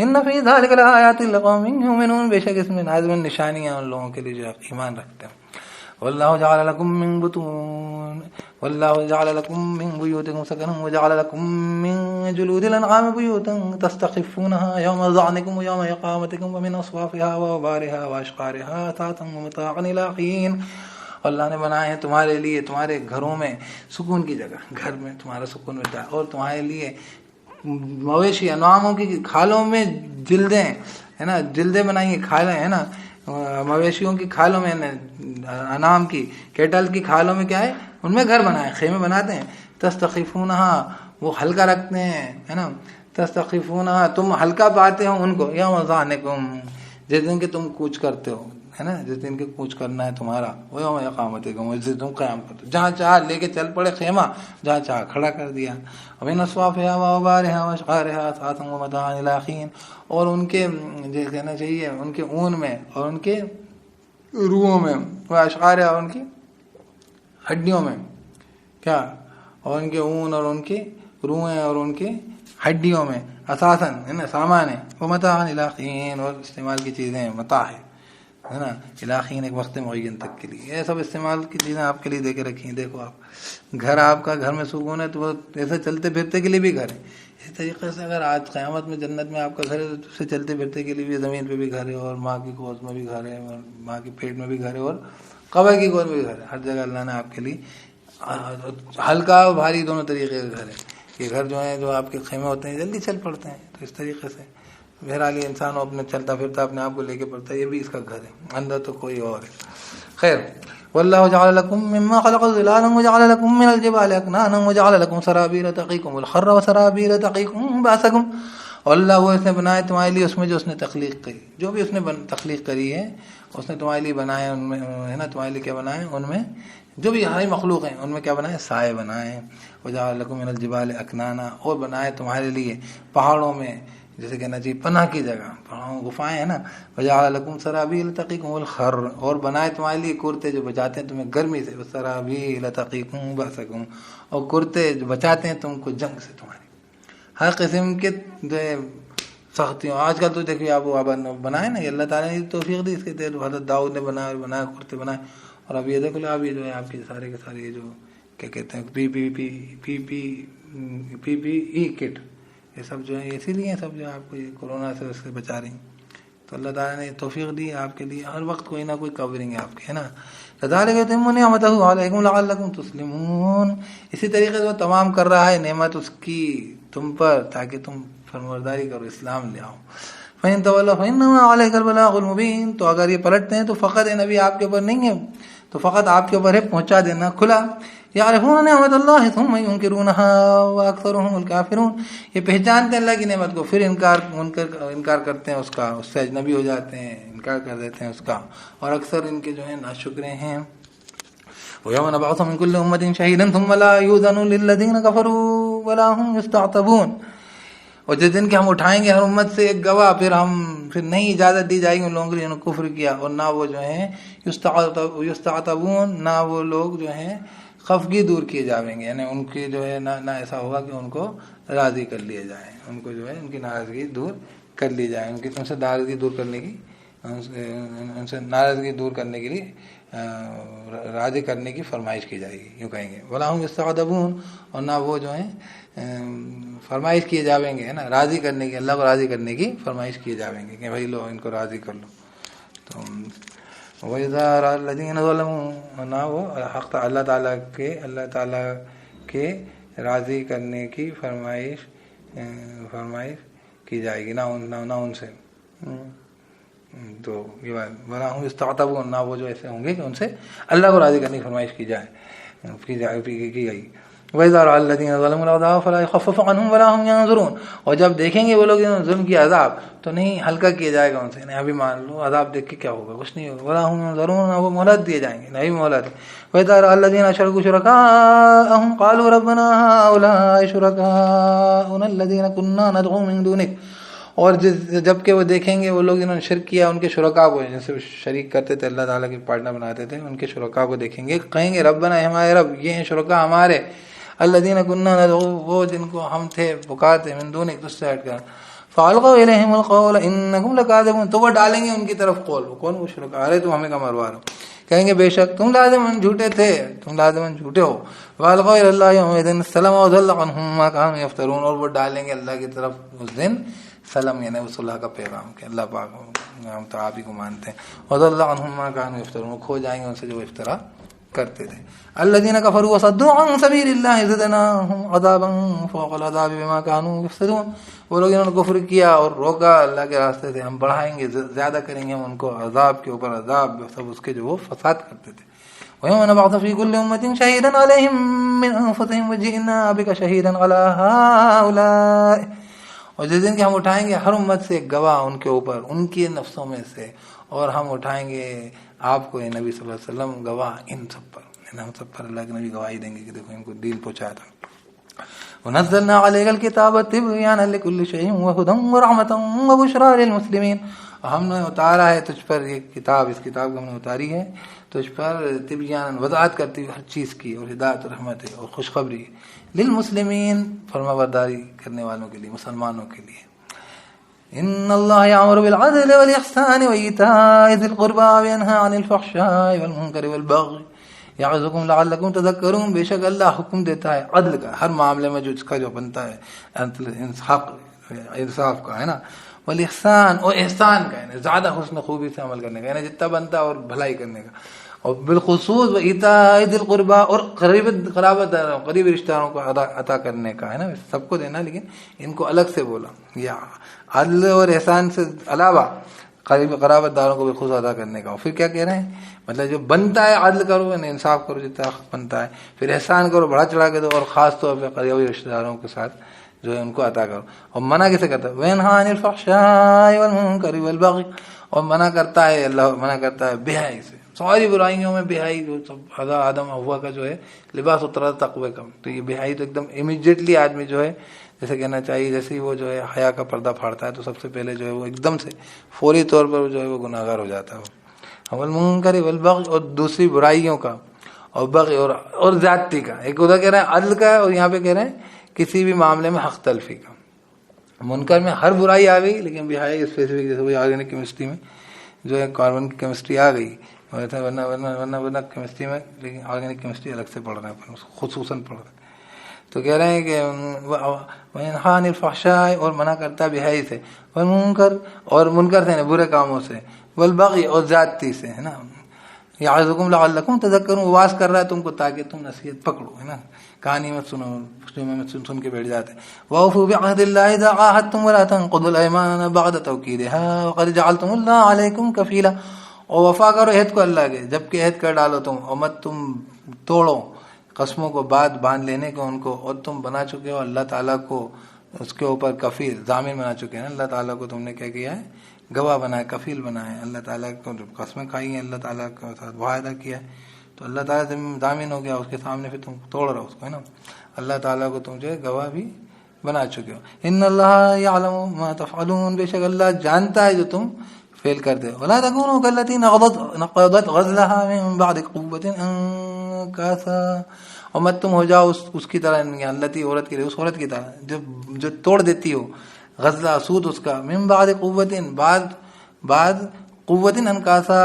ان فی ذلک لآیات لقوم یؤمنون، بے شک اس میں نازل نشانیاں ان لوگوں کے لیے جو ایمان رکھتے ہیں. واللہ جعل لکم من بطون، واللہ جعل لکم من بیوتکم سکنا وجعل لکم من جلود الانعام بیوتا تستخفونها یوم ظعنکم ویوم اقامتکم ومن اصوافها وابارها واشقارها اثاثا ومتاعا الی حین. اللہ نے بنائے ہیں تمہارے لیے تمہارے گھروں میں سکون کی جگہ، گھر میں تمہارا سکون ملتا ہے، اور تمہارے لیے مویشی انعاموں کی کھالوں میں جلدیں، ہے نا، جلدیں بنائی ہیں، کھالیں، ہے نا، مویشیوں کی کھالوں میں، انعام کی، کیٹل کی کھالوں میں کیا ہے، ان میں گھر بنائے، خیمے بناتے ہیں. تستخفونہا، وہ ہلکا رکھتے ہیں، ہے نا، تستخفونہا، تم ہلکا پاتے ہو ان کو، یوم ظعنکم، جس دن کہ تم کوچ کرتے ہو، ہے نا، جس دن کے کوچ کرنا ہے تمہارا، وہ یوم اقامتکم، جس دن تم قیام کرتے ہو، جہاں چاہ لے کے چل پڑے خیمہ، جہاں چاہ کھڑا کر دیا. ومن اصوافها وابارها واشقارها اثاثا ومتاعا الی حین، اور ان کے جو کہنا چاہیے ان کے اون میں اور ان کے روحوں میں، واشقارها، اور ان کی ہڈیوں میں، کیا، اور ان کے اون اور ان کی روحیں اور ان کی ہڈیوں میں، اساساً، ہے نا، سامان ہے، ومتاعا الی حین، اور استعمال کی چیزیں ہیں، متاع ہے نا، الاخین، ایک وقت معین تک کے لیے. یہ سب استعمال کی چیزیں آپ کے لیے دے کے رکھی ہیں. دیکھو آپ گھر، آپ کا گھر میں سکون ہے تو وہ ایسے چلتے پھرتے کے لیے بھی گھر ہے. اسی طریقے سے اگر آج قیامت میں جنت میں آپ کا گھر ہے تو اسے چلتے پھرتے کے لیے بھی زمین پہ بھی گھر ہے، اور ماں کی گود میں بھی گھر ہے، اور ماں کے پیٹ میں بھی گھر ہے، اور قبر کی گود میں بھی گھر ہے. ہر جگہ اللہ نے آپ کے لیے ہلکا اور بھاری دونوں طریقے کا گھر ہے. یہ گھر جو ہے، جو آپ کے خیمے ہوتے ہیں، جلدی چل پڑتے ہیں. تو اس طریقے سے بہرحال یہ انسان اپنے چلتا پھرتا اپنے آپ کو لے کے پڑتا ہے، یہ بھی اس کا گھر ہے، اندر تو کوئی اور ہے. خیر. واللہ جعل لکم مما خلق ظلالا وجعل لکم من الجبال اکنانا وجعل لکم سرابیل تقیکم الحر وسرابیل تقیکم باسکم. اور اللہ وہ اس نے بنائے تمہارے لیے، اس میں جو اس نے تخلیق کری، جو بھی اس نے تخلیق کری ہے اس نے تمہارے لیے بنائے، ان میں، ہے نا، تمہارے لیے کیا بنائے، ان میں جو بھی ہماری مخلوق ہیں ان میں کیا بنائے، سائے بنائے. وجعل لکم من الجبال اکنانا، اور بنائے تمہارے لیے پہاڑوں میں، جیسے کہنا چاہیے پناہ کی جگہ، پہاڑوں گفائیں ہیں نا. وجعل لکم سرابیل تقیکم الحر، اور بنائے تمہارے لیے کرتے جو بچاتے ہیں تمہیں گرمی سے، سرابیل تقیکم باسکم، اور کرتے جو بچاتے ہیں تم کو جنگ سے، تمہاری ہر قسم کے سختیوں. آج کل تو دیکھیے آپ بنائے نا، یہ اللہ تعالیٰ نے توفیق دی اس کے تحت. حضرت داؤد نے بنایا کرتے بنائے. اور اب یہ دیکھ لو، اب یہ جو ہے آپ کے سارے کے سارے یہ جو کیا کہتے ہیں پی پی ای کٹ، یہ سب جو ہے اسی لیے سب جو آپ کو یہ کورونا سے اس سے بچا رہی ہیں. تو اللہ تعالیٰ نے توفیق دی آپ کے لیے، ہر وقت کوئی نہ کوئی کورنگ ہے آپ کی، ہے نا. لذالک یتم نعمتہ علیکم لعلکم تسلمون. اسی طریقے سے وہ تمام کر رہا ہے نعمت اس کی تم پر تاکہ تم فرمانبرداری کرو، اسلام لے آؤ. فَإِن تَوَلَّوْا فَإِنَّمَا عَلَيْكَ الْبَلَاغُ الْمُبِينُ. تو اگر یہ پلٹتے ہیں تو فقط نبی آپ کے اوپر نہیں ہے، تو فقط آپ کے اوپر ہے پہنچا دینا کھلا. یعرفون نعمت اللہ ثم ينکرونها واکثرهم الکافرون. یہ پہچانتے ہیں اللہ کی نعمت کو، پھر انکار کرتے ہیں اس کا، اس سے اجنبی ہو جاتے ہیں، انکار کر دیتے ہیں اس کا، اور اکثر ان کے جو ہیں ناشکرے ہیں. وَيَوْمَ نَبْعَثُ مِنْ كُلِّ أُمَّةٍ شَهِيدًا ثُمَّ لَا يُؤْذَنُ لِلَّذِينَ كَفَرُوا وَلَا هُمْ يُسْتَعْتَبُونَ. اور جس دن کہ ہم اٹھائیں گے ہر امت سے ایک گواہ، پھر نہیں اجازت دی جائے گی ان لوگوں کے لیے جنہوں نے کفر کیا، اور نہ وہ جو ہیں یستعتبون، نہ وہ لوگ جو ہیں خفگی دور کیے جاویں گے، یعنی ان کی جو ہے نہ ایسا ہوگا کہ ان کو راضی کر لیا جائے، ان کو جو ہے ان کی ناراضگی دور کر لی جائے، ان سے ناراضگی دور کرنے کی، ان سے ناراضگی دور کرنے کے لیے راضی کرنے کی فرمائش کی جائے گی، یوں کہیں گے ولا هم یستعتبون، اور نہ وہ جو ہیں فرمائش کیے جاویں گے، ہے نا، راضی کرنے کی، اللہ کو راضی کرنے کی فرمائش کیے جاویں گے کہ بھائی لو ان کو راضی کر لو۔ تو وَإِذَا رَأَى الَّذِينَ ظَلَمُوا، نہ وہ حق اللہ تعالیٰ کے راضی کرنے کی فرمائش کی جائے گی، نہ ان سے، تو یہ بات ولا هم یستعتبون، نہ وہ جو ایسے ہوں گے کہ ان سے اللہ کو راضی کرنے کی فرمائش کی گئی۔ وَإِذَا رَأَى الَّذِينَ ظَلَمُوا الْعَذَابَ فَلَا يُخَفَّفُ عَنْهُمْ وَلَا هُمْ يَنظُرُونَ، اور جب دیکھیں گے وہ لوگ ظلم کی عذاب تو نہیں ہلکا کیا جائے گا ان سے، نہیں ابھی مان لو عذاب دیکھ کے کیا ہوگا، کچھ نہیں ہوگا، وَلَا هُمْ يَنظُرُونَ، وہ مہلت دیے جائیں گے، نہیں مہلت۔ وَإِذَا رَأَى الَّذِينَ أَشْرَكُوا شُرَكَاءَهُمْ قَالُوا رَبَّنَا هَؤُلَاءِ شُرَكَاؤُنَا الَّذِينَ كُنَّا نَدْعُو مِن دُونِكَ، اور جب کہ وہ دیکھیں گے وہ لوگ جنہوں نے شرک کیا ان کے شرکا کو، جن سے شریک کرتے تھے، اللہ تعالیٰ کے پارٹنر بناتے تھے، ان کے شرکا کو دیکھیں گے، کہیں گے ربنا، ہمارے رب، یہ ہیں شرکا ہمارے، الذین کنا ندعو، وہ جن کو ہم تھے پکارتے، من دونک، تجھ سے ہٹ کر، فالقوا الیہم القول انکم لکاذبون، تو وہ ڈالیں گے ان کی طرف قول، وہ کون، وہ شرکا، ارے تم ہمیں کا مروا رہو، کہیں گے بے شک تم لازماً جھوٹے تھے، تم لازماً جھوٹے ہو، والقوا الی اللہ یومئذ السلام وضل عنہم ما کانوا یفترون، اور وہ ڈالیں گے اللہ کی طرف اس دن سلام، یعنی وہ صلح کا پیغام کہ اللہ پاک ہم تو آپ ہی کو مانتے ہیں، وضل عنہم ما کانوا یفترون، وہ کھو جائیں گے ان سے جو افطرا کرتے تھے۔ الذین کفروا وصدوا عن سبیل اللہ زدناہم عذابا فوق العذاب بما کانوا یفسدون، وہ لوگ انہوں نے کفر کیا اور روکا اللہ کے راستے سے، ہم بڑھائیں گے، زیادہ کریں گے ہم ان کو عذاب کے اوپر عذاب، سب اس کے جو وہ فساد کرتے تھے۔ وَيَوْمَ نَبْعَثُ فِي كُلِّ أُمَّةٍ شَهِيدًا عَلَيْهِمْ مِنْ أَنفُسِهِمْ وَجِئْنَا بِكَ شَهِيدًا عَلَى هَؤُلَاءِ، اور جس دن کہ ہم اٹھائیں گے ہر امت سے ایک گواہ ان کے اوپر، ان کے نفسوں میں سے، اور ہم اٹھائیں گے آپ کو، نبی صلی اللہ علیہ وسلم، گواہ ان سب پر، ہم سب پر اللہ کے نبی گواہی دیں گے کہ دیکھو ان کو دین پہنچایا تھا۔ وَنَزَّلْنَا عَلَيْكَ الْكِتَابَ تِبْيَانًا لِكُلِّ شَيْءٍ وَهُدًى وَرَحْمَةً وَبُشْرَىٰ لِلْمُسْلِمِينَ، ہم نے اتارا ہے تجھ پر یہ کتاب، اس کتاب کو ہم نے اتاری ہے تجھ پر تبیان، وضاحت کرتی ہوئی ہر چیز کی، اور ہدایت و رحمت ہے اور خوشخبری للمسلمین، فرما برداری کرنے والوں کے لیے، مسلمانوں کے لیے۔ ان اللہ یامر بالعدل والاحسان وایتاء ذی القربى وینہی عن الفحشاء والمنکر والبغی یعظکم لعلکم تذکرون، بے شک اللہ حکم دیتا ہے عدل کا، ہر معاملے میں جو اس کا جو بنتا ہے انصاف کا، ہے نا، والاحسان، اور احسان کا، یعنی زیادہ حسن خوبی سے عمل کرنے کا، یعنی جتنا بنتا ہے اور بھلائی کرنے کا، اور بالخصوص وایتاء ذی القربى، اور قرابت داروں، قریبی رشتہ داروں کو عطا کرنے کا، ہے نا، سب کو دینا، لیکن ان کو الگ سے بولا، یا عدل اور احسان سے علاوہ قرابت داروں کو بھی خود ادا کرنے کا۔ اور پھر کیا کہہ رہے ہیں، مطلب جو بنتا ہے عدل کرو، یعنی انصاف کرو جتنا بنتا ہے، پھر احسان کرو، بڑھا چڑھا کے دو، اور خاص طور پہ قریبی رشتہ داروں کے ساتھ جو ہے ان کو عطا کرو۔ اور منع کسے کرتا ہے، وینہی عن الفحشاء والمنکر والبغی، اور منع کرتا ہے، اللہ منع کرتا ہے بے حیائی سے، ساری برائیوں میں بے حیائی، جو سب آدم ہوا کا جو ہے لباس اترا تقوی کا، تو یہ بے حیائی تو ایک دم امیڈیٹلی آدمی جو ہے، جیسے کہنا چاہیے، جیسے ہی وہ جو ہے حیا کا پردہ پھاڑتا ہے تو سب سے پہلے جو ہے وہ ایک دم سے فوری طور پر جو ہے وہ گناہگار ہو جاتا ہے۔ والمنکر والبغی، اور دوسری برائیوں کا، اور بغی، اور زیادتی کا، ایک ادھر کہہ رہے ہیں عدل کا، اور یہاں پہ کہہ رہے ہیں کسی بھی معاملے میں حق تلفی کا۔ منکر میں ہر برائی آ گئی، لیکن بہائی اسپیسیفک، جیسے وہی آرگینک کیمسٹری میں جو ہے کاربن کی کیمسٹری آ گئی، ورنہ کیمسٹری میں، لیکن آرگینک کیمسٹری الگ سے پڑھ رہے ہیں، خصوصاً پڑھ رہے ہیں۔ تو کہہ رہے ہیں کہ وینہی عن الفحشاء، اور منع کرتا ہے بہائی سے، والمنکر، اور منکر سے برے کاموں سے، والبغی، اور زیادتی سے، ہے نا، یعظکم لعلکم تذکرون، واز کر رہا ہے تم کو تاکہ تم نصیحت پکڑو، ہے نا، کہانی مت سنو، میں سن کے بیٹھ جاتے ہیں۔ وَأَوْفُوا بِعَهْدِ اللَّهِ إِذَا عَاهَدتُّمْ وَلَا تَنقُضُوا الْأَيْمَانَ بَعْدَ تَوْكِيدِهَا وَقَدْ جَعَلْتُمُ اللَّهَ عَلَيْكُمْ كَفِيلًا، اور وفا کرو عہد کو اللہ کے، جب کہ عہد کر ڈالو تم، اور مت تم توڑو قسموں کو بعد باندھ لینے کو ان کو، اور تم بنا چکے ہو اللہ تعالیٰ کو اس کے اوپر کفیل، ضامن بنا چکے ہیں، اللہ تعالیٰ کو تم نے کیا کیا ہے، گواہ بنایا، کفیل بنایا ہے، اللہ تعالیٰ کو جب قسمیں کھائی ہیں، اللہ تعالیٰ کے ساتھ معاہدہ کیا ہے، تو اللہ تعالیٰ ضامن ہو گیا اس کے سامنے، پھر تم توڑ رہے ہو اس کو، ہے نا، اللہ تعالیٰ کو تم جو ہے گواہ بھی بنا چکے ہو۔ ان اللہ یعلم ما تفعلون، بے شک اللہ جانتا ہے جو تم فعل کرتے ہو۔ ولا تکونوا کالتی نقضت غزلها من بعد قوة انکاسا، اور مت تم ہو جاؤ اس کی طرح، التی عورت کی، اس عورت کی طرح جو توڑ دیتی ہو غزہ سود اس کا، من بعد قوت، بعد قوت انکاسا،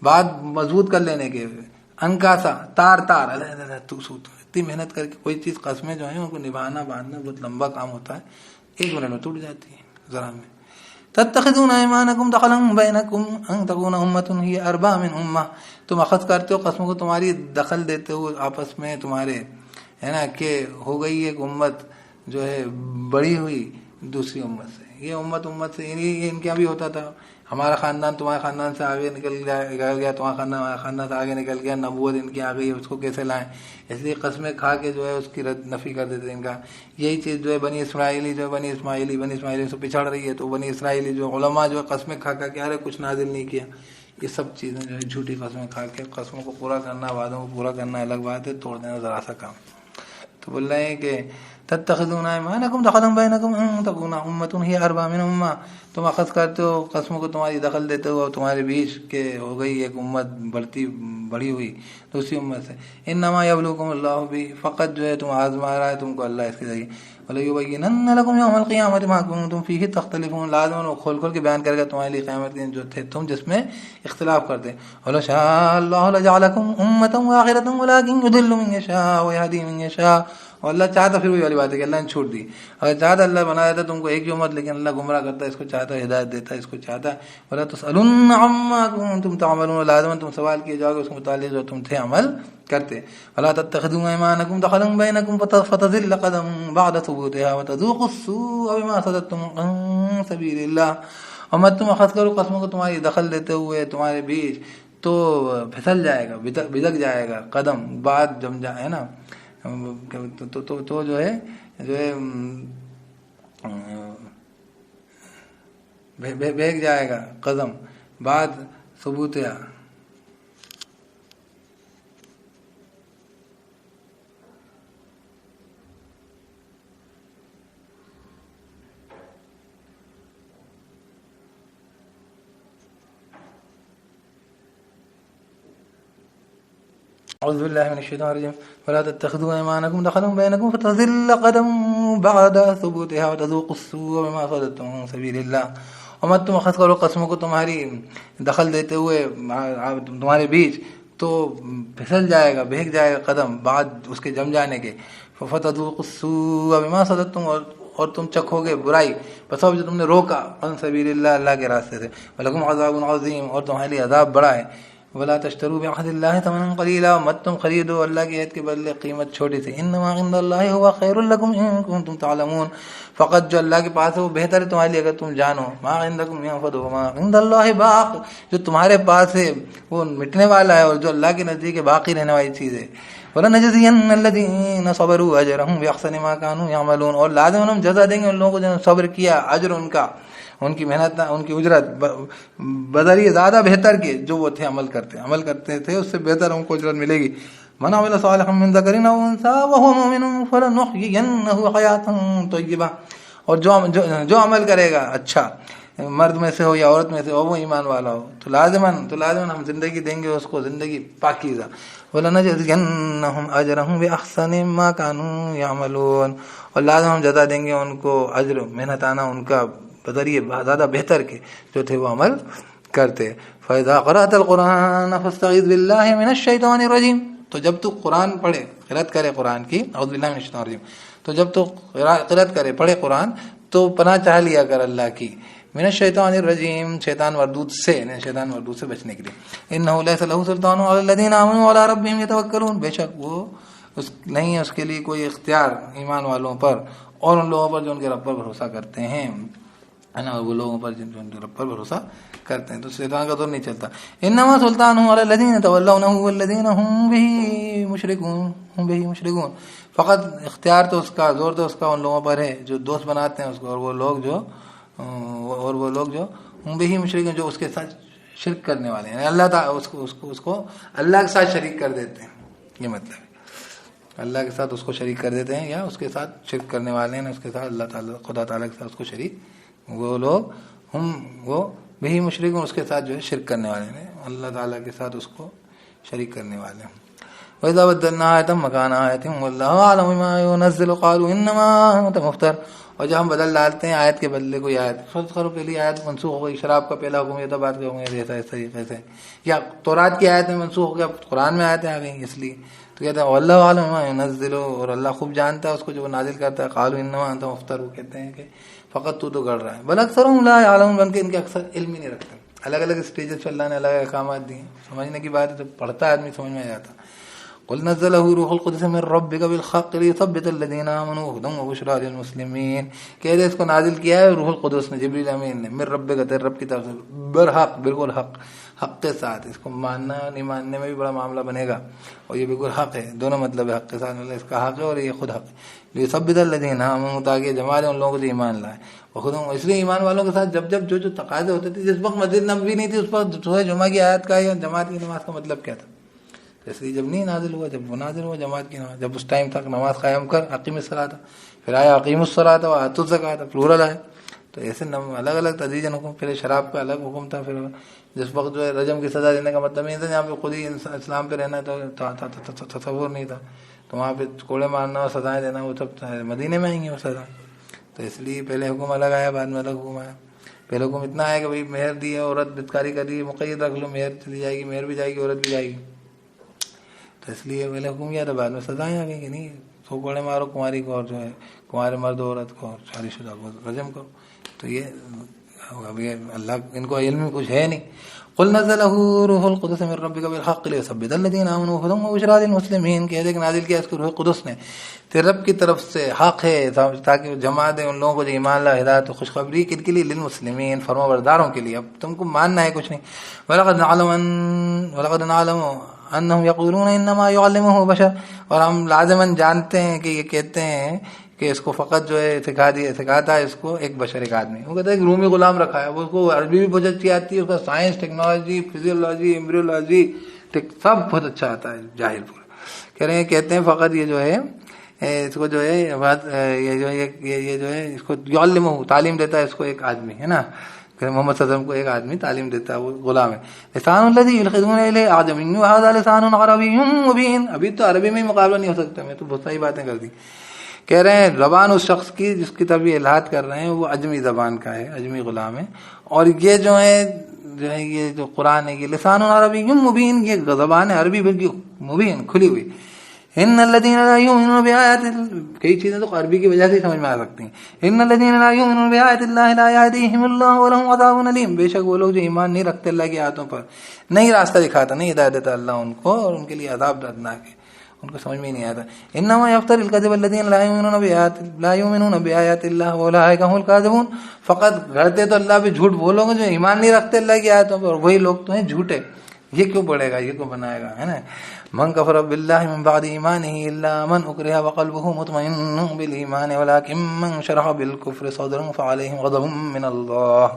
بعد مضبوط کر لینے کے، انکاسا تار تو سود، اتنی محنت کر کے کوئی چیز، قسمیں جو ہیں ان کو نبھانا باندھنا بہت لمبا کام ہوتا ہے، 1 منٹ میں ٹوٹ جاتی ہے ذرا میں. تتخذون ایمانکم دخلا بینکم ان تکون امۃ ہی اربا من امہ، تم اخذ کرتے ہو قسموں کو، تمہاری دخل دیتے ہو آپس میں تمہارے، ہے نا، کہ ہو گئی ایک امت جو ہے بڑی ہوئی دوسری امت سے. یہ امت سے ان کے بھی ہوتا تھا، ہمارا خاندان تمہارے خاندان سے آگے نکل گیا، تمہارا خاندان ہمارا خاندان سے آگے نکل گیا، نبوت ان کی آ گئی، اس کو کیسے لائیں؟ اس لیے قسمیں کھا کے جو ہے اس کی نفی کر دیتے ان کا. یہی چیز جو ہے بنی اسماعیلی سے پچھڑ رہی ہے، تو بنی اسرائیلی جو علماء جو ہے قسمیں کھا کے ارے کچھ نازل نہیں کیا، یہ سب چیزیں جو ہے جھوٹی قسمیں کھا کے، قسموں کو پورا کرنا، وعدوں کو پورا کرنا الگ بات ہے، توڑ دینا ذرا سا کام. تو بول رہے ہیں کہ تتخذون ایمانکم دخلا بینکم ان تکون امۃ ہی اربا من امہ، تم اخذ کرتے ہو قسموں کو، تمہاری دخل دیتے ہو تمہارے بیچ کہ ہو گئی ایک امت بڑی ہوئی دوسری امت سے. انما یبلوکم اللہ بھی، فقط جو ہے تم آزما رہا ہے تم کو اللہ اس کے ذریعے. وَلَيُبَيِّنَنَّ لَكُمْ يَوْمَ الْقِيَامَةِ مَا كُنتُمْ فِيهِ تَخْتَلِفُونَ، لازم کھول کے بیان کرے گا تمہارے لیے قیامت کے دن جو تھے تم جس میں اختلاف کرتے. وَلَوْ شَاءَ اللَّهُ لَجَعَلَكُمْ أُمَّةً وَاحِدَةً وَلَكِنْ يُضِلُّ مَن يَشَاءُ وَيَهْدِي مَن يَشَاءُ. اور اللہ چاہتا، پھر وہی والی بات ہے کہ اللہ نے چھوٹ دی، اگر چاہتا اللہ بنا دیتا تم کو ایک ہی امت، لیکن اللہ گمراہ کرتا ہے، اس کو چاہتا ہے ہدایت دیتا ہے، اس کو چاہتا ہے. وَلَا تُسْأَلُنَّ عَمَّا كُنتُمْ تَعْمَلُونَ، لازم تم سوال کیے جاؤ گے اس متعلق جو تم تھے عمل کرتے. وَلَا تَتَّخِذُوا أَيْمَانَكُمْ دَخَلًا بَيْنَكُمْ فَتَزِلَّ قَدَمٌ بَعْدَ ثُبُوتِهَا وَتَذُوقُوا السُّوءَ بِمَا صَدَدتُّمْ عَن سَبِيلِ اللَّهِ. اور مت تم اخذ کرو قسموں کو تمہاری دخل دیتے ہوئے تمہارے بیچ، تو پھسل جائے گا، بھدک جائے گا قدم، بعد جم جائے نا، تو جو ہے بھیگ جائے گا قدم بعد ثبوت. اعوذ باللہ من الشیطان الرجیم. ولا تتخذوا ایمانکم دخلا بینکم فتزل قدم بعد ثبوتها وتذوقوا السوء بما صددتم عن سبیل اللہ. اور مت تم اخذ کرو قسموں کو تمہاری دخل دیتے ہوئے تمہارے بیچ، تو پھسل جائے گا، بھیگ جائے گا قدم بعد اس کے جم جانے کے. فتذوقوا السوء بما صددتم، اور تم چکھو گے برائی بس جو تم نے روکا عن سبیل اللہ، اللہ کے راستے سے. ولکم عذاب عظیم، اور تمہارے لیے عذاب بڑا ہے. ولا تشتروا بعهد الله ثمنا قليلا، مت تم خریدو اللہ کی عہد کے بدلے قیمت چھوٹی سی. انما عند الله هو خير لكم ان كنتم تعلمون، فقط جو اللہ کے پاس ہے وہ بہتر ہے تمہارے لیے اگر تم جانو. ما عندكم ينفد وما عند الله باق، جو تمہارے پاس ہے وہ مٹنے والا ہے، اور جو اللہ کے نزدیک ہے باقی رہنے والی چیز ہے. وَلَنَجْزِيَنَّ الَّذِينَ صَبَرُوا أَجْرَهُمْ بِأَحْسَنِ مَا كَانُوا يَعْمَلُونَ، اور لازم ہم جزا دیں گے ان لوگوں کو جنہوں نے صبر کیا، اجر ان کا، ان کی محنت، ان کی اجرت بدریہ زیادہ بہتر کے جو وہ تھے عمل کرتے تھے اس سے بہتر ان کو اجرت ملے گی. من عمل صالحا من ذکر او انثى وهو مؤمن فلنحيينه حیاة طیبہ، اور جو عمل کرے گا اچھا، مرد میں سے ہو یا عورت میں سے ہو، وہ ایمان والا ہو، تو لازماً ہم زندگی دیں گے اس کو، زندگی پاکیزہ. وَلَنَجْزِيَنَّهُمْ أَجْرَهُمْ بِأَحْسَنِ مَا كَانُوا يَعْمَلُونَ، اور لازم ہم جزا دیں گے ان کو اجر محنتانہ ان کا بذریعہ زیادہ بہتر کے جو تھے وہ عمل کرتے. فَإِذَا قَرَأْتَ الْقُرْآنَ فَاسْتَعِذْ بِاللَّهِ مِنَ الشَّيْطَانِ الرَّجِيمِ، تو جب تو قرآن پڑھے، قرأت کرے قرآن کی، اعوذ باللہ من الشیطان الرجیم، تو جب تو قرأت کرے، پڑھے قرآن، تو پناہ چاہ لیا کر اللہ کی، من الشیطان الرجیم، شیطان مردود سے بچنے کے لیے. انه ليس له سلطان على الذين امنوا وعلى ربهم يتوکلون، بے شک وہ نہیں ہے اس کے لیے کوئی اختیار ایمان والوں پر اور ان لوگوں پر جو ان کے رب پر بھروسہ کرتے ہیں، ہے نا، وہ لوگوں پر جو ان کے رب پر بھروسہ کرتے ہیں، تو شیطان کا دور نہیں چلتا. انما سلطانه على الذين تولونه والذين هم به مشركون، فقط اختیار تو اس کا، زور تو اس کا ان لوگوں پر ہے جو دوست بناتے ہیں اس کو، اور وہ لوگ جو ہم بھی مشرک، جو اس کے ساتھ شرک کرنے والے ہیں، اللہ تعالیٰ اس کو اللہ کے ساتھ شریک کر دیتے ہیں. یہ مطلب ہے اللہ کے ساتھ اس کو شریک کر دیتے ہیں، یا اس کے ساتھ شرک کرنے والے ہیں اس کے ساتھ اللہ تعالیٰ، خدا تعالیٰ کے ساتھ اس کو شریک، وہ لوگ وہ بھی مشرک، اس کے ساتھ جو ہے شرک کرنے والے ہیں، اللہ تعالیٰ کے ساتھ اس کو شریک کرنے والے ہیں. وَإِذَا بَدَّلْنَا آيَةً مَكَانَ آيَةٍ وَاللَّهُ أَعْلَمُ بِمَا يُنَزِّلُ قَالُوا إِنَّمَا أَنْتَ مُفْتَرٍ. اور جب ہم بدل ڈالتے ہیں آیت کے بدلے کوئی آیت، فرض کرو پہلی آیت منسوخ ہو گئی، شراب کا پہلا حکم یہ تھا، بات کروں گے ایسا اس طریقے سے، یا تورات کی آیت میں منسوخ ہو گیا، قرآن میں آیتیں آ گئیں اس لیے، تو کہتے ہیں واللہ اعلم بما ينزل، اور اللہ خوب جانتا ہے اس کو جو وہ نازل کرتا ہے. قالوا انما انت مفتر، وہ کہتے ہیں کہ فقط تو گڑ رہا ہے. بل اکثرهم لا يعلمون، بلکہ ان کے اکثر علم ہی نہیں رکھتے. الگ الگ اسٹیجز پہ اللہ نے الگ احکامات دیے، سمجھنے کی بات ہے، جب پڑھتا ہے آدمی سمجھ میں آ جاتا. قل نزله روح القدس من ربك بالحق ليثبت الذين امنوا وهدى وبشرى للمسلمين. کہہ دے اس کو نازل کیا ہے روح القدس نے، جبریل امین نے، من ربک، تیرے رب کی طرف سے، برحق، بالکل حق، حق کے ساتھ. اس کو ماننا نہیں ماننے میں بھی بڑا معاملہ بنے گا، اور یہ بالکل حق ہے، دونوں مطلب ہے، حق کے ساتھ مطلب اس کا حق ہے اور یہ خود حق ہے. ليثبت الذين امنوا، تاکہ جمع دے ان لوگوں کو جو ایمان لائے، وخود، اس لیے ایمان والوں کے ساتھ جب جب جو تقاضے ہوتے تھے، جس وقت مسجد نبوی نہیں تھی اس وقت سورہ جمعہ کی آیت کا یا جماعت کی نماز کا مطلب کیا تھا. اس لیے جب نہیں نازل ہوا، جب وہ نازل ہوا جماعت کی نماز، جب اس ٹائم تک نماز قائم کر، اقیم الصلاۃ، پھر آیا اقیم الصلاۃ و آتوا الزکوٰۃ، پلورل آئے. تو ایسے الگ الگ تدریجاً حکم. پھر شراب کا الگ حکم تھا، پھر جس وقت جو ہے رجم کی سزا دینے کا مطلب نہیں تھا، جہاں پہ خود ہی اسلام پہ رہنا تو تصور نہیں تھا، تو وہاں پہ کوڑے مارنا اور سزائیں دینا وہ سب مدینے میں آئیں گی وہ سزا. تو اس لیے پہلے حکم الگ آیا، بعد میں الگ حکم آیا. پہلے حکم اتنا آیا کہ بھائی مہر دی ہے، عورت بدکاری کر رہی ہے، مقید رکھ لو، مہر چلی جائے گی، مہر بھی جائے گی، عورت بھی جائے گی. تو اس لیے پہلے حکم کیا تھا، بعد میں سزائیں آ گئی کہ نہیں، سو کوڑے مارو کماری کو، اور جو ہے کمارے مرد عورت کو، شادی شدہ کو رجم کرو. تو یہ ابھی اللہ ان کو علم کچھ ہے نہیں. قل نزله روح القدس من ربك بالحق ليثبت الذين امنوا وهدى وبشرى للمسلمين. کہہ دے کہ نازل کیا اس کو روح قدس نے تیرے رب کی طرف سے، حق ہے، تاکہ جمع دے ان لوگوں کو جو ایمان لا، ہدایت و خوشخبری کن کے لیے، للمسلمین، فرما برداروں کے لیے. اب تم کو ماننا ہے کچھ نہیں. ولقد نعلم انهم يقولون انما يعلمه بشر، اور ہم لازماً جانتے ہیں کہ یہ کہتے ہیں کہ اس کو فقط جو ہے سکھاتا ہے اس کو ایک بشر، ایک آدمی. وہ کہتا ہے ایک رومی غلام رکھا ہے، وہ اس کو عربی بھی بہت اچھی آتی ہے، اس کا سائنس، ٹیکنالوجی، فزیولوجی، ایمبریولوجی سب بہت اچھا آتا ہے، جاہل پورا. کہہ رہے ہیں، کہتے ہیں فقط یہ جو ہے اس کو جو ہے یہ جو ہے اس کو یعلمہ، تعلیم دیتا ہے اس کو ایک آدمی، ہے نا. محمد صلی اللہ علیہ وسلم کو ایک آدمی تعلیم دیتا ہے، وہ غلام ہے. لسان الذی یلحدون الیہ اعجمی وہذا لسان عربی مبین. ابھی تو عربی میں ہی مقابلہ نہیں ہو سکتا، میں تو بہت ساری باتیں کر دی. کہہ رہے ہیں زبان اس شخص کی جس کی طرف یہ الحاد کر رہے ہیں وہ اجمی زبان کا ہے، اجمی غلام ہے. اور یہ جو ہے یہ جو قرآن ہے یہ لسان عربی مبین، یہ زبان ہے عربی بالکل مبین، کھلی ہوئی. ان الذين لا يؤمنون بآيات، کئی چیزیں تو عربی کی وجہ سے ہی سمجھ میں آ سکتی ہیں. ان الذين لا يؤمنون بآيات الله لا يهديهم الله ولهم عذاب أليم. بے شک وہ لوگ جو ایمان نہیں رکھتے اللہ کی آیاتوں پر، نہیں راستہ دکھاتا، نہیں ہدایت دیتا اللہ ان کو، اور ان کے لیے عذاب دردناک ہے، ان کو سمجھ میں نہیں آتا. انما يفتر الكذب الذين لا يؤمنون بآيات الله واولئك هم الكاذبون. فقط گھڑتے تو اللہ پہ جھوٹ وہ لوگ جو ایمان نہیں رکھتے اللہ کی آیاتوں پر، وہی لوگ تو ہیں جھوٹے. یہ کیوں پڑے گا، یہ کیوں بنائے گا، ہے نا. من کفر باللہ من بعد ایمانہ الا من اکرہ وقلبہ مطمئن بالایمان ولکن من شرح بالکفر صدرا فعلیہم غضب من اللہ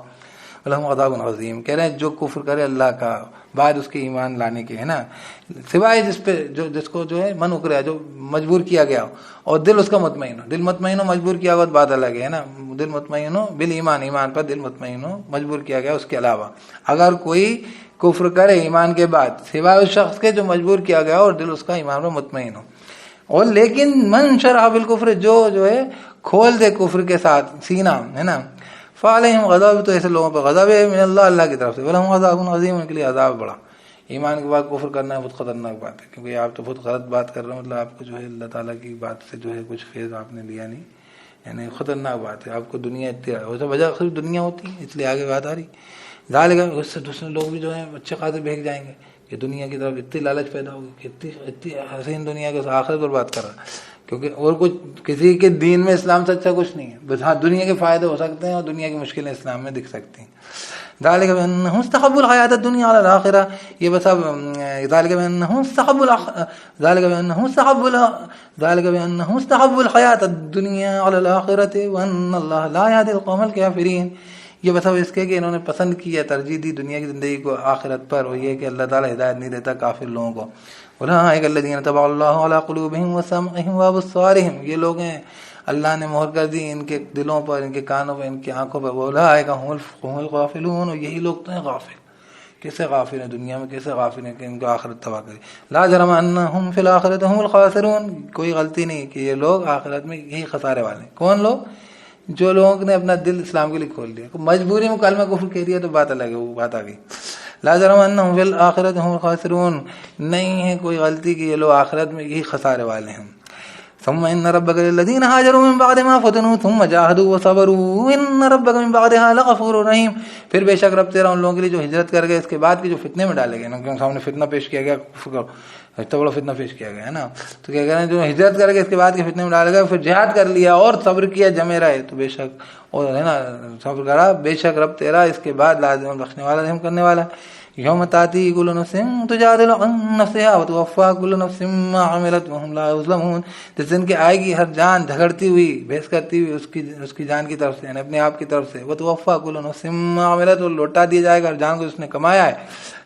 ولہم عذاب عظیم. کہہ رہے ہیں جو کفر کرے اللہ کا بعد اس کے ایمان لانے کے، ہے نا، سوائے جس پہ جس کو جو ہے من اکرہ، جو مجبور کیا گیا اور دل اس کا مطمئن ہو. دل مطمئن ہو مجبور کیا ہوا بات الگ ہے نا. دل مطمئن ہو بالایمان، ایمان پر دل مطمئن ہو، مجبور کیا گیا اس کے علاوہ. اگر کوئی کفر کرے ایمان کے بعد سوائے اس شخص کے جو مجبور کیا گیا اور دل اس کا ایمان پر مطمئن ہو. اور لیکن من شرح بالکفر، جو ہے کھول دے کفر کے ساتھ سینہ، ہے نا، فعلیہم غضب، تو ایسے لوگوں پر غضب ہے من اللہ، اللہ کی طرف سے، ولہم عذاب عظیم، ان کے لیے عذاب بڑا. ایمان کے بعد کفر کرنا بہت خطرناک بات ہے، کیونکہ آپ تو بہت غلط بات کر رہے ہیں، مطلب آپ کو جو ہے اللہ تعالیٰ کی بات سے جو ہے کچھ فیض آپ نے لیا نہیں، یعنی خطرناک بات ہے. آپ کو دنیا اتنی وجہ صرف دنیا ہوتی ہے، اس لیے آگے بات آ رہی. ظاہر ہے اس سے دوسرے لوگ بھی جو ہیں اچھے خاصے بھیگ جائیں گے کہ دنیا کی طرف اتنی لالچ پیدا ہوگی کہ اتنی حسین دنیا کے آخرت پر بات کر رہا ہے، کیونکہ اور کچھ کسی کے دین میں اسلام سے اچھا کچھ نہیں ہے. بس ہاں دنیا کے فائدے ہو سکتے ہیں اور دنیا کی مشکلیں اسلام میں دکھ سکتی ہیں. ذالک بانہم استحبوا الحیاۃ الدنیا علی الآخرہ، یہ بس اب ذالک بانہم استحبوا الحیاۃ الدنیا علی الآخرۃ وان اللہ لا یہدی القوم الکافرین. یہ بس اب اس کے کہ انہوں نے پسند کی ہے، ترجیح دی دنیا کی زندگی کو آخرت پر، اور یہ کہ اللہ تعالیٰ ہدایت نہیں دیتا کافر لوگوں کو. اولئک الذین طبع اللہ علی قلوبہم وسمعہم وابصارہم، یہ لوگ ہیں اللہ نے مہر کر دی ان کے دلوں پر، ان کے کانوں پر، ان کی آنکھوں پر. اولئک هم الغافلون، اور یہی لوگ تو ہیں غافل. کیسے غافل ہیں دنیا میں، کیسے غافل ہیں کہ ان کو آخرت تباہ کری. لا جرم انہم فی الاخرۃ هم الخاسرون، کوئی غلطی نہیں کہ یہ لوگ آخرت میں یہی خسارے والے ہیں. کون لوگ؟ جو لوگوں نے اپنا دل اسلام کے لیے کھول دیا، مجبوری میں کلمہ کفر کہہ دیا تو بات الگ ہے، وہ بات آ گئی. لا جرم انہم فی الاخرۃ هم الخاسرون، نہیں ہے کوئی غلطی کہ یہ لوگ آخرت میں یہی خسارے والے ہیں. ثم ان ربك للذين هاجروا من بعد ما فتنوا ثم جاهدوا وصبروا ان ربك من بعدها لغفور رحيم. پھر بے شک رب تیرا ان لوگوں کے لیے جو ہجرت کر گئے اس کے بعد کے جو فتنے میں ڈالے گئے، ان کے سامنے فتنہ پیش کیا گیا، اتنا بڑا فتنہ پیش کیا گیا ہے نا، تو کیا کہہ رہے ہیں جو ہجرت کر گئے اس کے بعد کے فتنے میں ڈالے گئے، پھر جہاد کر لیا اور صبر کیا جمے رہے، تو بے شک اور ہے نا صبر کرا، بے شک رب تیرا اس کے بعد لازم بخشنے والا، رحم کرنے والا. یوم تاتی کل نفس تجادل عن نفسها وتوفى كل نفس ما عملت وهم لا يظلمون. جس دن کہ آئے گی ہر جان جھگڑتی ہوئی، بحث کرتی ہوئی اس کی جان کی طرف سے، یعنی اپنے آپ کی طرف سے. وتوفى كل نفس ما عملت، اور لوٹا دیا جائے گا ہر جان کو اس نے کمایا ہے،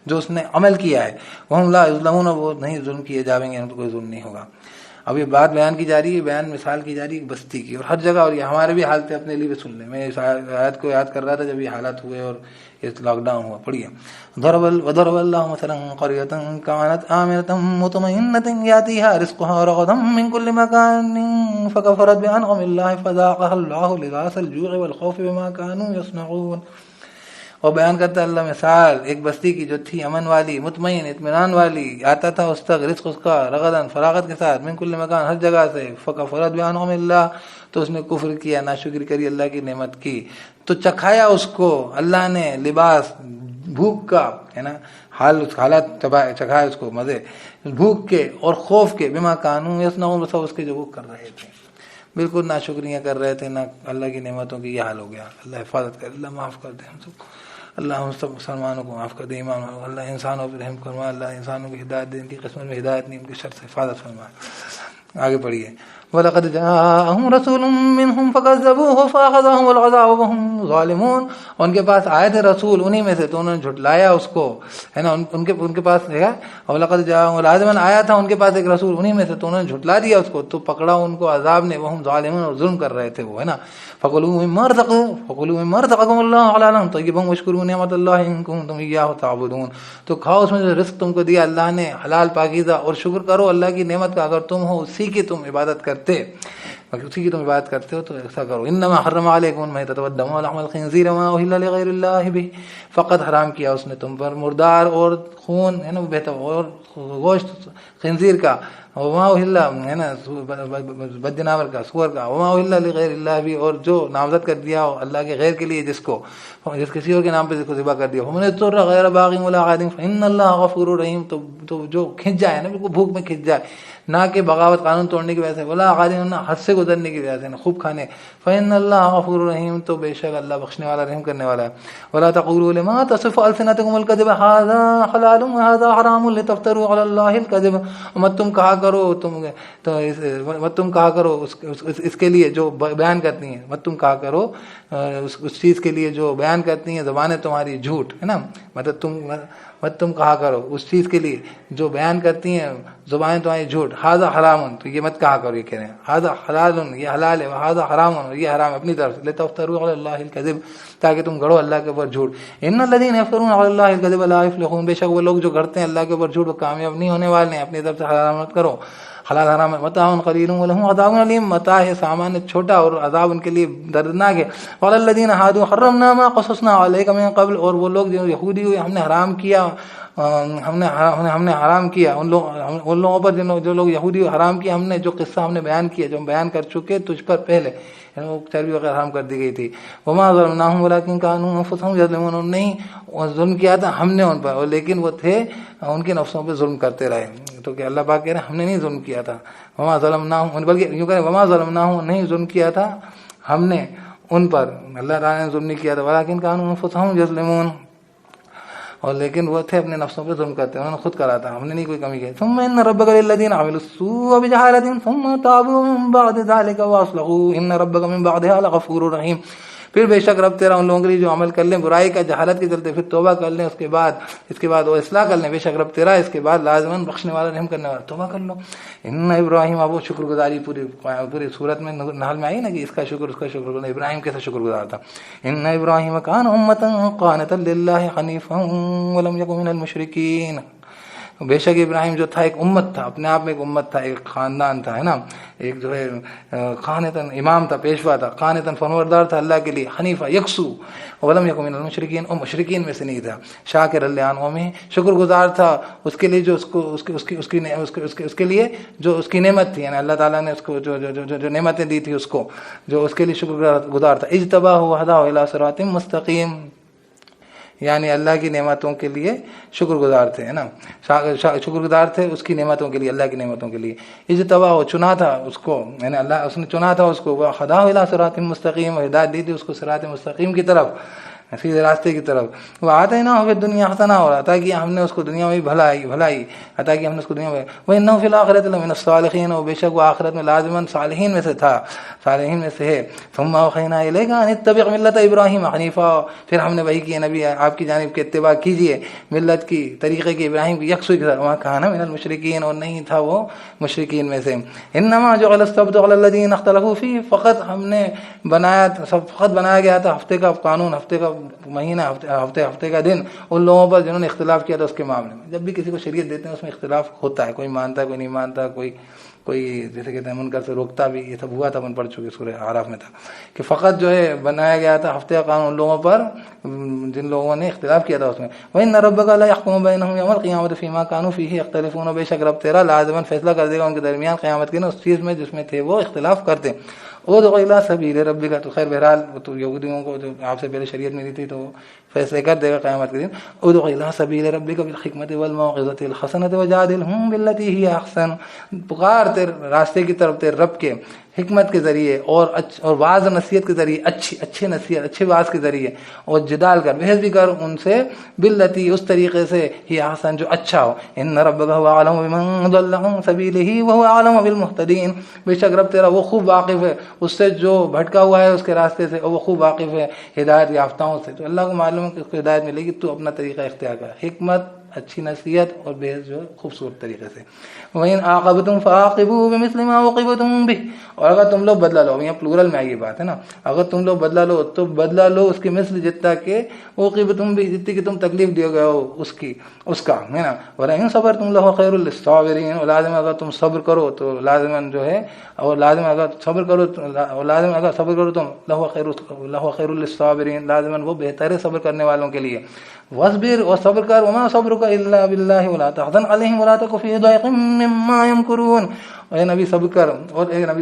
جو اس نے عمل کیا ہے. وهم لا يظلمون، وہ نہیں ظلم کیے جائیں گے، ان کو کوئی ظلم نہیں ہوگا. اب یہ بات بیان کی جا رہی ہے، بیان مثال کی جا رہی ہے بستی کی، اور ہر جگہ، اور یہ ہمارے بھی حالتیں اپنے لیے بھی سن لیں. میں اس آیت کو یاد کر رہا تھا جب یہ حالات ہوئے اور اس لاک ڈاؤن ہوا. پڑھیے. وضرب الله مثلا قرية كانت آمنة مطمئنة يأتيها رزقها رغدا من كل مكان فكفرت بأنعم الله فذاقها الله لباس الجوع والخوف بما كانوا يصنعون. اور بیان کرتا ہے اللہ مثال ایک بستی کی جو تھی امن والی، مطمئن، اطمینان والی، آتا تھا اس تک رزق اس کا رغدن فراغت کے ساتھ، من کل مکان، ہر جگہ سے. فکفرت بانعم اللہ، تو اس نے کفر کیا، ناشکری کری اللہ کی نعمت کی، تو چکھایا اس کو اللہ نے لباس بھوک کا، ہے نا، حالات چکھایا اس کو مزے بھوک کے اور خوف کے، بما کانوا یصنعون، بس اس کے جو وہ کر رہے تھے، بالکل ناشکریاں کر رہے تھے، نہ اللہ کی نعمتوں کی، یہ حال ہو گیا. اللہ حفاظت کر، اللہ معاف کر دے ہم سب کو، اللہ ہم سب مسلمانوں کو معاف کر دے، ایمان، اللہ انسانوں پہ رحم فرما، اللہ انسانوں کی ہدایت دے، ان کی قسمت میں ہدایت نہیں، ان کی شر سے حفاظت فرما. آگے پڑھیے. وَلَقَدْ جَاءَهُمْ رَسُولٌ مِّنْهُمْ فَكَذَّبُوهُ فَأَخَذَهُمُ الْعَذَابُ وَهُمْ ظَالِمُونَ. ان کے پاس آئے تھے رسول انہی میں سے، تو انہوں نے جھٹلایا اس کو، ہے نا، ان کے پاس ہے. وَلَقَدْ جَاءَهُمْ لازماً آیا تھا ان کے پاس ایک رسول انہی میں سے، تو انہوں نے جھٹلا دیا اس کو، تو پکڑا ان کو عذاب نے، وَهُمْ ظَالِمُونَ، اور ظلم کر رہے تھے وہ، ہے نا. فَكُلُوا مِمَّا رَزَقَكُمُ اللَّهُ حَلَالًا طَيِّبًا وَاشْكُرُوا نِعْمَتَ اللَّهِ إِن كُنتُمْ إِيَّاهُ تَعْبُدُونَ. تو کھاؤ اس میں جو رزق تم کو دیا اللہ نے، حلال پاکیزہ، اور شکر کرو اللہ کی نعمت کا، اگر تم ہو اسی کی تم عبادت کرتے، اسی کی تم عبادت کرتے ہو تو ایسا کرو. انما حرم علیکم المیتۃ والدم ولحم الخنزیر وما اہل لغیر اللہ بہ، فقط حرام کیا اس نے تم پر مردار اور خون، ہے نا، بہتر، اور گوشت خنزیر کا، وما اہل، ہے نا، بد جناور کا، سور کا، وما اہل لغیر اللہ بہ، اور جو نامزد کر دیا ہو اللہ کے غیر کے لیے، جس کسی اور کے نام پہ جس کو ذبح کر دیا. فمن اضطر غیر باغ ولا عاد فإن اللہ غفور رحیم. تو جو کھنچ جائے نا، بالکل بھوک میں کھنچ جائے، نہ کہ بغاوت قانون توڑنے کی وجہ سے، ولا عاد، نہ حد سے گزرنے کی وجہ سے، نہ خوب کھانے، فإن اللہ غفور رحیم، تو بے شک اللہ بخشنے والا، رحم کرنے والا ہے. ولا تقولوا لما تصف ألسنتكم الكذب هذا حلال وهذا حرام لتفتروا على الله الكذب. مت تم کہا کرو اس کے لیے جو بیان کرتی ہیں، مت تم کہا کرو اس چیز کے لیے جو بیان کرتی ہیں زبانیں تمہاری جھوٹ، ہے نا، مت تم کہا کرو اس چیز کے لیے جو بیان کرتی ہیں زبانیں تمہاری جھوٹ. ھذا حرام، تو یہ مت کہا کرو، یہ کہہ رہے ہیں ھذا حلال، یہ حلال ہے، وھذا حرام، یہ حرام ہے اپنی طرف سے، لتفتروا علی اللہ الکذب، تاکہ تم گڑھو اللہ کے اوپر جھوٹ. ان الذین یفترون علی اللہ الکذب لا یفلحون. بے شک وہ لوگ جو گھڑتے ہیں اللہ کے اوپر جھوٹ وہ کامیاب نہیں ہونے والے ہیں. اپنی طرف سے حلال مت کرو، حلال حرام ہے. متاع قلیل ولہم عذاب علیم. متاع ہے، سامان چھوٹا، اور عذاب ان کے لیے دردناک ہے. وعلی الذین ہادوا حرمنا ما قصصنا علیک من قبل. اور وہ لوگ جو یہودی ہوئے ہم نے حرام کیا، ہم نے حرام کیا ان لوگوں پر جو لوگ یہودی حرام کیا، ہم نے جو قصہ ہم نے بیان کیا، جو ہم بیان کر چکے تجھ پر پہلے، وہ چربی وغیرہ حرام کر دی گئی تھی. وما ظلمناہم ولکن کانوا انفسہم یظلمون. نہیں ظلم کیا تھا ہم نے ان پر، لیکن وہ تھے ان کے نفسوں پہ ظلم کرتے رہے. تو کہ اللہ پاک کہہ رہے ہیں ہم نے نہیں ظلم کیا تھا. وما ظلمناہم، بلکہ یوں کہہ رہے وما ظلمناہم، نہیں ظلم کیا تھا ہم نے ان پر، اللہ تعالیٰ نے ظلم نہیں کیا تھا. ولکن کانوا انفسہم یظلمون، اور لیکن وہ تھے اپنے نفسوں پہ ظلم کرتے، انہوں نے خود کرا تھا، ہم نے نہیں کوئی کمی کی. ثم ان ربک للذین عملوا السوء بجہالۃ ثم تابوا من بعد ذلک واصلحوا ان ربک من بعدها لغفور رحیم. پھر بے شک رب تیرا ان لوگوں کے لیے جو عمل کر لیں برائی کا جہالت کے چلتے، پھر توبہ کر لیں، اس کے بعد وہ اصلاح کر لیں، بے شک رب تیرا اس کے بعد لازماً بخشنے والا رحم کرنے والا، توبہ کر لو۔ ان ابراہیم، اب وہ شکر گزاری پوری صورت میں نحل میں آئی نا کہ اس کا شکر اس کا شکر، ابراہیم کیسا شکر گزار تھا۔ ان ابراہیم کان امۃ قانتا للہ حنیفا ولم یک من المشرکین، بے شک ابراہیم جو تھا ایک امت تھا، اپنے آپ میں ایک امت تھا، ایک خاندان تھا، ہے نا، ایک جو ہے قانتاً امام تھا، پیشوا تھا، قانتاً فرمانبردار تھا اللہ کے لیے، حنیفہ یکسو، ولم یکن من المشرکین، اور مشرکین میں سے نہیں تھا، شاکر لانعمہ میں شکر گزار تھا اس کے لیے جو اس کے لیے جو اس کی نعمت تھی، یعنی اللہ تعالیٰ نے اس کو جو نعمتیں دی تھی اس کو، جو اس کے لیے شکر گزار تھا۔ اجتباہ وہداہ الی صراط مستقیم، یعنی اللہ کی نعمتوں کے لیے شکر گزار تھے، ہے نا، شکر گزار تھے اس کی نعمتوں کے لیے، اللہ کی نعمتوں کے لیے۔ اجتبا وہ چنا تھا اس کو، یعنی اللہ اس نے چنا تھا اس کو، وہ خدا الی صراط مستقیم، ہدایت دی تھی اس کو صراط مستقیم کی طرف، سیدھے راستے کی طرف۔ وہ آتے نا ہو دنیا حسنہ، اور عطا کیا ہم نے اس کو دنیا میں بھلائی عطا کیا ہم نے اس کو دنیا میں۔ وہ انہ فی الآخرۃ لمن الصالحین، اور بے شک وہ آخرت میں لازماً صالحین میں سے تھا، صالحین میں سے ہے۔ ثم اوحینا الیک ان اتبع ملت ابراہیم حنیفا، پھر ہم نے وحی کی نبی آپ کی جانب کے اتباع کیجیے ملت کی، طریقے کی، ابراہیم کی یکسوئی کے ساتھ، وما کان من المشرکین، اور نہیں تھا وہ مشرکین میں سے۔ انما جعل السبت علی الذین اختلفوا فیہ، فقط بنایا گیا تھا ہفتے کا قانون، ہفتے کا مہینہ، ہفتے کا دن ان لوگوں پر جنہوں نے اختلاف کیا تھا اس کے معاملے میں۔ جب بھی کسی کو شریعت دیتے ہیں اس میں اختلاف ہوتا ہے، کوئی مانتا ہے کوئی نہیں مانتا، کوئی جیسے کہتے ہیں منکر سے روکتا بھی، یہ سب ہوا تھا، اپن پڑھ چکے سورہ اعراف میں تھا کہ فقط جو ہے بنایا گیا تھا ہفتے کا قانون ان لوگوں پر جن لوگوں نے اختلاف کیا تھا اس میں۔ وَإِنَّ رَبَّكَ لَيَحْكُمُ بَيْنَهُمْ يَوْمَ الْقِيَامَةِ فِيمَا كَانُوا فِيهِ يَخْتَلِفُونَ، بے شک رب تیرا لازماً فیصلہ کر دے گا ان کے درمیان قیامت کے دن اس چیز میں جس میں تھے وہ اختلاف کرتے۔ ادعو الی سبیل ربک، تو خیر بہرحال تو یہودیوں کو جو آپ سے پہلے شریعت نہیں تھی تو فیصلے کر دے گا قیامت کے دن۔ ادعو الی سبیل ربک بالحکمۃ والموعظۃ الحسنۃ وجادلہم باللتی ہی احسن، پکار تیرے راستے کی طرف تیرے رب کے حکمت کے ذریعے اور واعظ نصیحت کے ذریعے، اچھی نصیحت، اچھے واعظ کے ذریعے، اور جدال کر، بحث بھی کر ان سے، باللتی اس طریقے سے، ہی احسن جو اچھا ہو۔ ان ربک هو اعلم بمن ضل عن سبیلہ وهو اعلم بالمهتدین، بے شک رب تیرا وہ خوب واقف ہے اس سے جو بھٹکا ہوا ہے اس کے راستے سے، اور وہ خوب واقف ہے ہدایت یافتاؤں سے۔ تو اللہ کو معلوم ہے کہ اس کو ہدایت ملے گی، تو اپنا طریقہ اختیار کر، حکمت، اچھی نصیحت اور بحث جو خوبصورت طریقے سے۔ وَإِنْ عَاقَبْتُمْ فَعَاقِبُوا بِمِثْلِ مَا عُوقِبْتُمْ بِهِ، اور اگر تم لوگ بدلہ لو، یہاں پلورل میں آئی یہ بات ہے نا، اگر تم لوگ بدلہ لو تو بدلہ لو اس کی مثل جتنا کہ عُوقِبْتُمْ بِهِ، جتنی کہ تم تکلیف دیے گئے ہو اس کا، ہے نا۔ وَلَئِنْ صَبَرْتُمْ لَهُوَ خَيْرٌ لِّلصَّابِرِينَ، اور لازم اگر تم صبر کرو تو لازماً جو ہے، اور لازم اگر صبر کرو تم لَهُوَ خَيْرٌ لِّلصَّابِرِينَ، لازماً وہ بہتر ہے صبر کرنے والوں کے لیے۔ وَاصْبِرْ، اور صبر کر، وَمَا صَبْرُكَ إِلَّا بِاللَّهِ وَلَا تَحْزَنْ عَلَيْهِمْ وَلَا تَكُ فِي ضَيْقٍ مِّمَّا يَمْكُرُونَ، اے نبی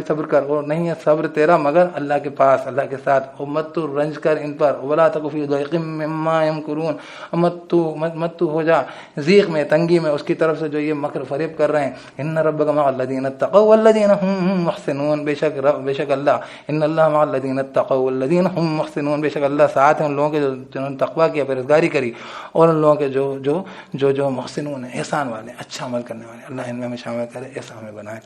صبر کر، اور نہیں ہے صبر تیرا مگر اللہ کے پاس، اللہ کے ساتھ، اور مت تو رنج کر ان پر، ولا تک فی ضیق مما یمکرون، مت تو ہو جا ضیق میں، تنگی میں اس کی طرف سے جو یہ مکر فریب کر رہے ہیں۔ ان ربک مع الذین اتقوا والذین هم محسنون، بے شک اللہ، ان اللہ مع الذین اتقوا والذین هم محسنون، بے شک اللہ ساتھ ہیں ان لوگوں کے جنہوں نے تقوی کیا، پرہیزگاری کری، اور ان لوگوں کے جو محسنون ہیں، احسان والے، اچھا عمل کرنے والے، اللہ ان میں ہمیں شامل کرے، ایسا ہمیں بنائے۔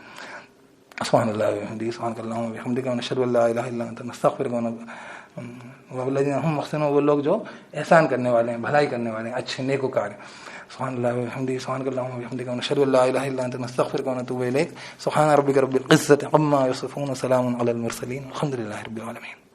سبحان اللہ وبحمدہ، سبحانک اللہم وبحمدک، ونشہد ان لا الہ الا انت نستغفرک والذین هم محسنون، وہ لوگ جو احسان کرنے والے ہیں، بھلائی کرنے والے ہیں، اچھے نیکوکار ہیں۔ سبحان اللہ وبحمدہ، سبحانک اللہم وبحمدک، ونشہد ان لا الہ الا انت نستغفرک ونتوب الیک۔ سبحان ربک رب العزۃ عما یصفون، وسلام علی المرسلین، والحمد للہ رب العالمین۔